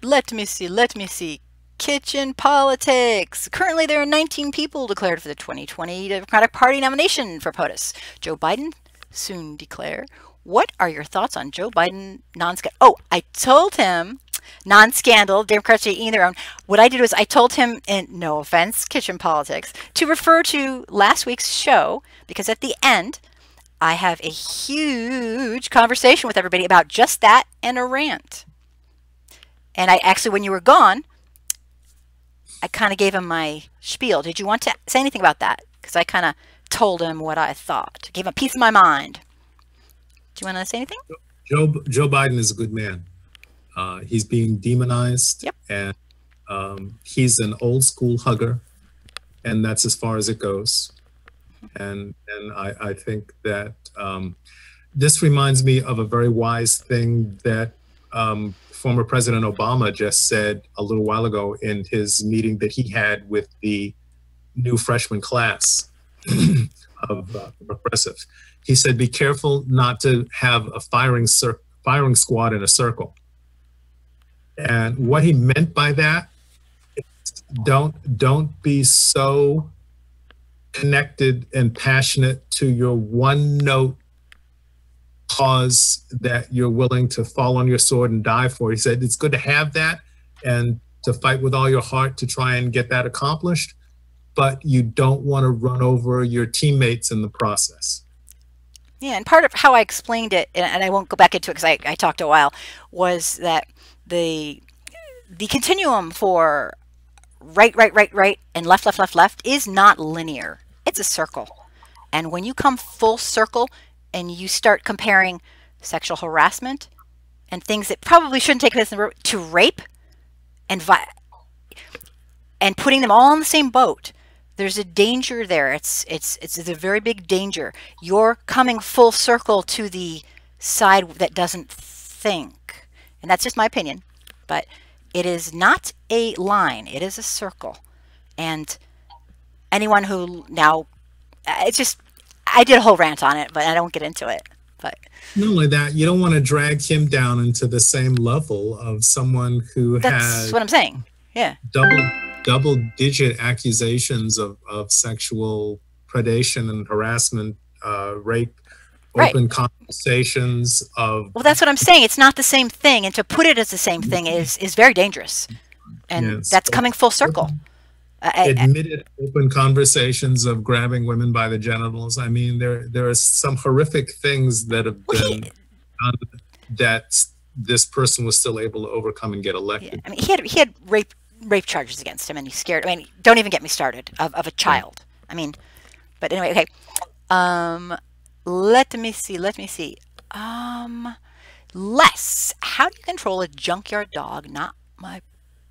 E: Let me see. Kitchen politics. Currently, there are 19 people declared for the 2020 Democratic Party nomination for POTUS. Joe Biden soon declare. What are your thoughts on Joe Biden non-scandal? Oh, I told him non-scandal, Democrats are eating their own. What I did was I told him, and no offense, kitchen politics, to refer to last week's show, because at the end, I have a huge conversation with everybody about just that and a rant. And I actually, when you were gone, I kind of gave him my spiel. Did you want to say anything about that? Because I kind of told him what I thought. Gave him a piece of my mind. Do you want to say anything?
B: Joe Biden is a good man. He's being demonized.
E: Yep.
B: And he's an old school hugger, and that's as far as it goes. And I think that this reminds me of a very wise thing that former President Obama just said a little while ago in his meeting that he had with the new freshman class of progressives. He said, be careful not to have a firing squad in a circle. And what he meant by that is don't be so connected and passionate to your one note cause that you're willing to fall on your sword and die for. He said it's good to have that and to fight with all your heart to try and get that accomplished, but you don't want to run over your teammates in the process.
E: Yeah, and part of how I explained it, and I won't go back into it because I talked a while, was that the continuum for right, and left is not linear. It's a circle. And when you come full circle and you start comparing sexual harassment and things that probably shouldn't take place to rape and putting them all in the same boat, there's a danger there. It's a very big danger. You're coming full circle to the side that doesn't think. And that's just my opinion. But it is not a line. It is a circle. And anyone who now, it's just, I did a whole rant on it, but I don't get into it. But
B: not only that, you don't want to drag him down into the same level of someone who
E: that's what I'm saying. Yeah.
B: Double-digit accusations of sexual predation and harassment, rape, open conversations of. Well,
E: that's what I'm saying. It's not the same thing, and to put it as the same thing is very dangerous, and that's coming full circle.
B: Admitted open conversations of grabbing women by the genitals. I mean, there are some horrific things that have been done that this person was still able to overcome and get elected.
E: Yeah. I mean, he had rape charges against him, and he's scared. I mean, don't even get me started of a child. I mean, but anyway, okay. Let me see. Les, how do you control a junkyard dog? Not by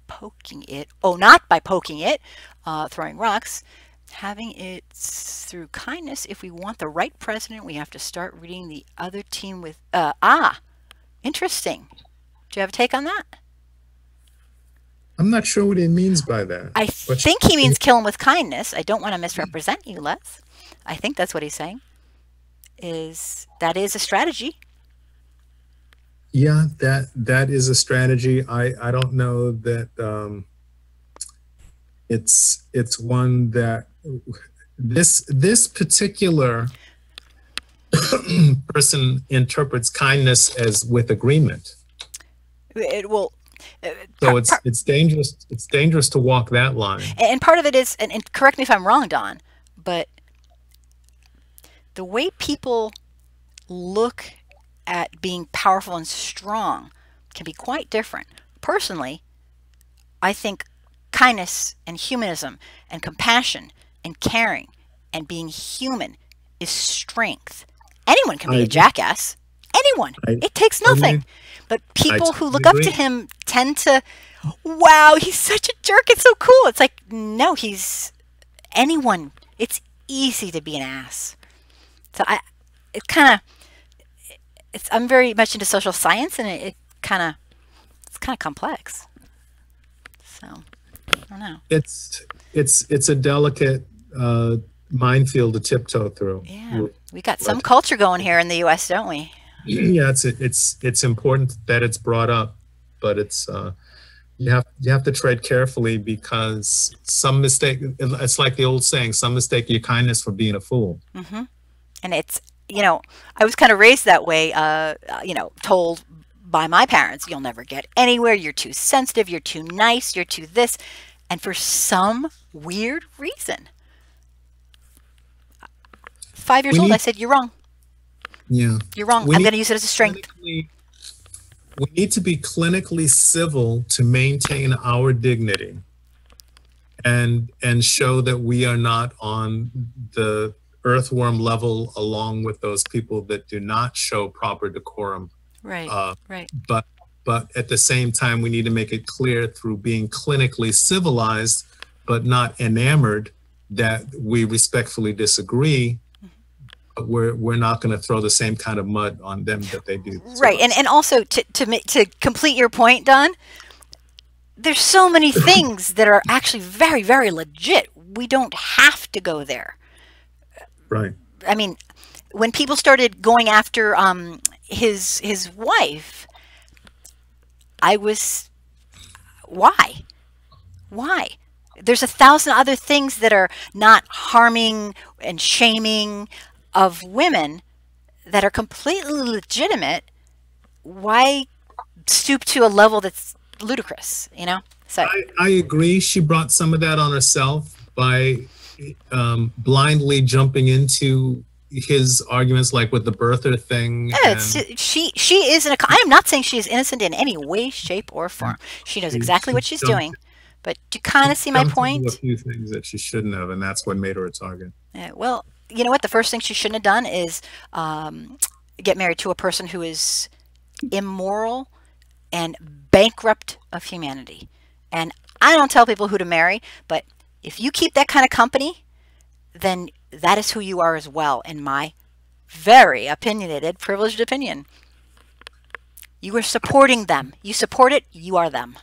E: poking it. Oh, not by poking it, throwing rocks. Having it through kindness. If we want the right president, we have to start reading the other team with. Interesting. Do you have a take on that? I'm
B: not sure what he means by that.
E: I think he means kill him with kindness. I don't want to misrepresent you, Les. I think that's what he's saying. That is a strategy.
B: Yeah, that is a strategy. I don't know that it's one that this particular person interprets kindness as with agreement.
E: It will.
B: So it's dangerous. It's dangerous to walk that line.
E: And part of it is, and correct me if I'm wrong, Don, but the way people look at being powerful and strong can be quite different. Personally, I think kindness and humanism and compassion and caring and being human is strength. Anyone can be a jackass. Anyone. It takes nothing. But people who look up to him tend to, wow, he's such a jerk. It's so cool. It's like, no, he's anyone. It's easy to be an ass. So it kind of, I'm very much into social science, and it's kind of complex. So I don't know.
B: It's a delicate minefield to tiptoe through.
E: Yeah, we got some culture going here in the U.S., don't we?
B: Yeah, it's important that it's brought up, but it's you have to tread carefully, because some mistake. It's like the old saying: "Some mistake your kindness for being a fool."
E: Mm-hmm. And it's, I was kind of raised that way. Told by my parents, "You'll never get anywhere. You're too sensitive. You're too nice. You're too this," and for some weird reason, 5 years old, I said, "You're wrong.
B: Yeah,
E: you're wrong. I'm going to use it as a strength."
B: We need to be clinically civil to maintain our dignity, and show that we are not on the earthworm level along with those people that do not show proper decorum.
E: Right. Right.
B: But at the same time, we need to make it clear through being clinically civilized, but not enamored, that we respectfully disagree. But we're not going to throw the same kind of mud on them that they do.
E: Right. And also to complete your point, Don, there's so many things that are actually very, very legit. We don't have to go there.
B: Right.
E: I mean, when people started going after his wife, I was, why? There's 1,000 other things that are not harming and shaming of women that are completely legitimate. Why stoop to a level that's ludicrous, So
B: I agree. She brought some of that on herself by blindly jumping into his arguments, like with the birther thing.
E: Yeah, she is I am not saying she is innocent in any way, shape, or form. She knows exactly what she's doing. But do you kind of see my point?
B: A few things that she shouldn't have, and that's what made her a target.
E: Yeah, well, you know what? The first thing she shouldn't have done is get married to a person who is immoral and bankrupt of humanity. And I don't tell people who to marry, but if you keep that kind of company, then that is who you are as well, in my very opinionated, privileged opinion. You are supporting them. You support it, you are them.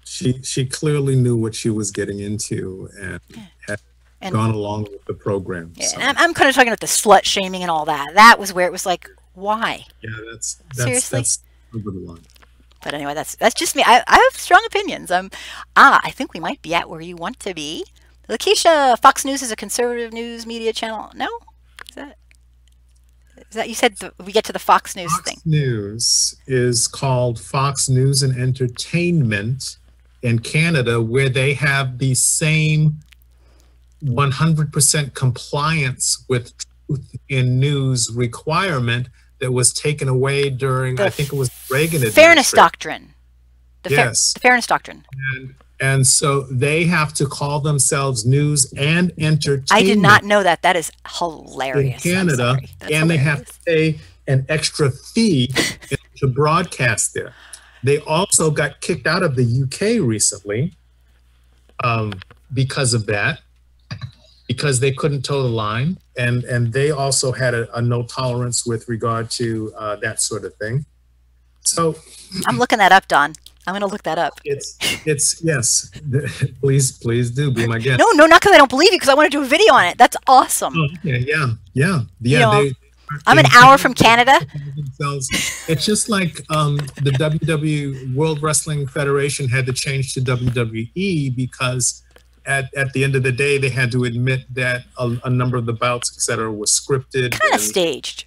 B: She clearly knew what she was getting into and had gone along with the program.
E: Yeah,
B: so.
E: and I'm kind of talking about the slut shaming and all that. That was where it was like, why?
B: Yeah, that's
E: seriously.
B: That's a good one.
E: But anyway, that's just me. I have strong opinions. I think we might be at where you want to be. Lakeisha, Fox News is a conservative news media channel. No? Is that you said we get to the Fox News thing?
B: Fox News is called Fox News and Entertainment in Canada, where they have the same 100% compliance with truth in news requirement that was taken away during, I think it was Reagan administration.
E: Fairness Doctrine.
B: Yes.
E: The Fairness Doctrine.
B: And so they have to call themselves News and Entertainment.
E: I did not know that. That is hilarious.
B: In Canada, and they have to pay an extra fee to broadcast there. They also got kicked out of the UK recently because of that, because they couldn't toe the line. And they also had a no tolerance with regard to that sort of thing. So
E: I'm looking that up, Don. I'm going to look that up.
B: It's yes. Please do be my guest.
E: No, not because I don't believe you, because I want to do a video on it. That's awesome.
B: Oh, okay, yeah.
E: I'm an hour from Canada.
B: It's just like the WWE World Wrestling Federation had to change to WWE because at the end of the day, they had to admit that a number of the bouts, et cetera, was scripted.
E: Kind of staged.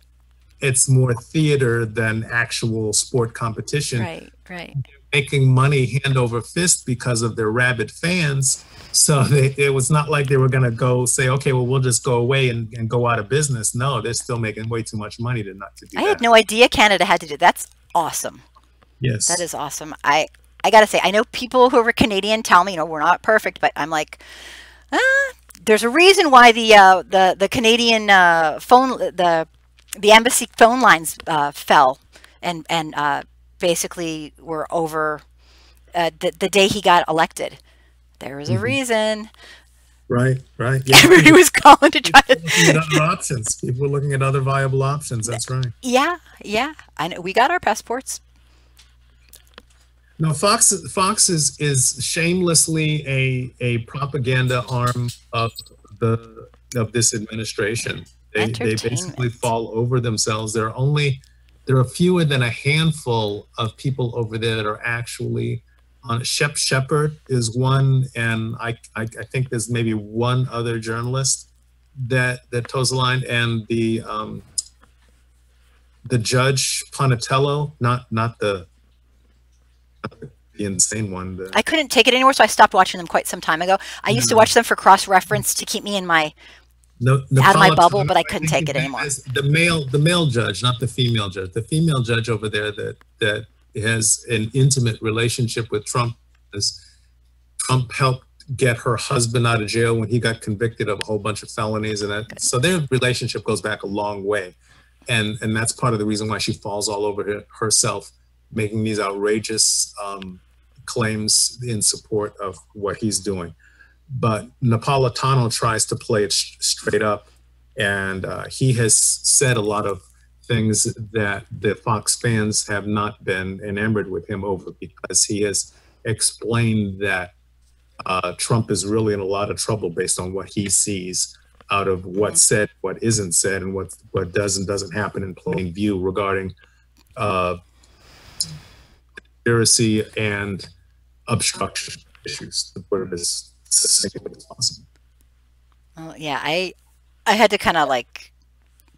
B: It's more theater than actual sport competition.
E: Right.
B: Making money hand over fist because of their rabid fans. So it was not like they were going to go say, okay, well, we'll just go away and go out of business. No, they're still making way too much money to not to do that.
E: I had no idea Canada had to do that. That's awesome.
B: Yes.
E: That is awesome. I got to say, I know people who are Canadian tell me, we're not perfect, but I'm like, there's a reason why the Canadian the embassy phone lines fell and basically were over the day he got elected. There was a reason.
B: Right, right. Yeah,
E: Everybody was calling to try
B: people looking at
E: to.
B: other options. People were looking at other viable options. That's right.
E: Yeah, yeah. I know. We got our passports.
B: No, Fox is shamelessly a propaganda arm of of this administration. They basically
E: Entertainment.
B: fall over themselves. There are fewer than a handful of people over there that are actually on. Shep Shepherd is one, and I think there's maybe one other journalist that toes the line, and the judge Ponatello, not the insane one.
E: I couldn't take it anymore, so I stopped watching them quite some time ago. I used to watch them for cross reference to keep me in my out of my bubble, but I couldn't take it anymore.
B: The male judge, not the female judge. The female judge over there that has an intimate relationship with Trump. Trump helped get her husband out of jail when he got convicted of a whole bunch of felonies, and so their relationship goes back a long way, and that's part of the reason why she falls all over herself, making these outrageous claims in support of what he's doing. But Napolitano tries to play it straight up, and he has said a lot of things that the Fox fans have not been enamored with him over, because he has explained that Trump is really in a lot of trouble based on what he sees out of what's said, what isn't said, and what does and doesn't happen in plain view regarding conspiracy and obstruction issues, to put it as succinctly as possible.
E: Well, yeah, I had to kind of like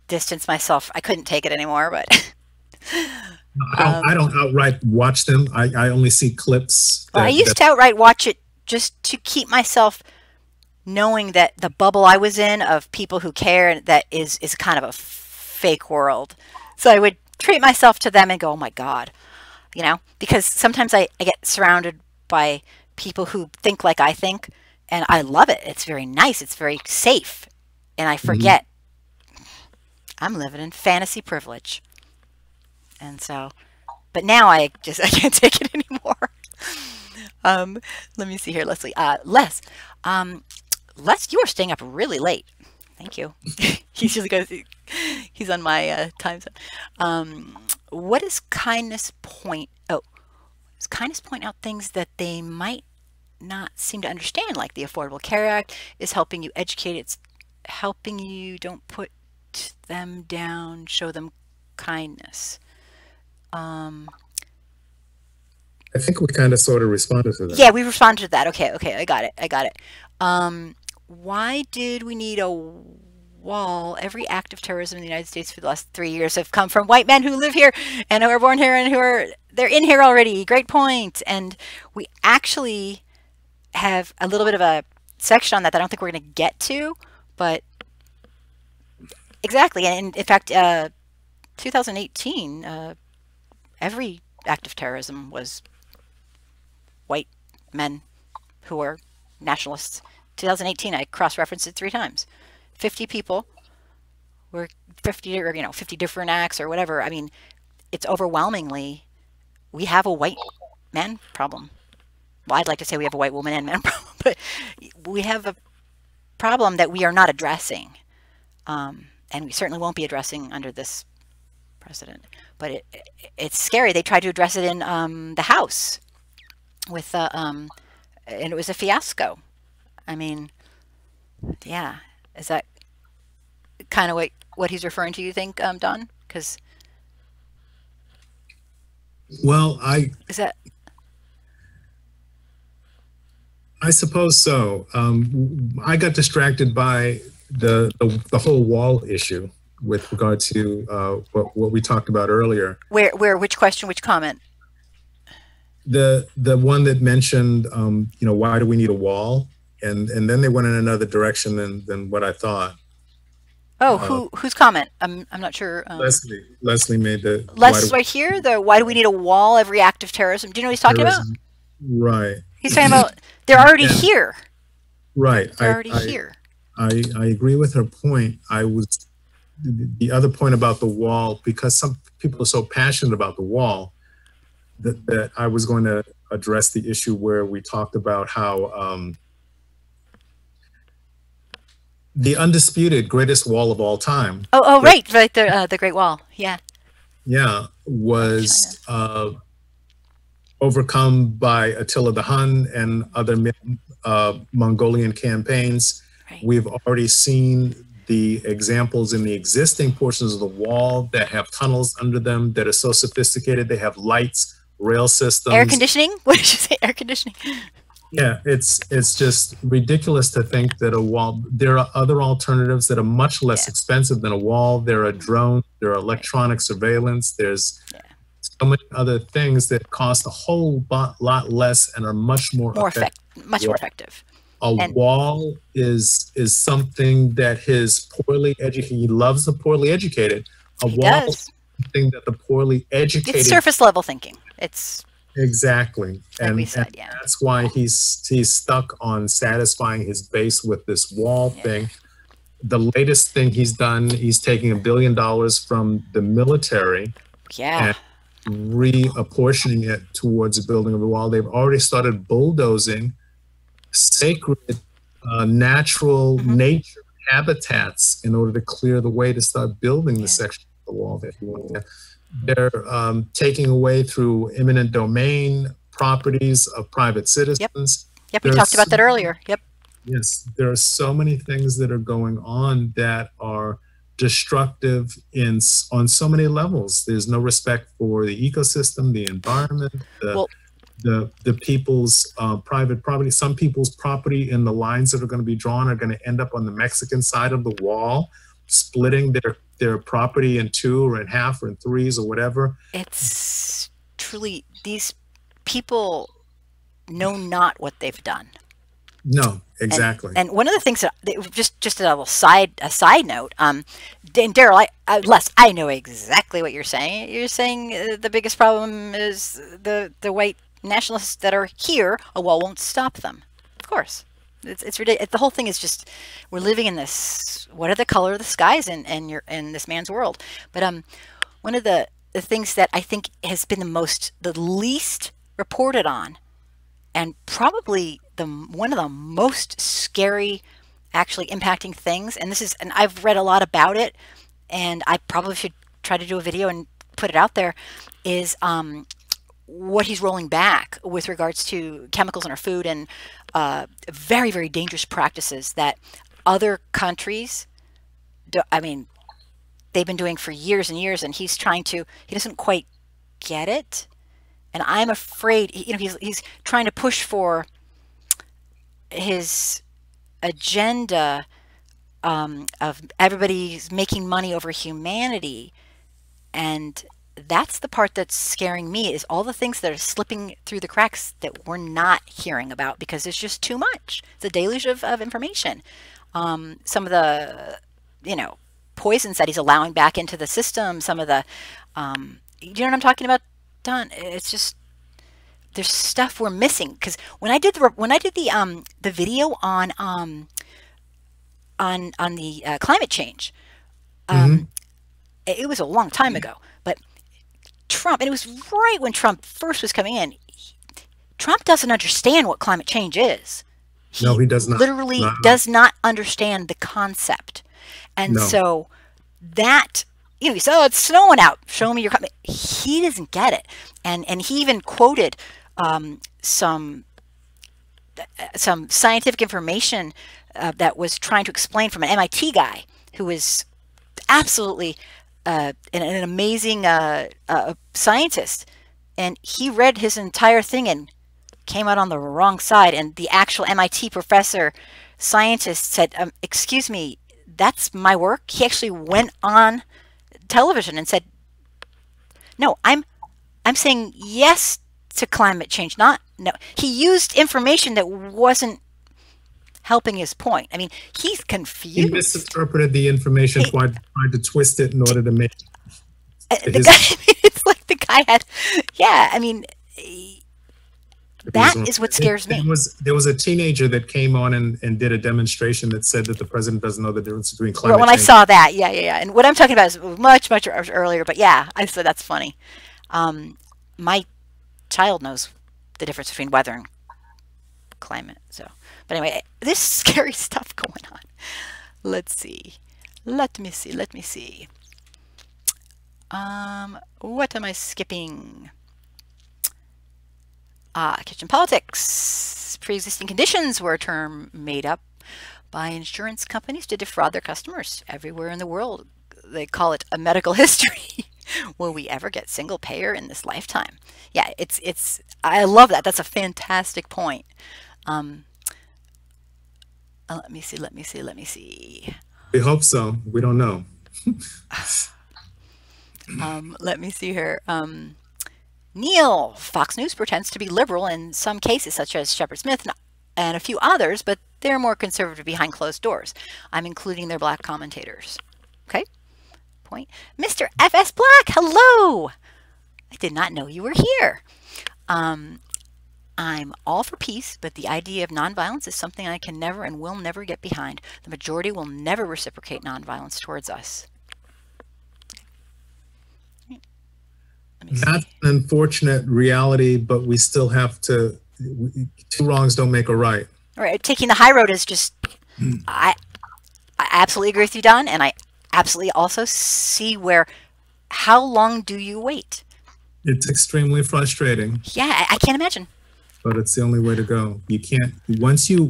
E: distance myself. I couldn't take it anymore, but
B: I don't outright watch them. I only see clips.
E: well, I used to outright watch it just to keep myself knowing that the bubble I was in of people who care, and that is kind of a fake world. So I would treat myself to them and go, oh my God, you know, because sometimes I get surrounded by people who think like I think, and I love it. It's very nice. It's very safe. And I forget I'm living in fantasy privilege. And so, but now I can't take it anymore. Let me see here, Leslie. Les, Les, you are staying up really late. Thank you. He's just going to, he's on my time zone. What is kindness point? Oh, does kindness point out things that they might not seem to understand, like the Affordable Care Act is helping you educate. It's helping you don't put them down, show them kindness.
B: I think we kind of sort of responded to that.
E: Yeah, we responded to that. Okay, I got it. Why did we need a wall? Every act of terrorism in the United States for the last 3 years have come from white men who live here and who are born here and they're in here already. Great point. And we actually have a little bit of a section on that I don't think we're going to get to, but exactly. And in fact, 2018, every act of terrorism was white men who were nationalists. 2018, I cross-referenced it 3 times. 50 people were 50, or 50 different acts or whatever. I mean, it's overwhelmingly, we have a white man problem. Well, I'd like to say we have a white woman and man problem, but we have a problem that we are not addressing. And we certainly won't be addressing under this president. But it's scary. They tried to address it in the House with, and it was a fiasco. I mean, yeah. Is that kind of what he's referring to, you think, Don? Because,
B: well,
E: is that?
B: I suppose so. I got distracted by the whole wall issue with regard to what we talked about earlier.
E: Where, which question, which comment?
B: The one that mentioned, why do we need a wall? And then they went in another direction than what I thought.
E: Oh, whose comment? I'm not sure.
B: Leslie made the.
E: Les right here. Why do we need a wall? Every act of terrorism. Do you know what he's talking about?
B: Right.
E: He's talking about they're already here.
B: Right.
E: They're already here.
B: I agree with her point. The other point about the wall, because some people are so passionate about the wall, that I was going to address the issue where we talked about how the undisputed greatest wall of all time.
E: Oh, right, the Great Wall. Yeah.
B: Yeah, was overcome by Attila the Hun and other Mongolian campaigns.
E: Right.
B: We've already seen the examples in the existing portions of the wall that have tunnels under them that are so sophisticated. They have lights, rail systems.
E: Air conditioning? What did you say? Air conditioning?
B: Yeah, it's just ridiculous to think that a wall, there are other alternatives that are much less expensive than a wall. There are drones, there are electronic surveillance, there's so many other things that cost a whole lot less and are much more effective.
E: Much more effective.
B: A wall is something that he loves the poorly educated.
E: He does.
B: Is something that the poorly educated.
E: It's surface level thinking. It's
B: exactly,
E: like we said,
B: and that's why he's stuck on satisfying his base with this wall thing. The latest thing he's done, he's taking $1 billion from the military.
E: Yeah.
B: And reapportioning it towards the building of the wall. They've already started bulldozing sacred, natural nature habitats in order to clear the way to start building the section of the wall that you want. They're taking away through eminent domain properties of private citizens.
E: Yep, we talked about that earlier. Yep.
B: Yes, there are so many things that are going on that are destructive on so many levels. There's no respect for the ecosystem, the environment, the people's private property. Some people's property in the lines that are going to be drawn are going to end up on the Mexican side of the wall, splitting their property in two or in half or in threes or whatever. It's
E: truly, these people know not what they've done.
B: No, exactly.
E: And one of the things that just a little side note, and Daryl, Les, I know exactly what you're saying. You're saying the biggest problem is the white nationalists that are here. A wall won't stop them. Of course, it's ridiculous. The whole thing is just, we're living in this. What are the color of the skies in this man's world? But one of the things that I think has been the least reported on, and probably one of the most scary, actually impacting things, and I've read a lot about it, and I probably should try to do a video and put it out there, is what he's rolling back with regards to chemicals in our food and very, very dangerous practices that other countries, they've been doing for years and years, and he doesn't quite get it. And I'm afraid, he's trying to push for his agenda of everybody's making money over humanity. And that's the part that's scaring me, is all the things that are slipping through the cracks that we're not hearing about because it's just too much. It's a deluge of information. Some of the, poisons that he's allowing back into the system, some of the, you know what I'm talking about, Don? It's just, there's stuff we're missing, because when I did the video on the climate change, it was a long time ago, but Trump, and it was right when Trump first was coming in, Trump doesn't understand what climate change is.
B: No, he does not.
E: Literally does not understand the concept. And so that, he said, oh, it's snowing out, show me your climate. He doesn't get it. And he even quoted some scientific information that was trying to explain from an MIT guy who was absolutely an amazing scientist, and he read his entire thing and came out on the wrong side. And the actual MIT professor scientist said, excuse me, that's my work. He actually went on television and said, no, I'm saying yes to climate change, not no. He used information that wasn't helping his point. I mean, he's confused.
B: He misinterpreted the information, tried to twist it in order to make
E: it's like the guy had, that is what scares me.
B: There was a teenager that came on and did a demonstration that said that the president doesn't know the difference between climate change.
E: When I saw that, yeah. And what I'm talking about is much, much earlier, but yeah, I said that's funny. My child knows the difference between weather and climate. So, but anyway, this scary stuff going on. Let's see. Let me see. Let me see. What am I skipping? Kitchen politics. Pre-existing conditions were a term made up by insurance companies to defraud their customers everywhere in the world. They call it a medical history. Will we ever get single payer in this lifetime? Yeah, I love that. That's a fantastic point. Let me see. Let me see. Let me see.
B: We hope so. We don't know.
E: Let me see here. Neil, Fox News pretends to be liberal in some cases, such as Shepard Smith and a few others, but they're more conservative behind closed doors. I'm including their black commentators. Okay? Point. Mr. FS Black, hello! I did not know you were here. I'm all for peace, but the idea of nonviolence is something I can never and will never get behind. The majority will never reciprocate nonviolence towards us.
B: That's an unfortunate reality, but we still have to, two wrongs don't make a right.
E: All right, taking the high road is just, I absolutely agree with you, Don, and I absolutely also see where, how long do you wait?
B: It's extremely frustrating.
E: Yeah, I can't imagine.
B: But it's the only way to go. You can't, once you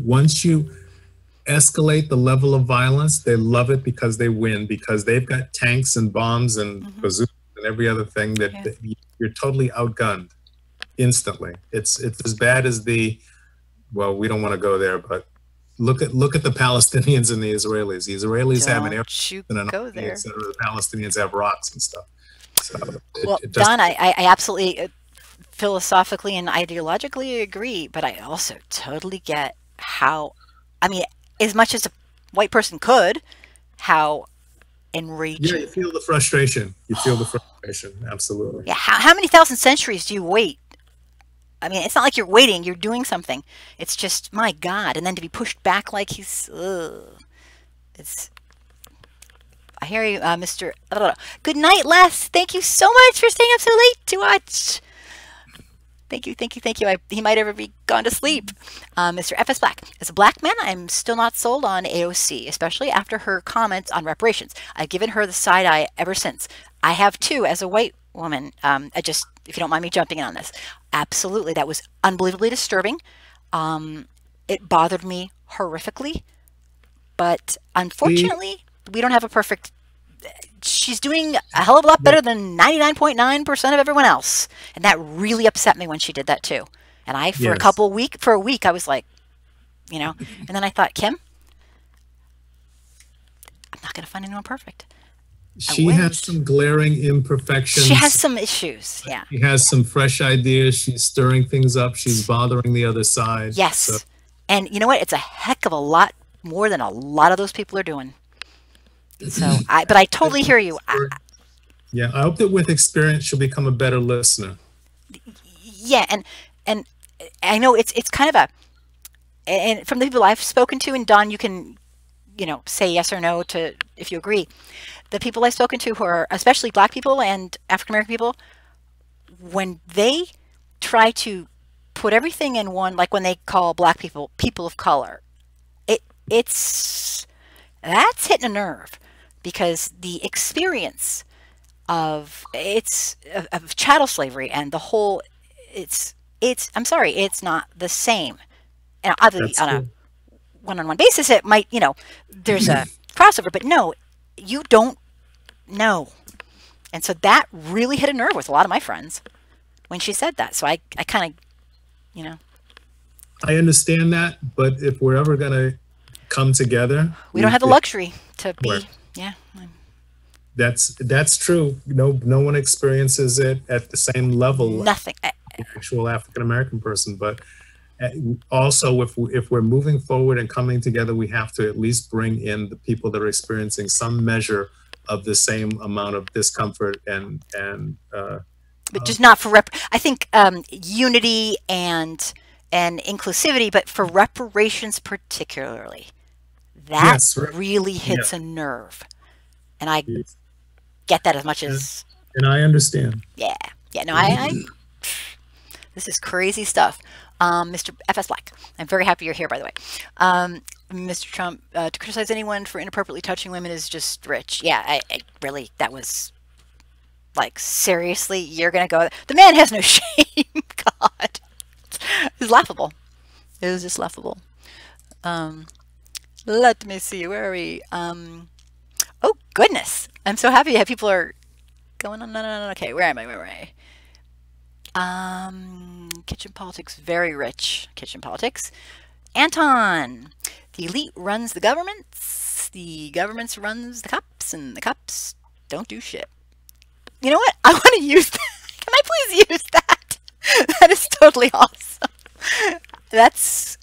B: escalate the level of violence, they love it because they win, because they've got tanks and bombs and bazookas and every other thing that you're totally outgunned instantly. It's as bad as well, we don't want to go there, but look at the Palestinians and the Israelis. The Israelis have an air and an army, et cetera. The Palestinians have rocks and stuff. So
E: Don, I absolutely philosophically and ideologically agree, but I also totally get how, I mean, as much as a white person could, how enraging.
B: Yeah, you feel the frustration. You feel the frustration, absolutely.
E: Yeah, how many thousand centuries do you wait? I mean, it's not like you're waiting, you're doing something. It's just, my God, and then to be pushed back like he's, I hear you, Mr. Good night, Les. Thank you so much for staying up so late to watch. Thank you, thank you, thank you. He might ever be gone to sleep. Mr. FS Black. As a black man, I'm still not sold on AOC, especially after her comments on reparations. I've given her the side eye ever since. I have too, as a white woman. If you don't mind me jumping in on this. Absolutely, that was unbelievably disturbing. It bothered me horrifically. But unfortunately, we don't have a perfect... She's doing a hell of a lot better than 99.9% of everyone else. And that really upset me when she did that too. And for a week, I was like, and then I thought, Kim, I'm not going to find anyone perfect.
B: She has some glaring imperfections.
E: She has some issues, yeah.
B: She has some fresh ideas. She's stirring things up. She's bothering the other side.
E: Yes. So. And you know what? It's a heck of a lot more than a lot of those people are doing. So, but I totally hear you.
B: Yeah, I hope that with experience she'll become a better listener.
E: Yeah, and I know it's kind of and from the people I've spoken to, and Don, you can, say yes or no to if you agree. The people I've spoken to who are especially black people and African American people, when they try to put everything in one, like when they call black people people of color, that's hitting a nerve. Because the experience of chattel slavery and the whole, I'm sorry, it's not the same. And obviously on a one-on-one basis, it might, there's a crossover, but no, you don't know. And so that really hit a nerve with a lot of my friends when she said that. So I kind of,
B: I understand that, but if we're ever going to come together,
E: we don't have the luxury to be. Yeah,
B: that's true. No one experiences it at the same level.
E: Nothing.
B: As the actual African American person, but also if we're moving forward and coming together, we have to at least bring in the people that are experiencing some measure of the same amount of discomfort and
E: but just not for I think unity and inclusivity, but for reparations particularly. That really hits a nerve. And I get that as much as...
B: And I understand.
E: Yeah. Yeah, no, I this is crazy stuff. Mr. FS Black, I'm very happy you're here, by the way. Mr. Trump, to criticize anyone for inappropriately touching women is just rich. Yeah, I really, that was like, seriously, you're gonna go? The man has no shame. God, it was laughable. It was just laughable. Let me see. Where are we? Oh goodness, I'm so happy. Yeah, people are going on. No. Okay, where am I? Where am I? Kitchen politics, very rich. Kitchen politics. Anton, the elite runs the governments runs the cops, and the cops don't do shit. You know what? I want to use that. Can I please use that? That is totally awesome. That's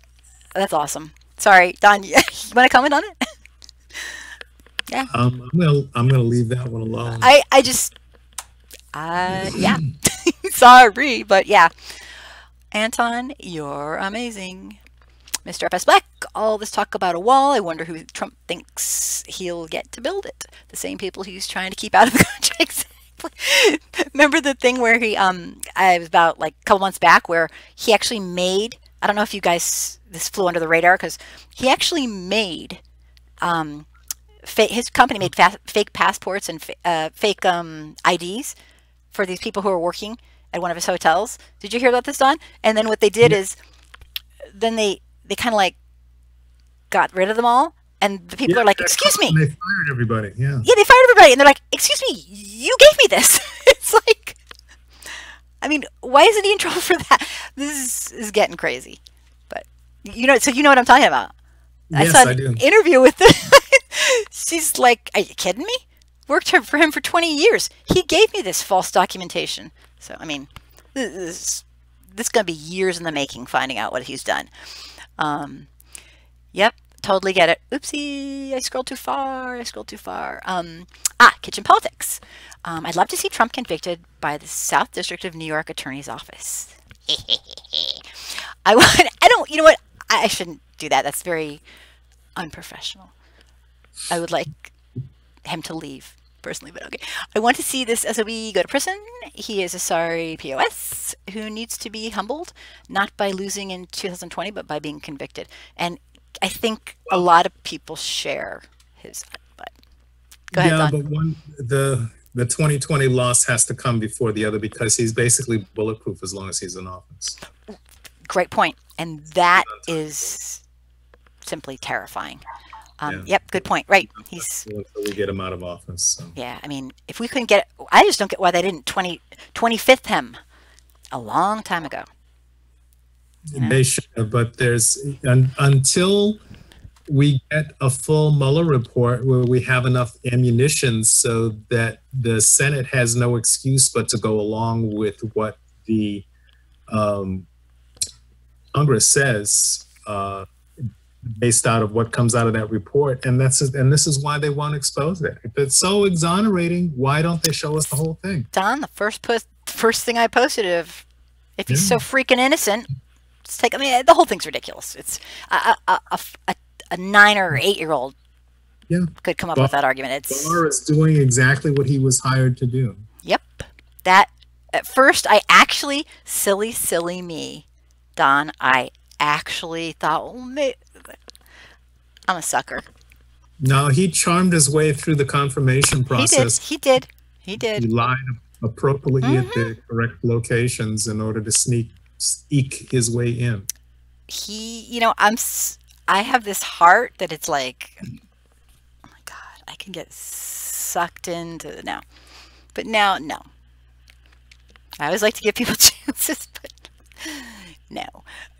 E: awesome. Sorry, Don, you want to comment on it? Yeah.
B: I'm gonna leave that one alone.
E: I just, yeah. Sorry, but yeah. Anton, you're amazing. Mr. FS Black, all this talk about a wall. I wonder who Trump thinks he'll get to build it. The same people he's trying to keep out of the country. Exactly. Remember the thing where he, I was about like a couple months back where he actually made, I don't know if you guys, this flew under the radar, because he actually made, his company made fake passports and fake IDs for these people who were working at one of his hotels. Did you hear about this, Don? And then what they did is, then they kind of like got rid of them all, and the people are like, "Excuse me."
B: They fired everybody. Yeah.
E: Yeah, they fired everybody, and they're like, "Excuse me, you gave me this." It's like, I mean, why isn't he in trouble for that? This is getting crazy. But so you know what I'm talking about.
B: Yes,
E: I saw
B: I
E: an
B: do.
E: interview with she's like, "Are you kidding me? Worked for him for 20 years. He gave me this false documentation." So I mean, this is going to be years in the making, finding out what he's done. Yep, totally get it. Oopsie, I scrolled too far. Kitchen politics. I'd love to see Trump convicted by the South District of New York Attorney's Office. You know what? I shouldn't do that. That's very unprofessional. I would like him to leave personally, but okay. I want to see this SOB go to prison. He is a sorry POS who needs to be humbled, not by losing in 2020, but by being convicted. And I think a lot of people share his, but go ahead, Don.
B: But the 2020 loss has to come before the other, because he's basically bulletproof as long as he's in office.
E: Great point. And that is simply terrifying. Yep, good point. Right.
B: Until we get him out of office. So.
E: Yeah, I mean, if we couldn't get it, I just don't get why they didn't 25th him a long time ago. You know?
B: They should have, but until we get a full Mueller report where we have enough ammunition so that the Senate has no excuse but to go along with what the Congress says, based out of what comes out of that report, and this is why they won't expose it. If it's so exonerating, why don't they show us the whole thing?
E: Don, the first thing I posted, if he's so freaking innocent, I mean, the whole thing's ridiculous. It's a 9 or 8-year-old could come up with that argument.
B: Barr is doing exactly what he was hired to do.
E: Yep. That at first I actually, silly me, Don, I actually thought, well, I'm a sucker.
B: No, he charmed his way through the confirmation process.
E: He did.
B: He lied appropriately at the correct locations in order to eke his way in.
E: I have this heart that it's like, oh my God, I can get sucked into now. But now, no. I always like to give people chances, but no.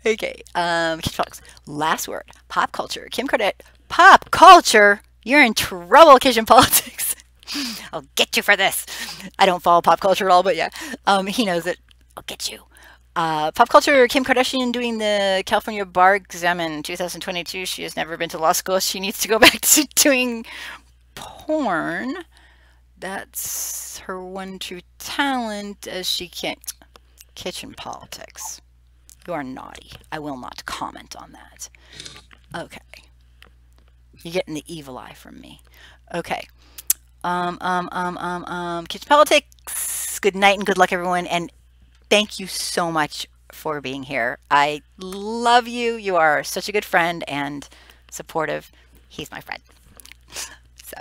E: Okay. Last word. Pop culture. Kim Kardashian. Pop culture? You're in trouble, kitchen politics. I'll get you for this. I don't follow pop culture at all, but yeah. He knows it. I'll get you. Pop culture. Kim Kardashian doing the California bar exam in 2022. She has never been to law school. She needs to go back to doing porn. That's her one true talent, as she can't. Kitchen politics. You are naughty. I will not comment on that. Okay. You're getting the evil eye from me. Okay. Kitchen politics. Good night and good luck, everyone. And thank you so much for being here. I love you. You are such a good friend, and supportive. He's my friend. So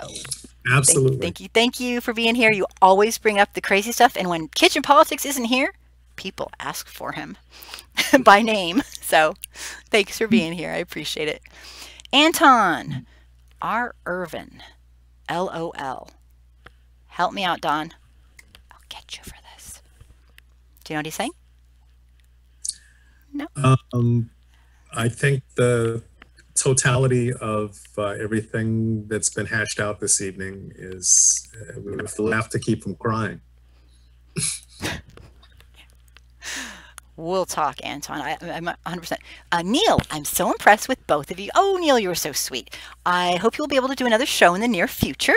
B: Absolutely.
E: thank you for being here. You always bring up the crazy stuff, and when Kitchen Politics isn't here, people ask for him by name. So thanks for being here. I appreciate it. Anton R. Irvin, LOL. Help me out, Don. I'll get you for this. Do you know what he's saying? No.
B: I think the totality of everything that's been hashed out this evening is we have to laugh to keep from crying.
E: We'll talk, Anton. I'm 100%. Neil, I'm so impressed with both of you. Oh, Neil, you were so sweet. I hope you'll be able to do another show in the near future.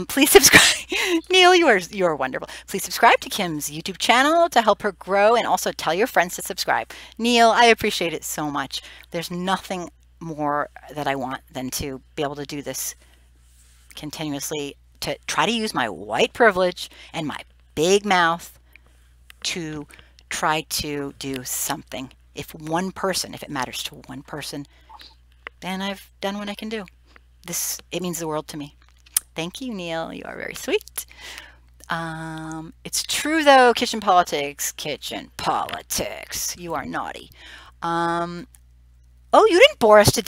E: Please subscribe. Neil, you are wonderful. Please subscribe to Kim's YouTube channel to help her grow, and also tell your friends to subscribe. Neil, I appreciate it so much. There's nothing more that I want than to be able to do this continuously, to try to use my white privilege and my big mouth to try to do something. If it matters to one person, then I've done what I can do. It means the world to me. Thank you, Neil. You are very sweet. It's true though, kitchen politics. You are naughty. Oh, you didn't bore us to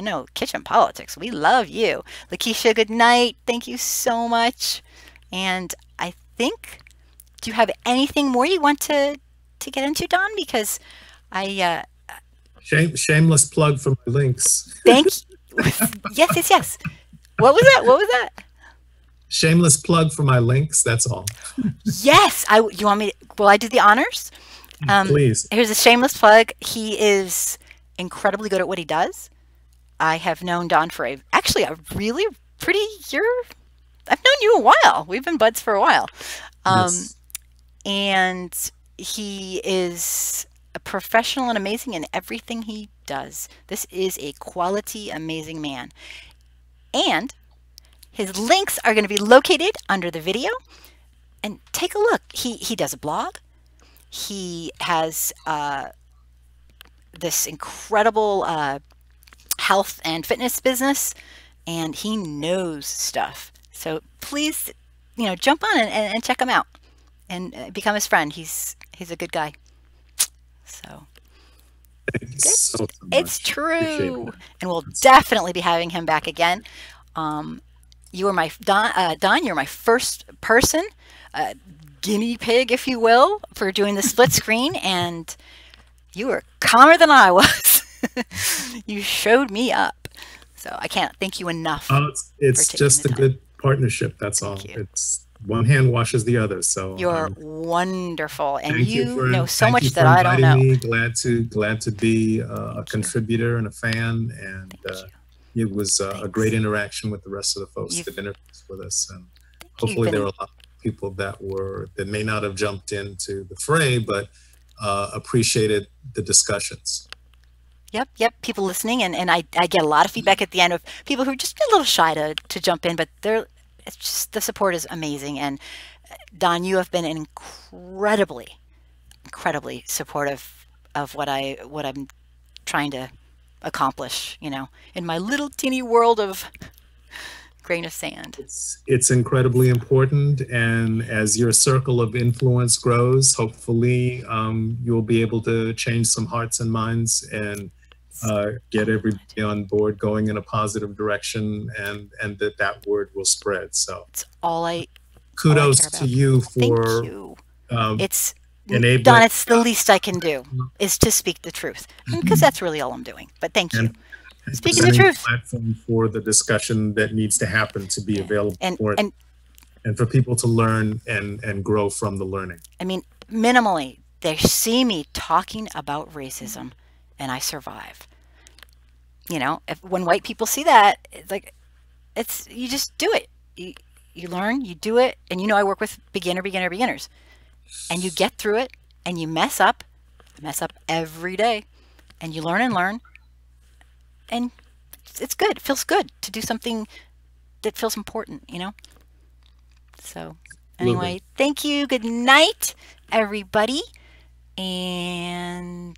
E: no. Kitchen politics. We love you. Lakeisha, good night. Thank you so much. And I think, do you have anything more you want to get into, Don? Because I
B: shameless plug for my links.
E: Thank you. Yes. What was that?
B: Shameless plug for my links. That's all.
E: Yes. You want me to, will I do the honors?
B: Please.
E: Here's a shameless plug. He is incredibly good at what he does. I have known Don for actually a really pretty year. I've known you a while. We've been buds for a while.
B: Yes.
E: And he is a professional and amazing in everything he does. This is a quality, amazing man. And his links are going to be located under the video. And take a look. He does a blog. He has this incredible health and fitness business, and he knows stuff. So please, jump on and check him out and become his friend. He's a good guy. So
B: Thanks so much.
E: it's true, and we'll definitely be having him back again. You were my Don. You're my first person, guinea pig, if you will, for doing the split screen, and you were calmer than I was. You showed me up, so I can't thank you enough.
B: It's just a good partnership. That's all. It's one hand washes the other. So
E: you're wonderful, and
B: you
E: know so much that I don't know.
B: Me. Glad to be a contributor and a fan, and it was a great interaction with the rest of the folks that interviewed with us, and hopefully there were a lot of people that may not have jumped into the fray, but appreciated the discussions.
E: Yep. People listening, and I get a lot of feedback at the end of people who are just a little shy to jump in, but it's just, the support is amazing. And Don, you have been incredibly supportive of what I'm trying to accomplish, in my little teeny world of grain of sand.
B: It's incredibly important, and as your circle of influence grows, hopefully you'll be able to change some hearts and minds and get everybody on board going in a positive direction, and that word will spread. So
E: it's all I
B: kudos to you for
E: thank you. It's
B: enabling.
E: Don, it's the least I can do is to speak the truth, because that's really all I'm doing. But thank you.
B: And
E: speaking the truth.
B: Platform for the discussion that needs to happen to be available for it,
E: and
B: for people to learn and grow from the learning. I
E: mean, minimally, they see me talking about racism, and I survive. When white people see that, it's like, you just do it. You learn, you do it, and I work with beginners, and you get through it, and you mess up every day, and you learn and learn, and it's good. It feels good to do something that feels important, So anyway, thank you. Good night, everybody. And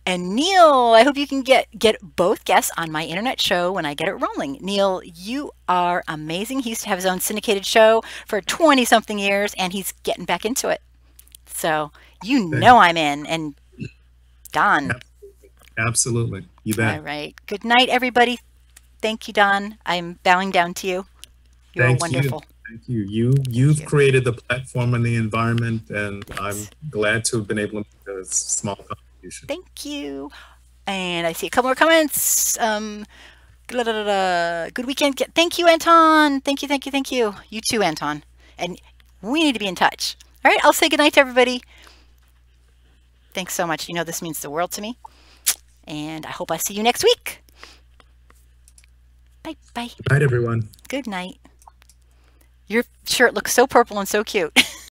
E: And Neil, I hope you can get both guests on my internet show when I get it rolling. Neil, you are amazing. He used to have his own syndicated show for 20 something years, and he's getting back into it. So you know I'm in. And Don.
B: Absolutely. You bet.
E: All right. Good night, everybody. Thank you, Don. I'm bowing down to you. You're wonderful.
B: Thank you. You've created the platform and the environment, and I'm glad to have been able to make a small contribution.
E: Thank you. And I see a couple more comments. Good weekend. Thank you, Anton. Thank you. You too, Anton. And we need to be in touch. All right, I'll say goodnight to everybody. Thanks so much. You know this means the world to me. And I hope I see you next week. Bye.
B: Good night, everyone.
E: Good night. Your shirt looks so purple and so cute.